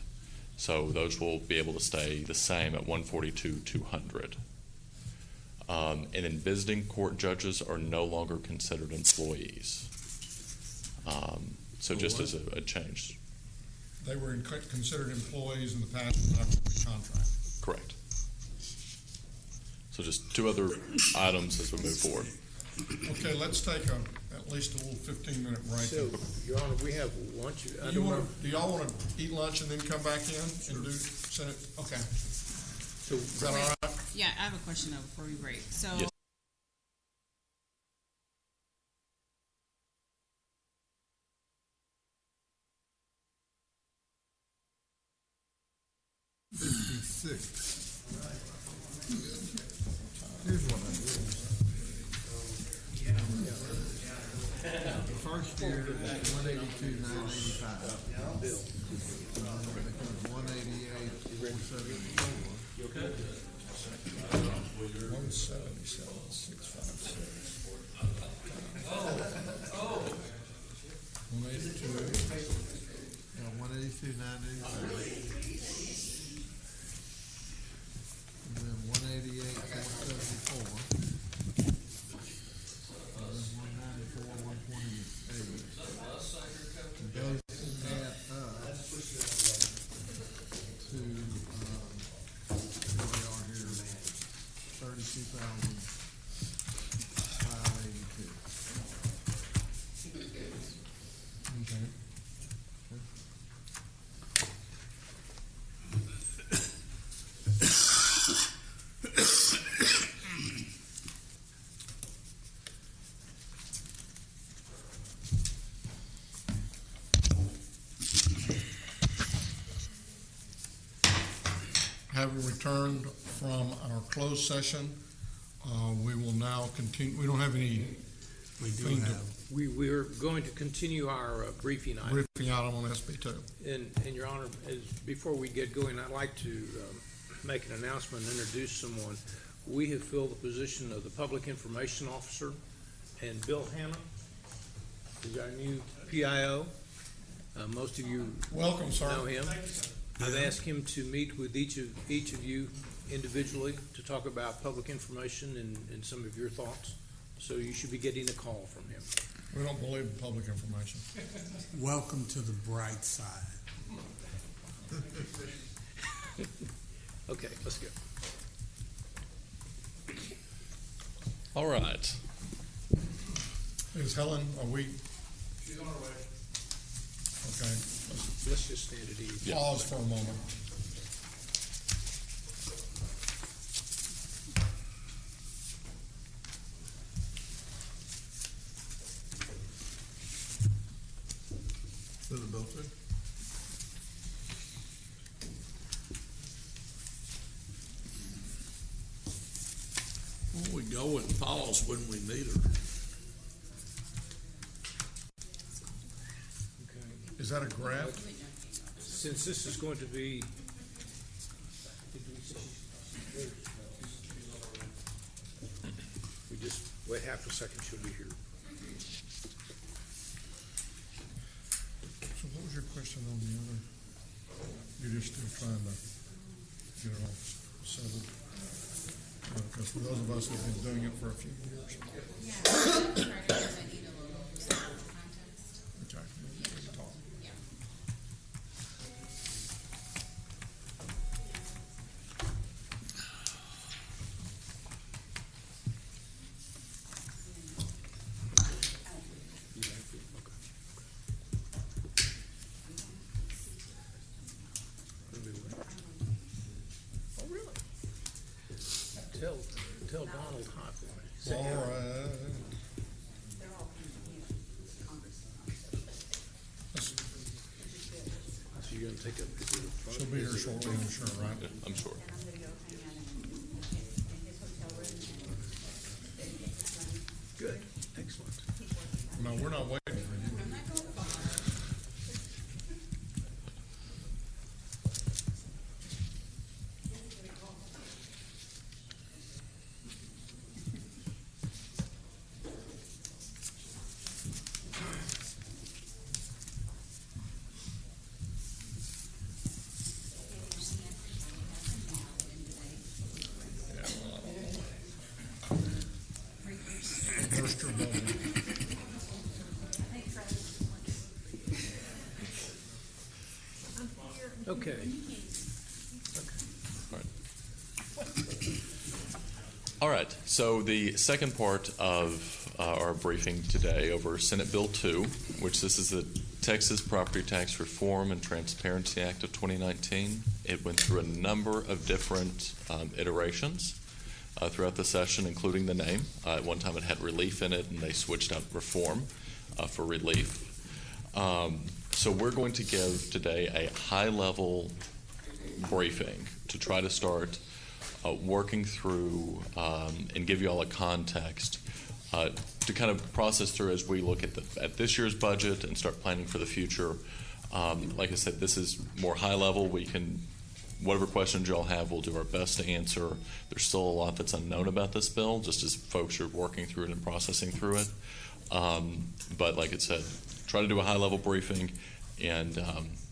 So those will be able to stay the same at 142,200. And then visiting court judges are no longer considered employees. So just as a change. They were considered employees in the past without a contract. Correct. So just two other items as we move forward. Okay, let's take at least a little 15-minute break. So, Your Honor, we have lunch. Do y'all want to eat lunch and then come back in and do Senate? Okay. So, is that all right? Yeah, I have a question though before we break. So. Yes. Here's what I did. The first year is 182,985. It becomes 188,474. You okay? 177,656. 182,985. And then 188,474. And then 194,128. And those add up to $2,582. Okay. Having returned from our closed session, we will now continue. We don't have any We do thing to have. We're going to continue our briefing item. briefing item on SB2. And Your Honor, before we get going, I'd like to make an announcement and introduce someone. We have filled the position of the Public Information Officer, and Bill Hanna is our new PIO. Most of you Welcome, sir. know him. Thank you, sir. I've asked him to meet with each of you individually to talk about public information and some of your thoughts. So you should be getting a call from him. We don't believe in public information. Welcome to the bright side. Okay, let's go. All right. Is Helen, are we? She's on her way. Okay. Let's just stand at ease. Pause for a moment. To the bill, sir? Well, we go and pause when we need her. Is that a graph? Since this is going to be, we just wait half a second, she'll be here. So what was your question on the other? You're just still trying to get it all settled? Because for those of us who've been doing it for a few years. Okay. We can talk. Oh, really? Tell Donald hi for me. All right. So you're gonna take a picture of the front? She'll be here shortly, I'm sure, right? Yeah, I'm sure. Good, excellent. No, we're not waiting for you. Burst your bubble. Okay. All right, so the second part of our briefing today over Senate Bill 2, which this is the Texas Property Tax Reform and Transparency Act of 2019. It went through a number of different iterations throughout the session, including the name. At one time it had relief in it, and they switched out reform for relief. So we're going to give today a high-level briefing to try to start working through and give you all a context to kind of process through as we look at this year's budget and start planning for the future. Like I said, this is more high level. We can, whatever questions y'all have, we'll do our best to answer. There's still a lot that's unknown about this bill, just as folks are working through it and processing through it. But like I said, try to do a high level briefing and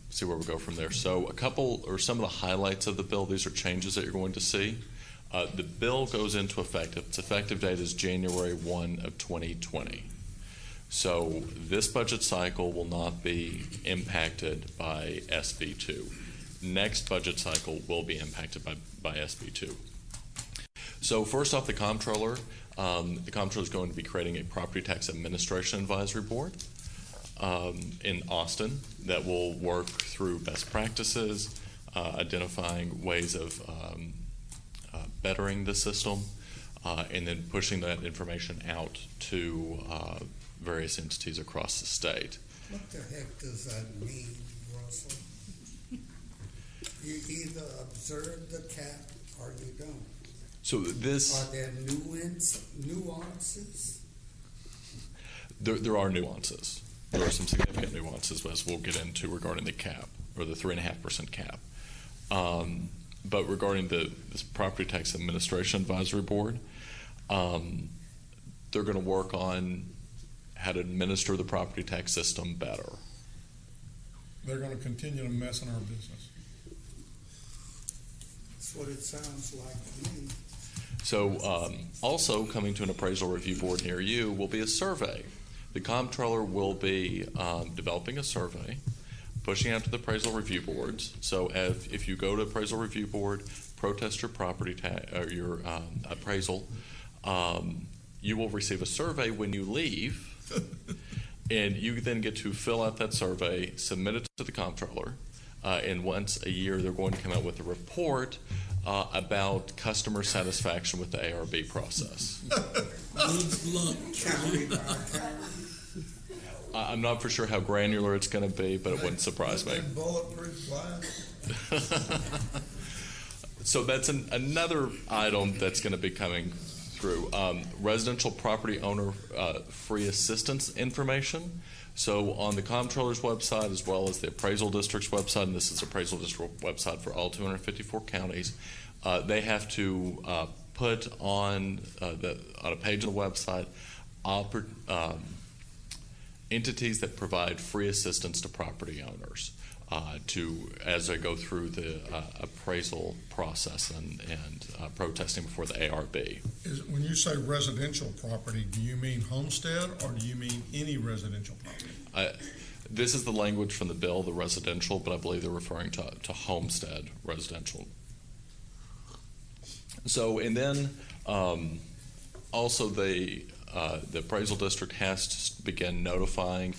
see where we go from there. So some of the highlights of the bill, these are changes that you're going to see. The bill goes into effect. Its effective date is January 1 of 2020. So this budget cycle will not be impacted by SB2. Next budget cycle will be impacted by SB2. So first off, the comptroller. The comptroller is going to be creating a property tax administration advisory board in Austin that will work through best practices, identifying ways of bettering the system, and then pushing that information out to various entities across the state. What the heck does that mean, Russell? You either observe the cap or you don't. So this... Are there nuances? There are nuances. There are some significant nuances, as we'll get into regarding the cap, or the 3.5% cap. But regarding this Property Tax Administration Advisory Board, they're going to work on how to administer the property tax system better. They're going to continue to mess in our business. That's what it sounds like to me. So also coming to an appraisal review board near you will be a survey. The comptroller will be developing a survey, pushing out to the appraisal review boards. So if you go to appraisal review board, protest your property tax or your appraisal, you will receive a survey when you leave, and you then get to fill out that survey, submit it to the comptroller, and once a year they're going to come out with a report about customer satisfaction with the ARB process. Good luck. I'm not for sure how granular it's going to be, but it wouldn't surprise me. Bulletproof glass. So that's another item that's going to be coming through. Residential property owner free assistance information. So on the comptroller's website as well as the appraisal district's website, and this is appraisal district website for all 254 counties, they have to put on a page on the website entities that provide free assistance to property owners as they go through the appraisal process and protesting before the ARB. When you say residential property, do you mean homestead or do you mean any residential property? This is the language from the bill, the residential, but I believe they're referring to homestead residential. So, and then also the appraisal district has to begin notifying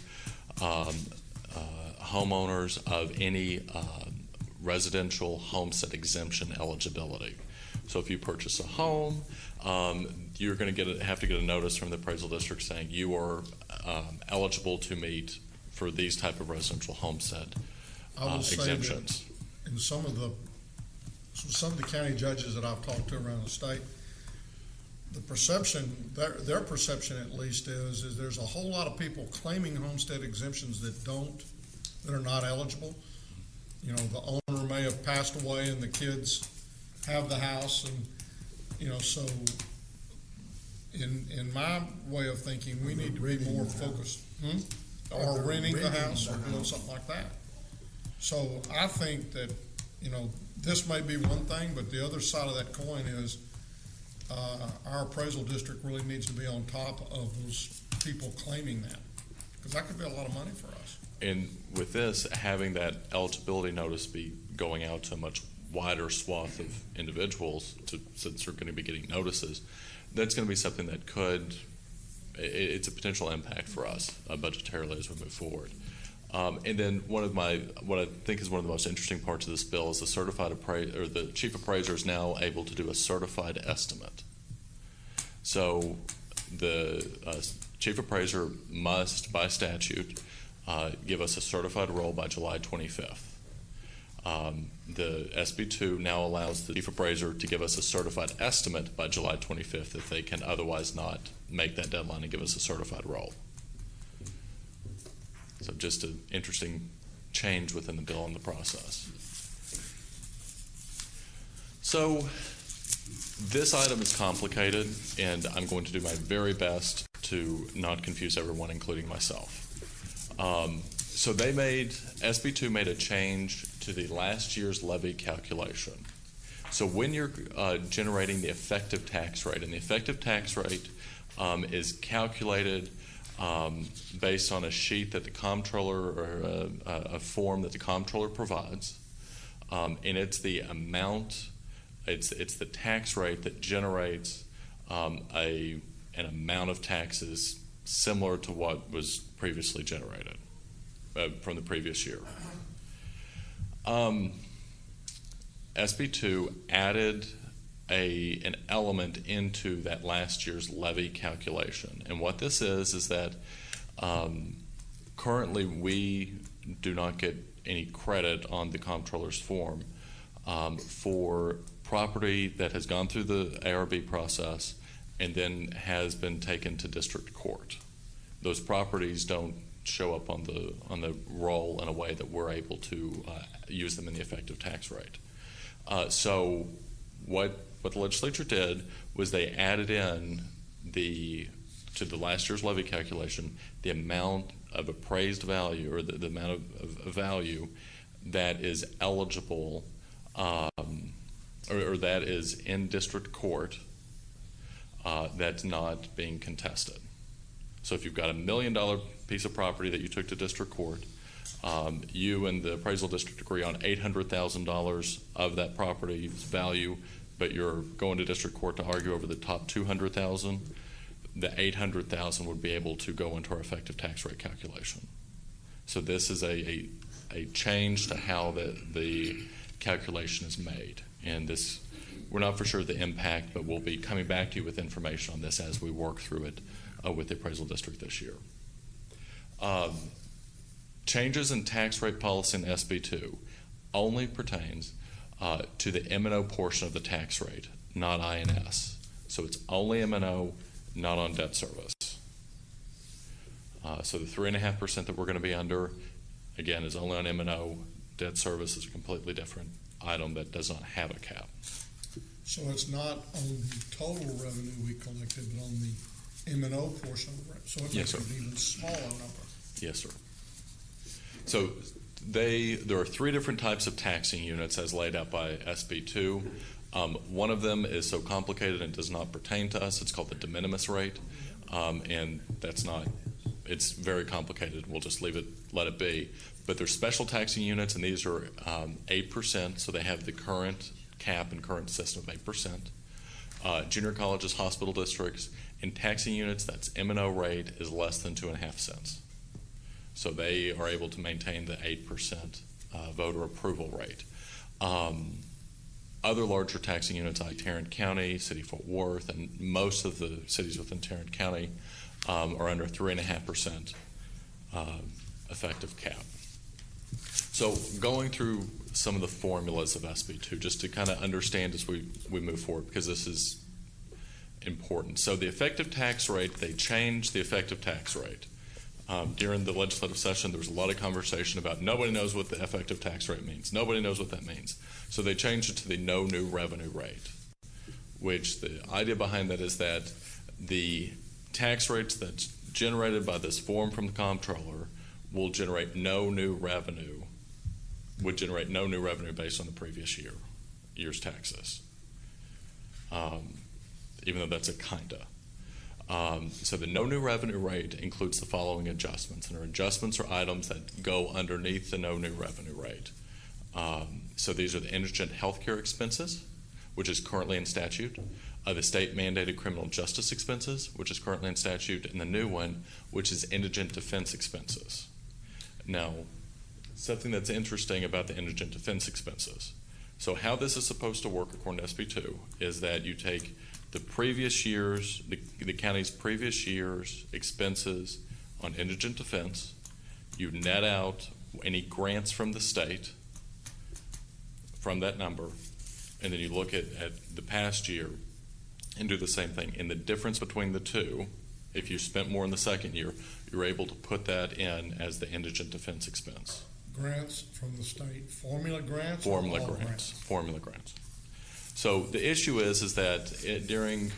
homeowners of any residential homestead exemption eligibility. So if you purchase a home, you're going to have to get a notice from the appraisal district saying you are eligible to meet for these type of residential homestead exemptions. Say that in some of the county judges that I've talked to around the state, the perception, their perception at least is there's a whole lot of people claiming homestead exemptions that are not eligible. You know, the owner may have passed away and the kids have the house, and so in my way of thinking, we need to be more focused. Or renting the house or doing something like that. So I think that, this may be one thing, but the other side of that coin is our appraisal district really needs to be on top of those people claiming that, because that could be a lot of money for us. And with this, having that eligibility notice be going out to a much wider swath of individuals, since they're going to be getting notices, that's going to be something that it's a potential impact for us budgetarily as we move forward. And then what I think is one of the most interesting parts of this bill is the chief appraiser is now able to do a certified estimate. So the chief appraiser must, by statute, give us a certified roll by July 25th. The SB2 now allows the chief appraiser to give us a certified estimate by July 25th if they can otherwise not make that deadline and give us a certified roll. So just an interesting change within the bill and the process. So this item is complicated, and I'm going to do my very best to not confuse everyone, including myself. So SB2 made a change to the last year's levy calculation. So when you're generating the effective tax rate, and the effective tax rate is calculated based on a sheet that the comptroller, or a form that the comptroller provides, and it's the amount It's the tax rate that generates an amount of taxes similar to what was previously generated from the previous year. SB2 added an element into that last year's levy calculation. And what this is that currently we do not get any credit on the comptroller's form for property that has gone through the ARB process and then has been taken to district court. Those properties don't show up on the roll in a way that we're able to use them in the effective tax rate. So what the legislature did was they added in to the last year's levy calculation the amount of appraised value, or the amount of value that is eligible or that is in district court that's not being contested. So if you've got $1 million piece of property that you took to district court, you and the appraisal district agree on $800,000 of that property's value, but you're going to district court to argue over the top $200,000, the $800,000 would be able to go into our effective tax rate calculation. So this is a change to how the calculation is made. And this, we're not for sure the impact, but we'll be coming back to you with information on this as we work through it with the appraisal district this year. Changes in tax rate policy in SB2 only pertains to the M&O portion of the tax rate, not INS. So it's only M&O, not on debt service. So the 3.5% that we're going to be under, again, is only on M&O. Debt service is a completely different item that does not have a cap. So it's not on the total revenue we collected, but on the M&O portion of the revenue. So it makes it an even smaller number. Yes, sir. So there are 3 different types of taxing units as laid out by SB2. One of them is so complicated and does not pertain to us. It's called the de minimis rate, and that's not. It's very complicated. We'll just let it be. But there's special taxing units, and these are 8%. So they have the current cap and current system of 8%. Junior colleges, hospital districts, and taxing units, that's M&O rate is less than 2.5 cents. So they are able to maintain the 8% voter approval rate. Other larger taxing units like Tarrant County, City of Fort Worth, and most of the cities within Tarrant County are under 3.5% effective cap. So going through some of the formulas of SB2, just to kind of understand as we move forward, because this is important. So the effective tax rate, they changed the effective tax rate. During the legislative session, there was a lot of conversation about nobody knows what the effective tax rate means. Nobody knows what that means. So they changed it to the no new revenue rate, which the idea behind that is that the tax rates that's generated by this form from the comptroller will generate no new revenue, would generate no new revenue based on the previous year's taxes, even though that's a kinda. So the no new revenue rate includes the following adjustments, and our adjustments are items that go underneath the no new revenue rate. So these are the indigent healthcare expenses, which is currently in statute, the state mandated criminal justice expenses, which is currently in statute, and the new one, which is indigent defense expenses. Now, something that's interesting about the indigent defense expenses. So how this is supposed to work according to SB2 is that you take the previous year's, the county's previous year's expenses on indigent defense, you net out any grants from the state from that number, and then you look at the past year and do the same thing. And the difference between the two, if you spent more in the second year, you're able to put that in as the indigent defense expense. Grants from the state, formula grants? Formula grants. Formula grants. So the issue is that during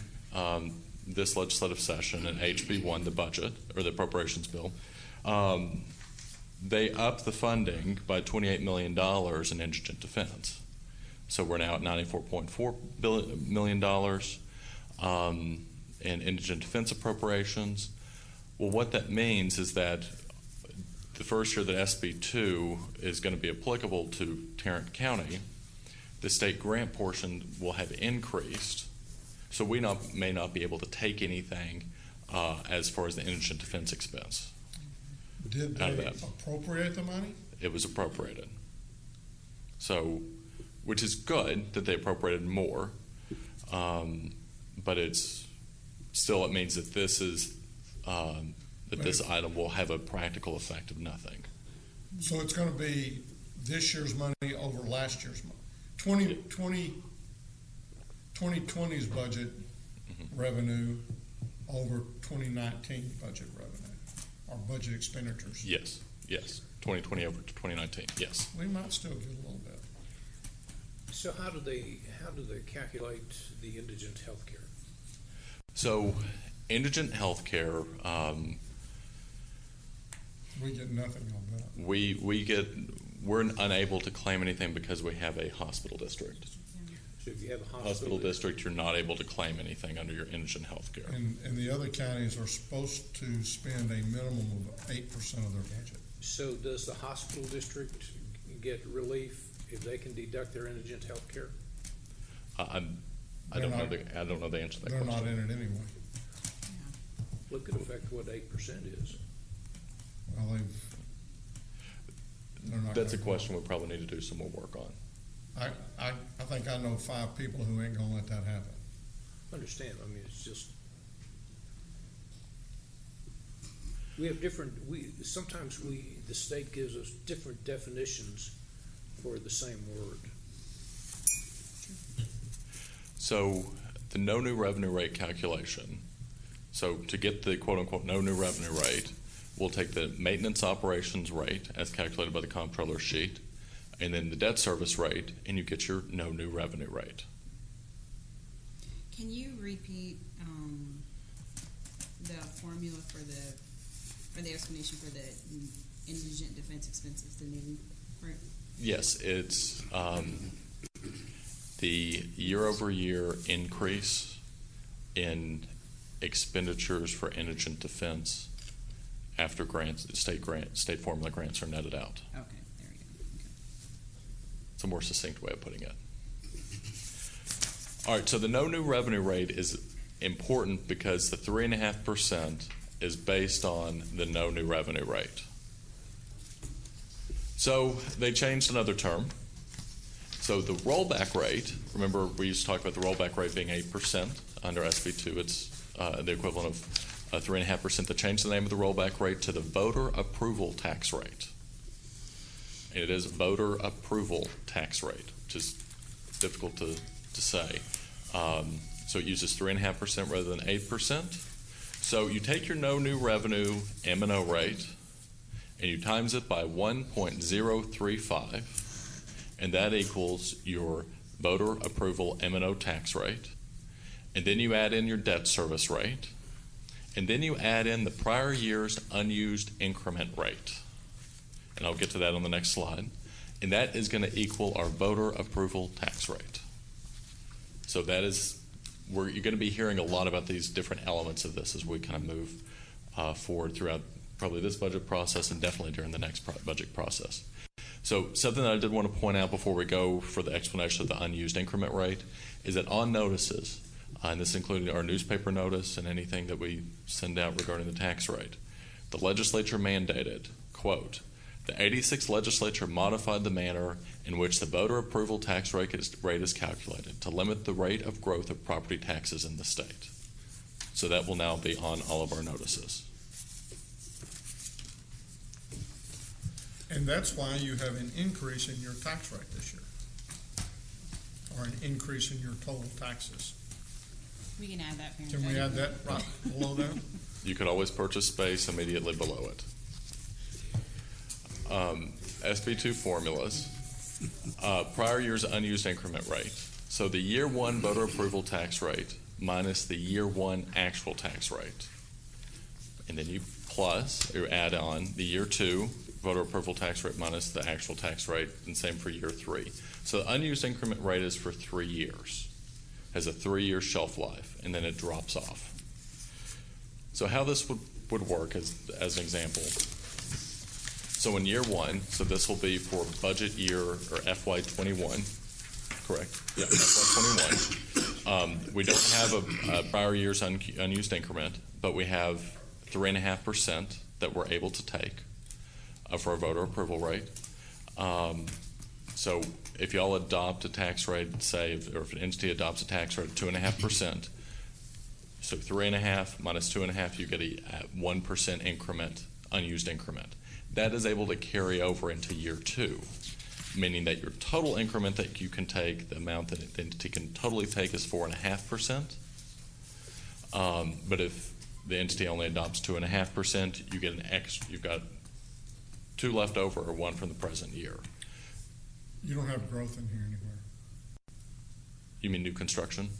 this legislative session in HB1, the budget, or the appropriations bill, they upped the funding by $28 million in indigent defense. So we're now at $94.4 million in indigent defense appropriations. Well, what that means is that the first year that SB2 is going to be applicable to Tarrant County, the state grant portion will have increased, so we may not be able to take anything as far as the indigent defense expense. Did out of they that. appropriate the money? It was appropriated. So, which is good that they appropriated more, but it's still, it means that this is that this item will have a practical effect of nothing. So it's going to be this year's money over last year's money. 2020's budget revenue over 2019 budget revenue, or budget expenditures. Yes, yes. 2020 over to 2019. Yes. We might still get a little bit. So how do they calculate the indigent health care? So, indigent health care, We get nothing on that. we're unable to claim anything because we have a hospital district. So if you have a Hospital district, you're not able to claim anything under your indigent health care. And the other counties are supposed to spend a minimum of 8% of their budget. So does the hospital district get relief if they can deduct their indigent health care? I don't know the answer to that They're question. not in it anyway. What could affect what 8% is? Well, they're not. That's a gonna- question we probably need to do some more work on. I think I know 5 people who ain't gonna let that happen. Understand, I mean, it's just, we have sometimes the state gives us different definitions for the same word. So the no new revenue rate calculation, so to get the quote-unquote no new revenue rate, we'll take the maintenance operations rate as calculated by the comptroller's sheet, and then the debt service rate, and you get your no new revenue rate. Can you repeat the formula for the explanation for the indigent defense expenses, the new part? Yes, it's the year-over-year increase in expenditures for indigent defense after state formula grants are netted out. Okay, there we go. Okay. It's a more succinct way of putting it. All right, so the no new revenue rate is important because the 3.5% is based on the no new revenue rate. So they changed another term. So the rollback rate, remember we used to talk about the rollback rate being 8% under SB2. It's the equivalent of 3.5%. They changed the name of the rollback rate to the voter approval tax rate. And it is voter approval tax rate, which is difficult to say. So it uses 3.5% rather than 8%. So you take your no new revenue M&O rate and you times it by 1.035, and that equals your voter approval M&O tax rate. And then you add in your debt service rate, and then you add in the prior year's unused increment rate. And I'll get to that on the next slide. And that is going to equal our voter approval tax rate. So that is where you're going to be hearing a lot about these different elements of this as we kind of move forward throughout probably this budget process and definitely during the next budget process. So something that I did want to point out before we go for the explanation of the unused increment rate is that on notices, and this including our newspaper notice and anything that we send out regarding the tax rate, the legislature mandated, quote, the 86th legislature modified the manner in which the voter approval tax rate is calculated to limit the rate of growth of property taxes in the state. So that will now be on all of our notices. And that's why you have an increase in your tax rate this year, or an increase in your total taxes. We can add that. Can we add that right below that? You could always purchase space immediately below it. SB2 formulas, prior year's unused increment rate. So the year one voter approval tax rate minus the year one actual tax rate. And then you plus, or add on the year two voter approval tax rate minus the actual tax rate, and same for year three. So the unused increment rate is for 3 years, has a 3-year shelf life, and then it drops off. So how this would work as an example. So in year one, so this will be for budget year or FY21, correct. Yeah, FY21. We don't have a prior year's unused increment, but we have 3.5% that we're able to take for a voter approval rate. So if y'all adopt a tax rate, say, or if an entity adopts a tax rate of 2.5%, so 3.5 minus 2.5, you get a 1% increment, unused increment. That is able to carry over into year 2, meaning that your total increment that you can take, the amount that the entity can totally take, is 4.5%. But if the entity only adopts 2.5%, you get an extra. You've got 2 left over, or 1 from the present year. You don't have growth in here anywhere. You mean new construction?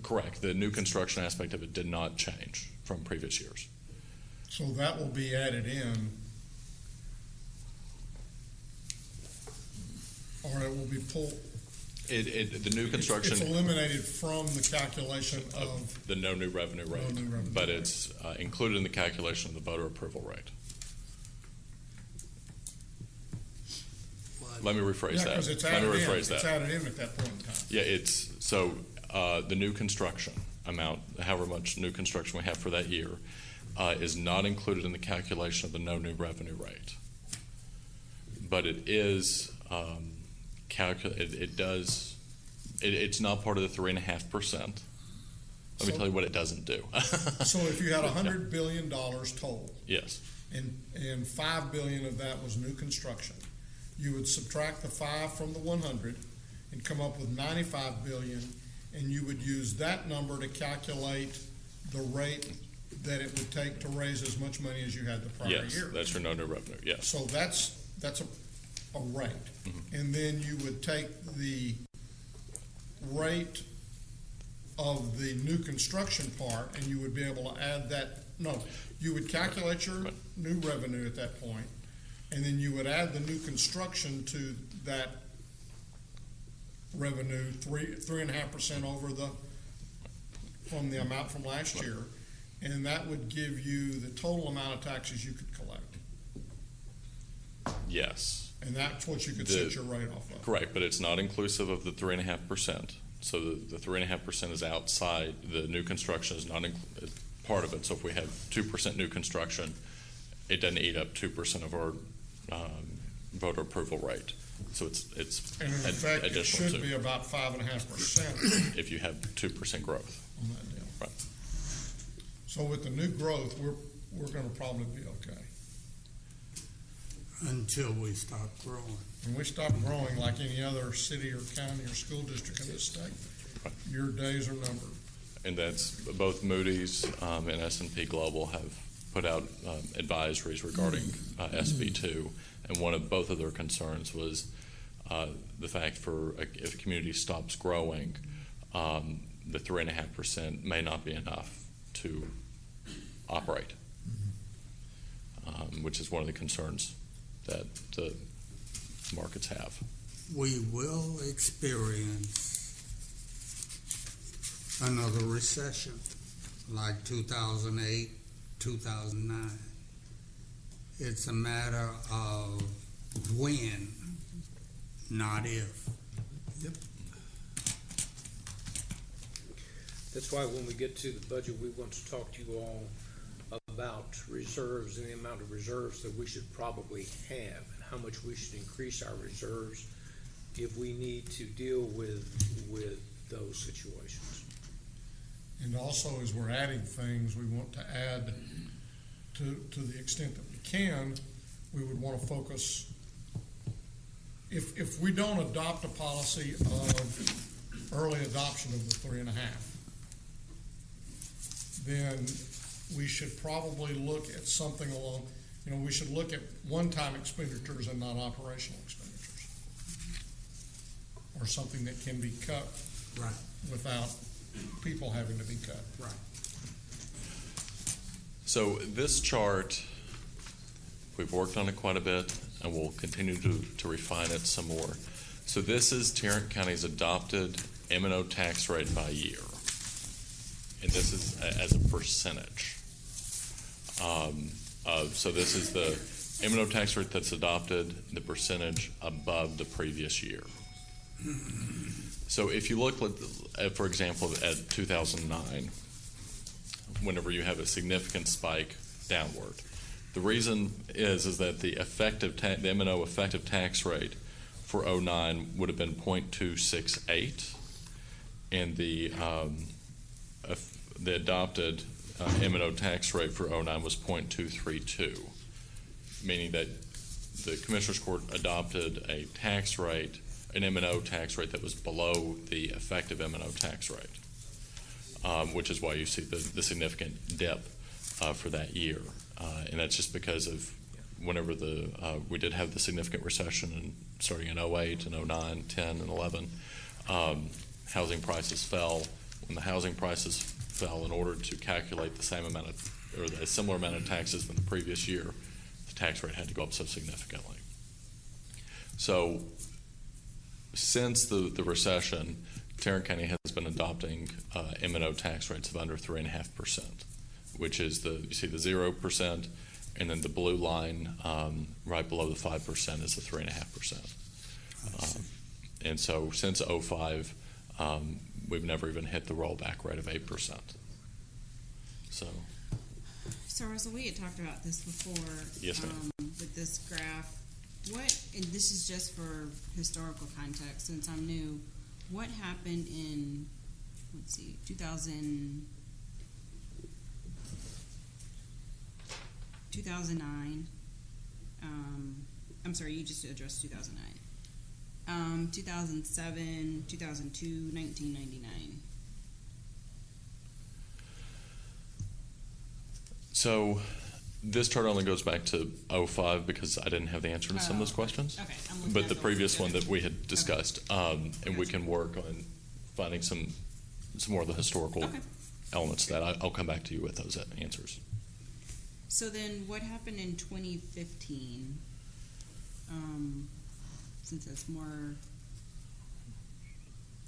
Correct. The new construction aspect of it did not change from previous years. So that will be added in, or it will be pulled. The new construction. It's eliminated from the calculation of the no new revenue rate, but it's included in the calculation of the voter approval rate. Let me rephrase that. It's Let me rephrase that. It's added in at that point in time. Yeah, it's so the new construction amount, however much new construction we have for that year, is not included in the calculation of the no new revenue rate. But it is it's not part of the 3.5%. Let me tell you what it doesn't do. So if you had $100 billion total, yes, and $5 billion of that was new construction, you would subtract the 5 from the 100 and come up with $95 billion, and you would use that number to calculate the rate that it would take to raise as much money as you had the prior year. Yes, that's your no new revenue. Yes. So that's a rate, and then you would take the rate of the new construction part, and you would be able to add that. No, you would calculate your new revenue at that point, and then you would add the new construction to that revenue, 3.5% over from the amount from last year, and that would give you the total amount of taxes you could collect. Yes. And that's what you could set your rate off of. Correct, but it's not inclusive of the 3.5%. So the 3.5% is outside. The new construction is not part of it. So if we have 2% new construction, it doesn't eat up 2% of our voter approval rate. So it's and in fact, it should be about 5.5% if you have 2% growth on that deal. Right. So with the new growth, we're going to probably be okay. Until we stop growing. When we stop growing like any other city or county or school district in this state, your days are numbered. And that's both Moody's and S&P Global have put out advisories regarding SB2, and both of their concerns was the fact if a community stops growing, the 3.5% may not be enough to operate, which is one of the concerns that the markets have. We will experience another recession like 2008, 2009. It's a matter of when, not if. Yep. That's why when we get to the budget, we want to talk to you all about reserves and the amount of reserves that we should probably have and how much we should increase our reserves if we need to deal with those situations. And also, as we're adding things, we want to add to the extent that we can, we would want to focus. If we don't adopt a policy of early adoption of the 3.5, then we should probably look at something along, we should look at one-time expenditures and not operational expenditures. Or something that can be cut without people having to be cut. Right. So this chart, we've worked on it quite a bit, and we'll continue to refine it some more. So this is Tarrant County's adopted M&O tax rate by year. And this is as a percentage. So this is the M&O tax rate that's adopted, the percentage above the previous year. So if you look at, for example, at 2009, whenever you have a significant spike downward, the reason is that the the M&O effective tax rate for 09 would have been 0.268, and the adopted M&O tax rate for 09 was 0.232, meaning that the Commissioners Court adopted a tax rate, an M&O tax rate that was below the effective M&O tax rate, which is why you see the significant dip for that year. And that's just because of whenever we did have the significant recession starting in 08 and 09, 10, and 11, housing prices fell. When the housing prices fell, in order to calculate the same amount or a similar amount of taxes than the previous year, the tax rate had to go up so significantly. So since the recession, Tarrant County has been adopting M&O tax rates of under 3.5%, which is you see the 0%, and then the blue line right below the 5% is the 3.5%. And so since 05, we've never even hit the rollback rate of 8%. So Russell, we had talked about this before. Yes, ma'am. With this graph, and this is just for historical context, since I'm new, what happened in, 2009? I'm sorry, you just addressed 2009. 2007, 2002, 1999. So this chart only goes back to 05 because I didn't have the answer to some of those questions. Okay. But the previous one that we had discussed, and we can work on finding some more of the historical elements of that. I'll come back to you with those answers. So then what happened in 2015? Since it's more,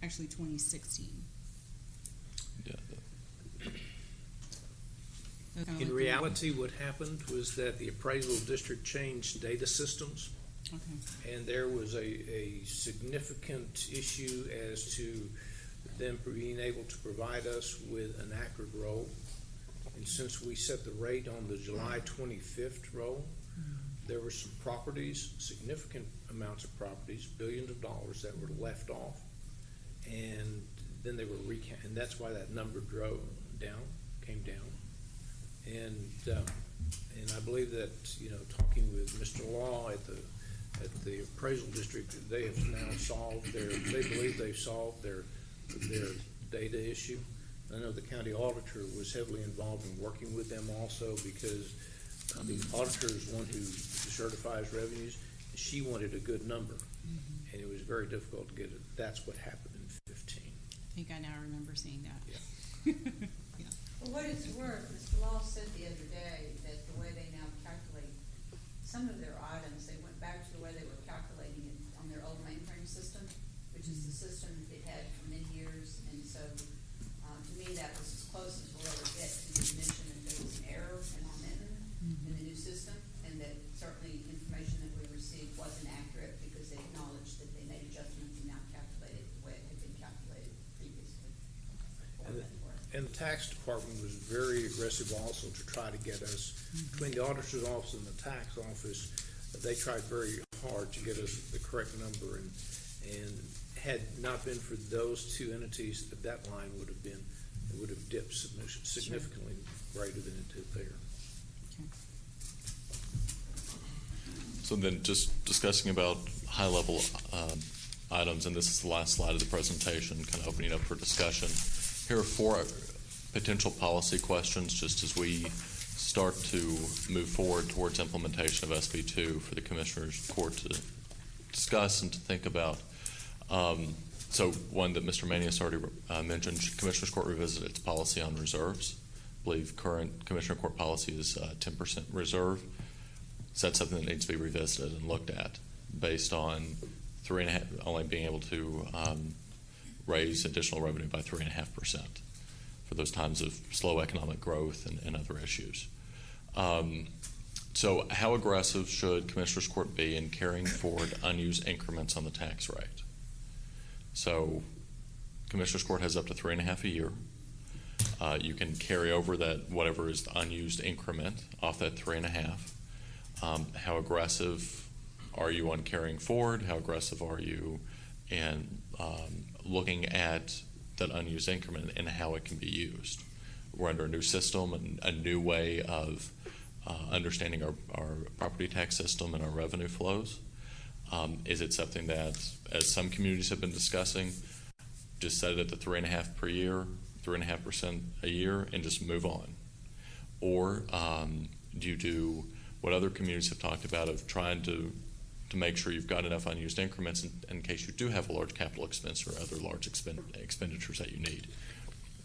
actually 2016. Yeah. In reality, what happened was that the appraisal district changed data systems. Okay. And there was a significant issue as to them being able to provide us with an accurate roll. And since we set the rate on the July 25th roll, there were some properties, significant amounts of properties, billions of dollars that were left off. And then they were recounted. And that's why that number came down. And I believe that, talking with Mr. Law at the appraisal district, they have now they believe they've solved their data issue. I know the county auditor was heavily involved in working with them also because the auditor is one who certifies revenues. And she wanted a good number, and it was very difficult to get it. That's what happened in 15. I think I now remember seeing that. Yeah. For what it's worth, Mr. Law said the other day that the way they now calculate some of their items, they went back to the way they were calculating it on their old mainframe system, which is the system that they've had for many years. And so, to me, that was as close as we'll ever get to the admission that there was an error and omission in the new system, and that certainly information that we received wasn't accurate because they acknowledged that they made adjustments and now calculated the way it had been calculated previously. And the tax department was very aggressive also to try to get us, between the auditor's office and the tax office, they tried very hard to get us the correct number. And had not been for those two entities, that line would have dipped significantly greater than it did there. So then just discussing about high-level items, and this is the last slide of the presentation, kind of opening up for discussion. Here are 4 potential policy questions just as we start to move forward towards implementation of SB2 for the Commissioners Court to discuss and to think about. So one that Mr. Manius already mentioned, Commissioners Court revisit its policy on reserves. I believe current Commissioner Court policy is 10% reserve. So that's something that needs to be revisited and looked at based on only being able to raise additional revenue by 3.5% for those times of slow economic growth and other issues. So how aggressive should Commissioners Court be in carrying forward unused increments on the tax rate? So Commissioners Court has up to 3.5 a year. You can carry over that whatever is the unused increment off that 3.5. How aggressive are you on carrying forward? How aggressive are you in looking at that unused increment and how it can be used? We're under a new system and a new way of understanding our property tax system and our revenue flows. Is it something that, as some communities have been discussing, just set it at the 3.5 per year, 3.5% a year, and just move on? Or do you do what other communities have talked about of trying to make sure you've got enough unused increments in case you do have a large capital expense or other large expenditures that you need?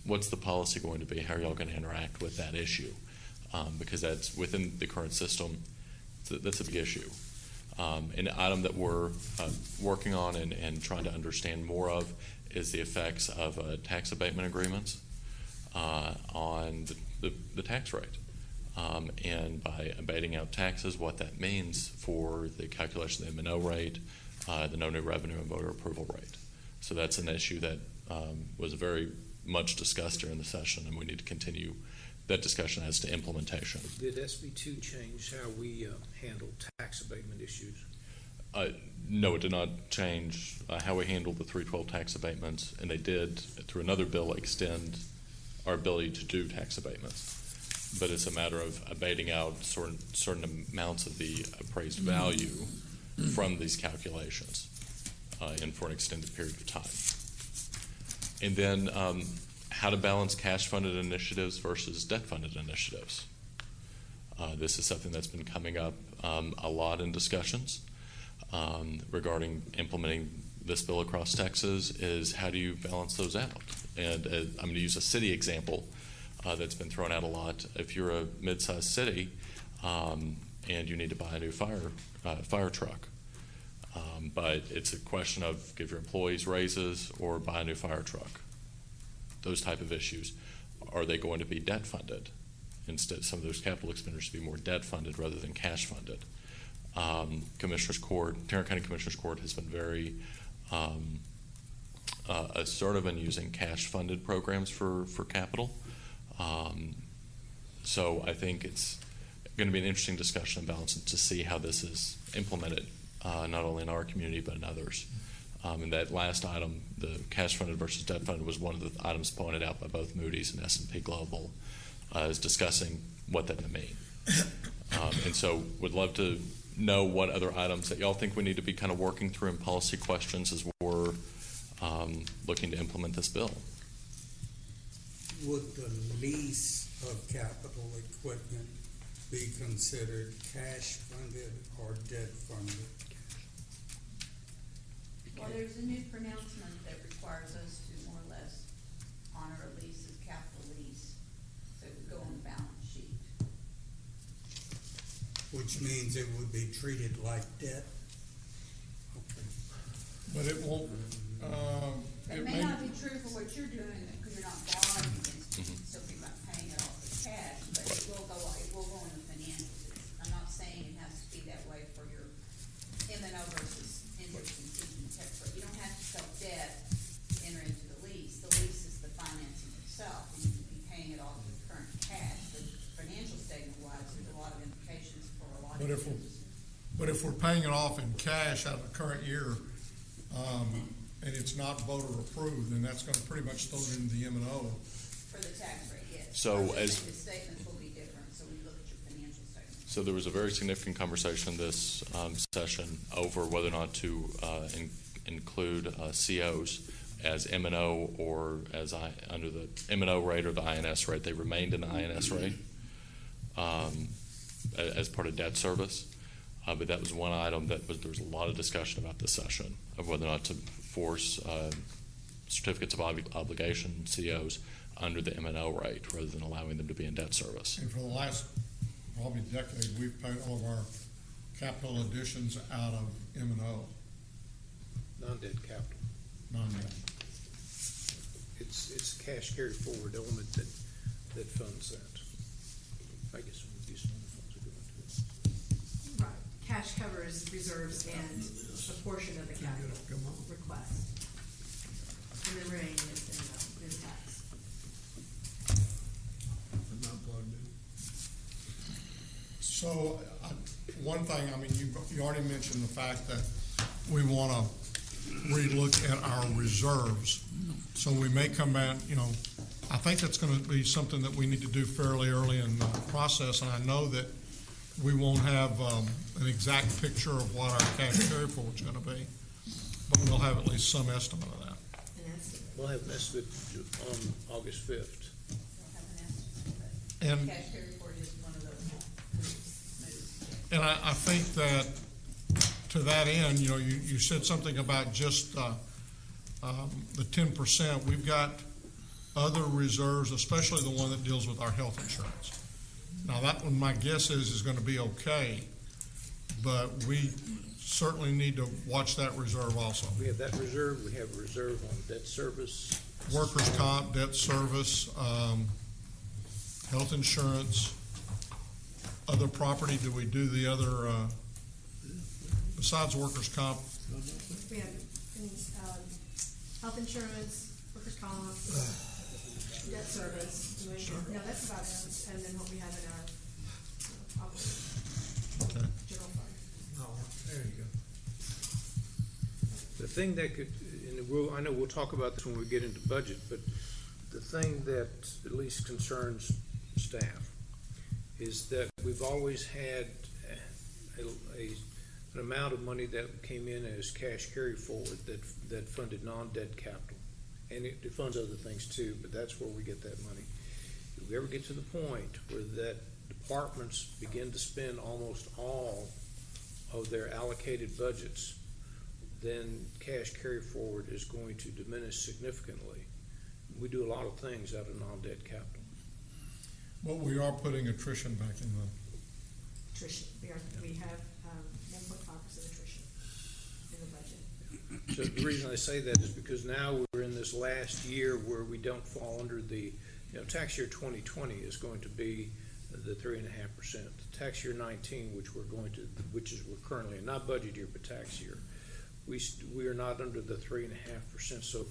What's the policy going to be? How are y'all going to interact with that issue? Because that's within the current system, that's a big issue. An item that we're working on and trying to understand more of is the effects of tax abatement agreements on the tax rate. And by abating out taxes, what that means for the calculation of the M&O rate, the no new revenue and voter approval rate. So that's an issue that was very much discussed during the session, and we need to continue that discussion as to implementation. Did SB2 change how we handle tax abatement issues? No, it did not change how we handle the 312 tax abatements, and they did, through another bill, extend our ability to do tax abatements. But it's a matter of abating out certain amounts of the appraised value from these calculations and for an extended period of time. And then how to balance cash-funded initiatives versus debt-funded initiatives. This is something that's been coming up a lot in discussions regarding implementing this bill across Texas, is how do you balance those out? And I'm going to use a city example that's been thrown out a lot. If you're a mid-sized city and you need to buy a new fire truck, but it's a question of give your employees raises or buy a new fire truck. Those type of issues, are they going to be debt funded? Instead, some of those capital expenditures to be more debt funded rather than cash funded. Commissioners Court, Tarrant County Commissioners Court has been very assertive in using cash funded programs for capital. So I think it's going to be an interesting discussion and balance to see how this is implemented, not only in our community but in others. And that last item, the cash funded versus debt funded, was one of the items pointed out by both Moody's and S&P Global as discussing what that would mean. And so would love to know what other items that y'all think we need to be kind of working through in policy questions as we're looking to implement this bill. Would the lease of capital equipment be considered cash funded or debt funded? Well, there's a new pronouncement that requires us to more or less honor a lease as capital lease, so it would go on the balance sheet. Which means it would be treated like debt? But it won't, It may not be true for what you're doing, because you're not borrowing against it, so you're not paying it off as cash, but it will go in the financials. I'm not saying it has to be that way for your M&O versus interest and season tax, but you don't have to self-debt, enter into the lease. The lease is the financing itself, and you can be paying it off with current cash, but financial statement-wise, there's a lot of implications for a lot of things. But if we're paying it off in cash out of the current year, and it's not voter approved, then that's going to pretty much throw it into the M&O. For the tax rate, yes. So the statements will be different, so we look at your financial statements. So there was a very significant conversation this session over whether or not to include COs as M&O or as under the M&O rate or the INS rate. They remained in the INS rate as part of debt service. But that was one item that there was a lot of discussion about this session of whether or not to force certificates of obligation, COs, under the M&O rate rather than allowing them to be in debt service. And for the last probably decade, we've paid all of our capital additions out of M&O. Non-debt capital. Non-debt. It's cash carried forward element that funds that. I guess we'll use some other funds to go into it. Right, cash covers reserves and a portion of the capital request. and the ring is tax. I'm not plugged in. So, one thing, I mean, you already mentioned the fact that we want to relook at our reserves. So we may come back, I think that's going to be something that we need to do fairly early in the process, and I know that we won't have an exact picture of what our cash carry forward is going to be, but we'll have at least some estimate of that. We'll have an estimate on August 5th. And Cash carry forward is one of those. And I think that to that end, you said something about just the 10%. We've got other reserves, especially the one that deals with our health insurance. Now, that one, my guess is going to be okay, but we certainly need to watch that reserve also. We have that reserve. We have a reserve on debt service. Workers' comp, debt service, health insurance, other property. Do we do the other, besides workers' comp? We have health insurance, workers' comp, debt service. No, that's about it. And then what we have in our general fund. Oh, there you go. The thing that could, and I know we'll talk about this when we get into budget, but the thing that at least concerns staff is that we've always had an amount of money that came in as cash carry forward that funded non-debt capital. And it funds other things too, but that's where we get that money. If we ever get to the point where that departments begin to spend almost all of their allocated budgets, then cash carry forward is going to diminish significantly. We do a lot of things out of non-debt capital. But we are putting attrition back in the. Attrition. We have 1.5% attrition in the budget. So the reason I say that is because now we're in this last year where we don't fall under the, tax year 2020 is going to be the 3.5%. Tax year 19, which we're currently not budget year but tax year, we are not under the 3.5%. So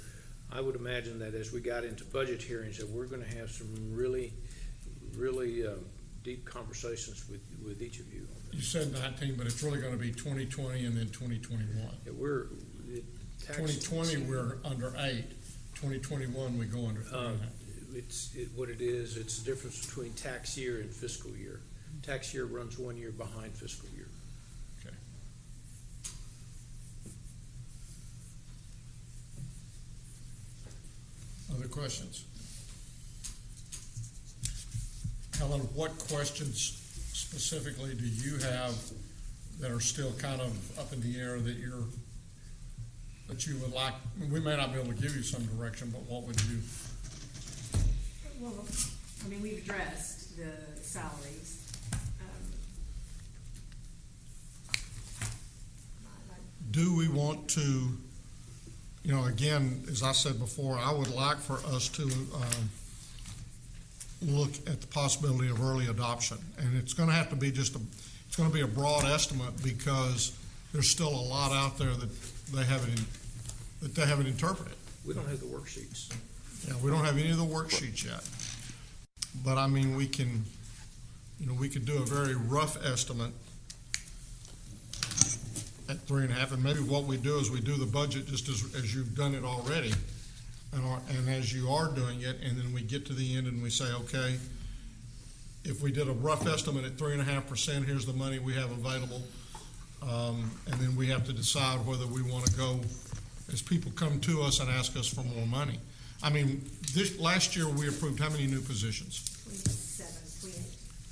I would imagine that as we got into budget hearings, that we're going to have some really deep conversations with each of you on this. You said 19, but it's really going to be 2020 and then 2021. Yeah, 2020 we're under 8. 2021 we go under 3.5. What it is, it's the difference between tax year and fiscal year. Tax year runs 1 year behind fiscal year. Okay. Other questions? Helen, what questions specifically do you have that are still kind of up in the air that you would like? We may not be able to give you some direction, but what would you? Well, we've addressed the salaries. Do we want to, again, as I said before, I would like for us to look at the possibility of early adoption. And it's going to have to be it's going to be a broad estimate because there's still a lot out there that they haven't interpreted. We don't have the worksheets. Yeah, we don't have any of the worksheets yet. But I mean, we can do a very rough estimate at 3.5, and maybe what we do is we do the budget just as you've done it already, and as you are doing it, and then we get to the end and we say, okay, if we did a rough estimate at 3.5%, here's the money we have available, and then we have to decide whether we want to go as people come to us and ask us for more money. I mean, last year we approved how many new positions?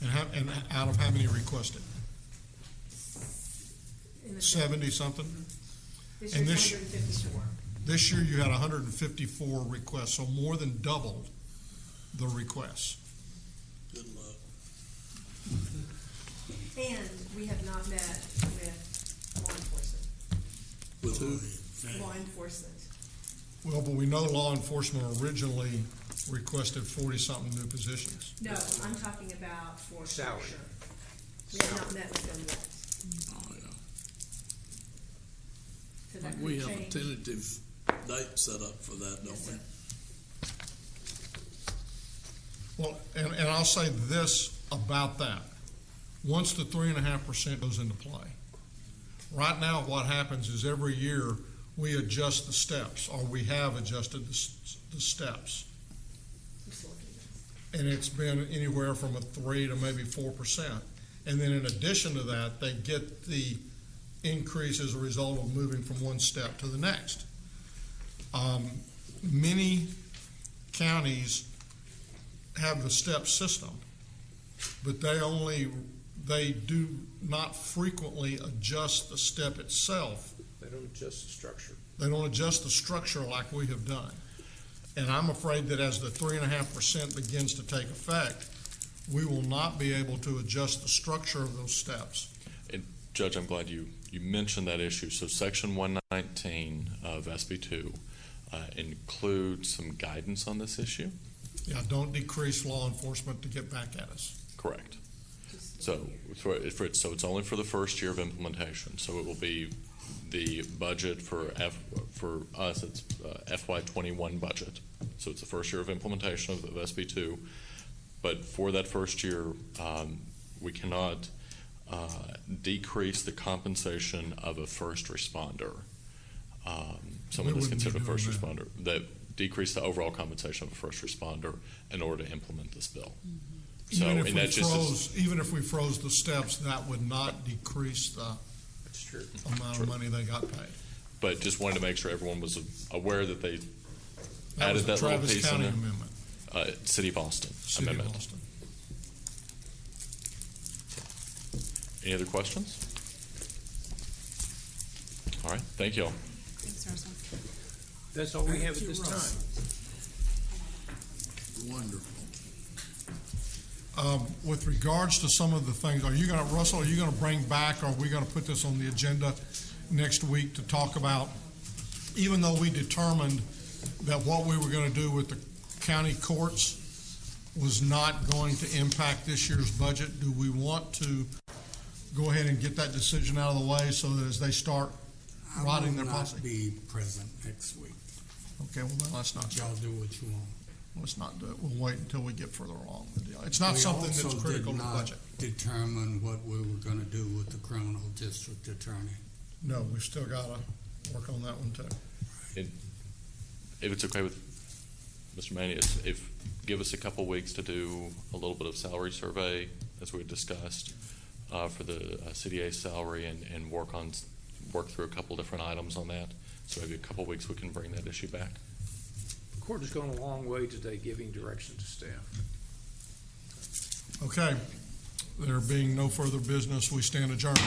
28. And out of how many requested? 70 something? This and year's 154. This year you had 154 requests, so more than doubled the requests. Good luck. And we have not met with law enforcement. With who? Law enforcement. Well, but we know law enforcement originally requested 40-something new positions. No, I'm talking about for salary. We have not met with them yet. Oh, yeah. So that We could have change. a tentative date set up for that, don't we? Well, and I'll say this about that. Once the 3.5% goes into play, right now what happens is every year we adjust the steps, or we have adjusted the steps. And it's been anywhere from a 3 to maybe 4%. And then in addition to that, they get the increase as a result of moving from one step to the next. Many counties have the step system, but they do not frequently adjust the step itself. They don't adjust the structure. They don't adjust the structure like we have done. And I'm afraid that as the 3.5% begins to take effect, we will not be able to adjust the structure of those steps. And Judge, I'm glad you mentioned that issue. So Section 119 of SB2 includes some guidance on this issue. Yeah, don't decrease law enforcement to get back at us. Correct. So it's only for the first year of implementation. So it will be the budget for us. It's FY21 budget. So it's the first year of implementation of SB2. But for that first year, we cannot decrease the compensation of a first responder. Someone that's considered a first responder. That decrease the overall compensation of a first responder in order to implement this bill. So, Even if we froze the steps, that would not decrease the amount of money they got paid. But just wanted to make sure everyone was aware that they That added was that the little Travis piece County in there. amendment. City of Austin City amendment. of Austin. Any other questions? All right, thank you all. Thanks, Russell. That's all we have at this time. Wonderful. With regards to some of the things, Russell, are you going to bring back, or are we going to put this on the agenda next week to talk about, even though we determined that what we were going to do with the county courts was not going to impact this year's budget, do we want to go ahead and get that decision out of the way so that as they start writing their policy? I will not be present next week. Okay, well then let's not. Y'all do what you want. Let's not do it. We'll wait until we get further along in the deal. It's not something that's critical to the budget. We also did not determine what we were going to do with the criminal district attorney. No, we've still got to work on that one too. If it's okay with Mr. Manny, give us a couple weeks to do a little bit of salary survey, as we discussed, for the CDA salary, and work through a couple different items on that. So maybe a couple weeks we can bring that issue back. The court has gone a long way today giving direction to staff. Okay. There being no further business, we stand adjourned.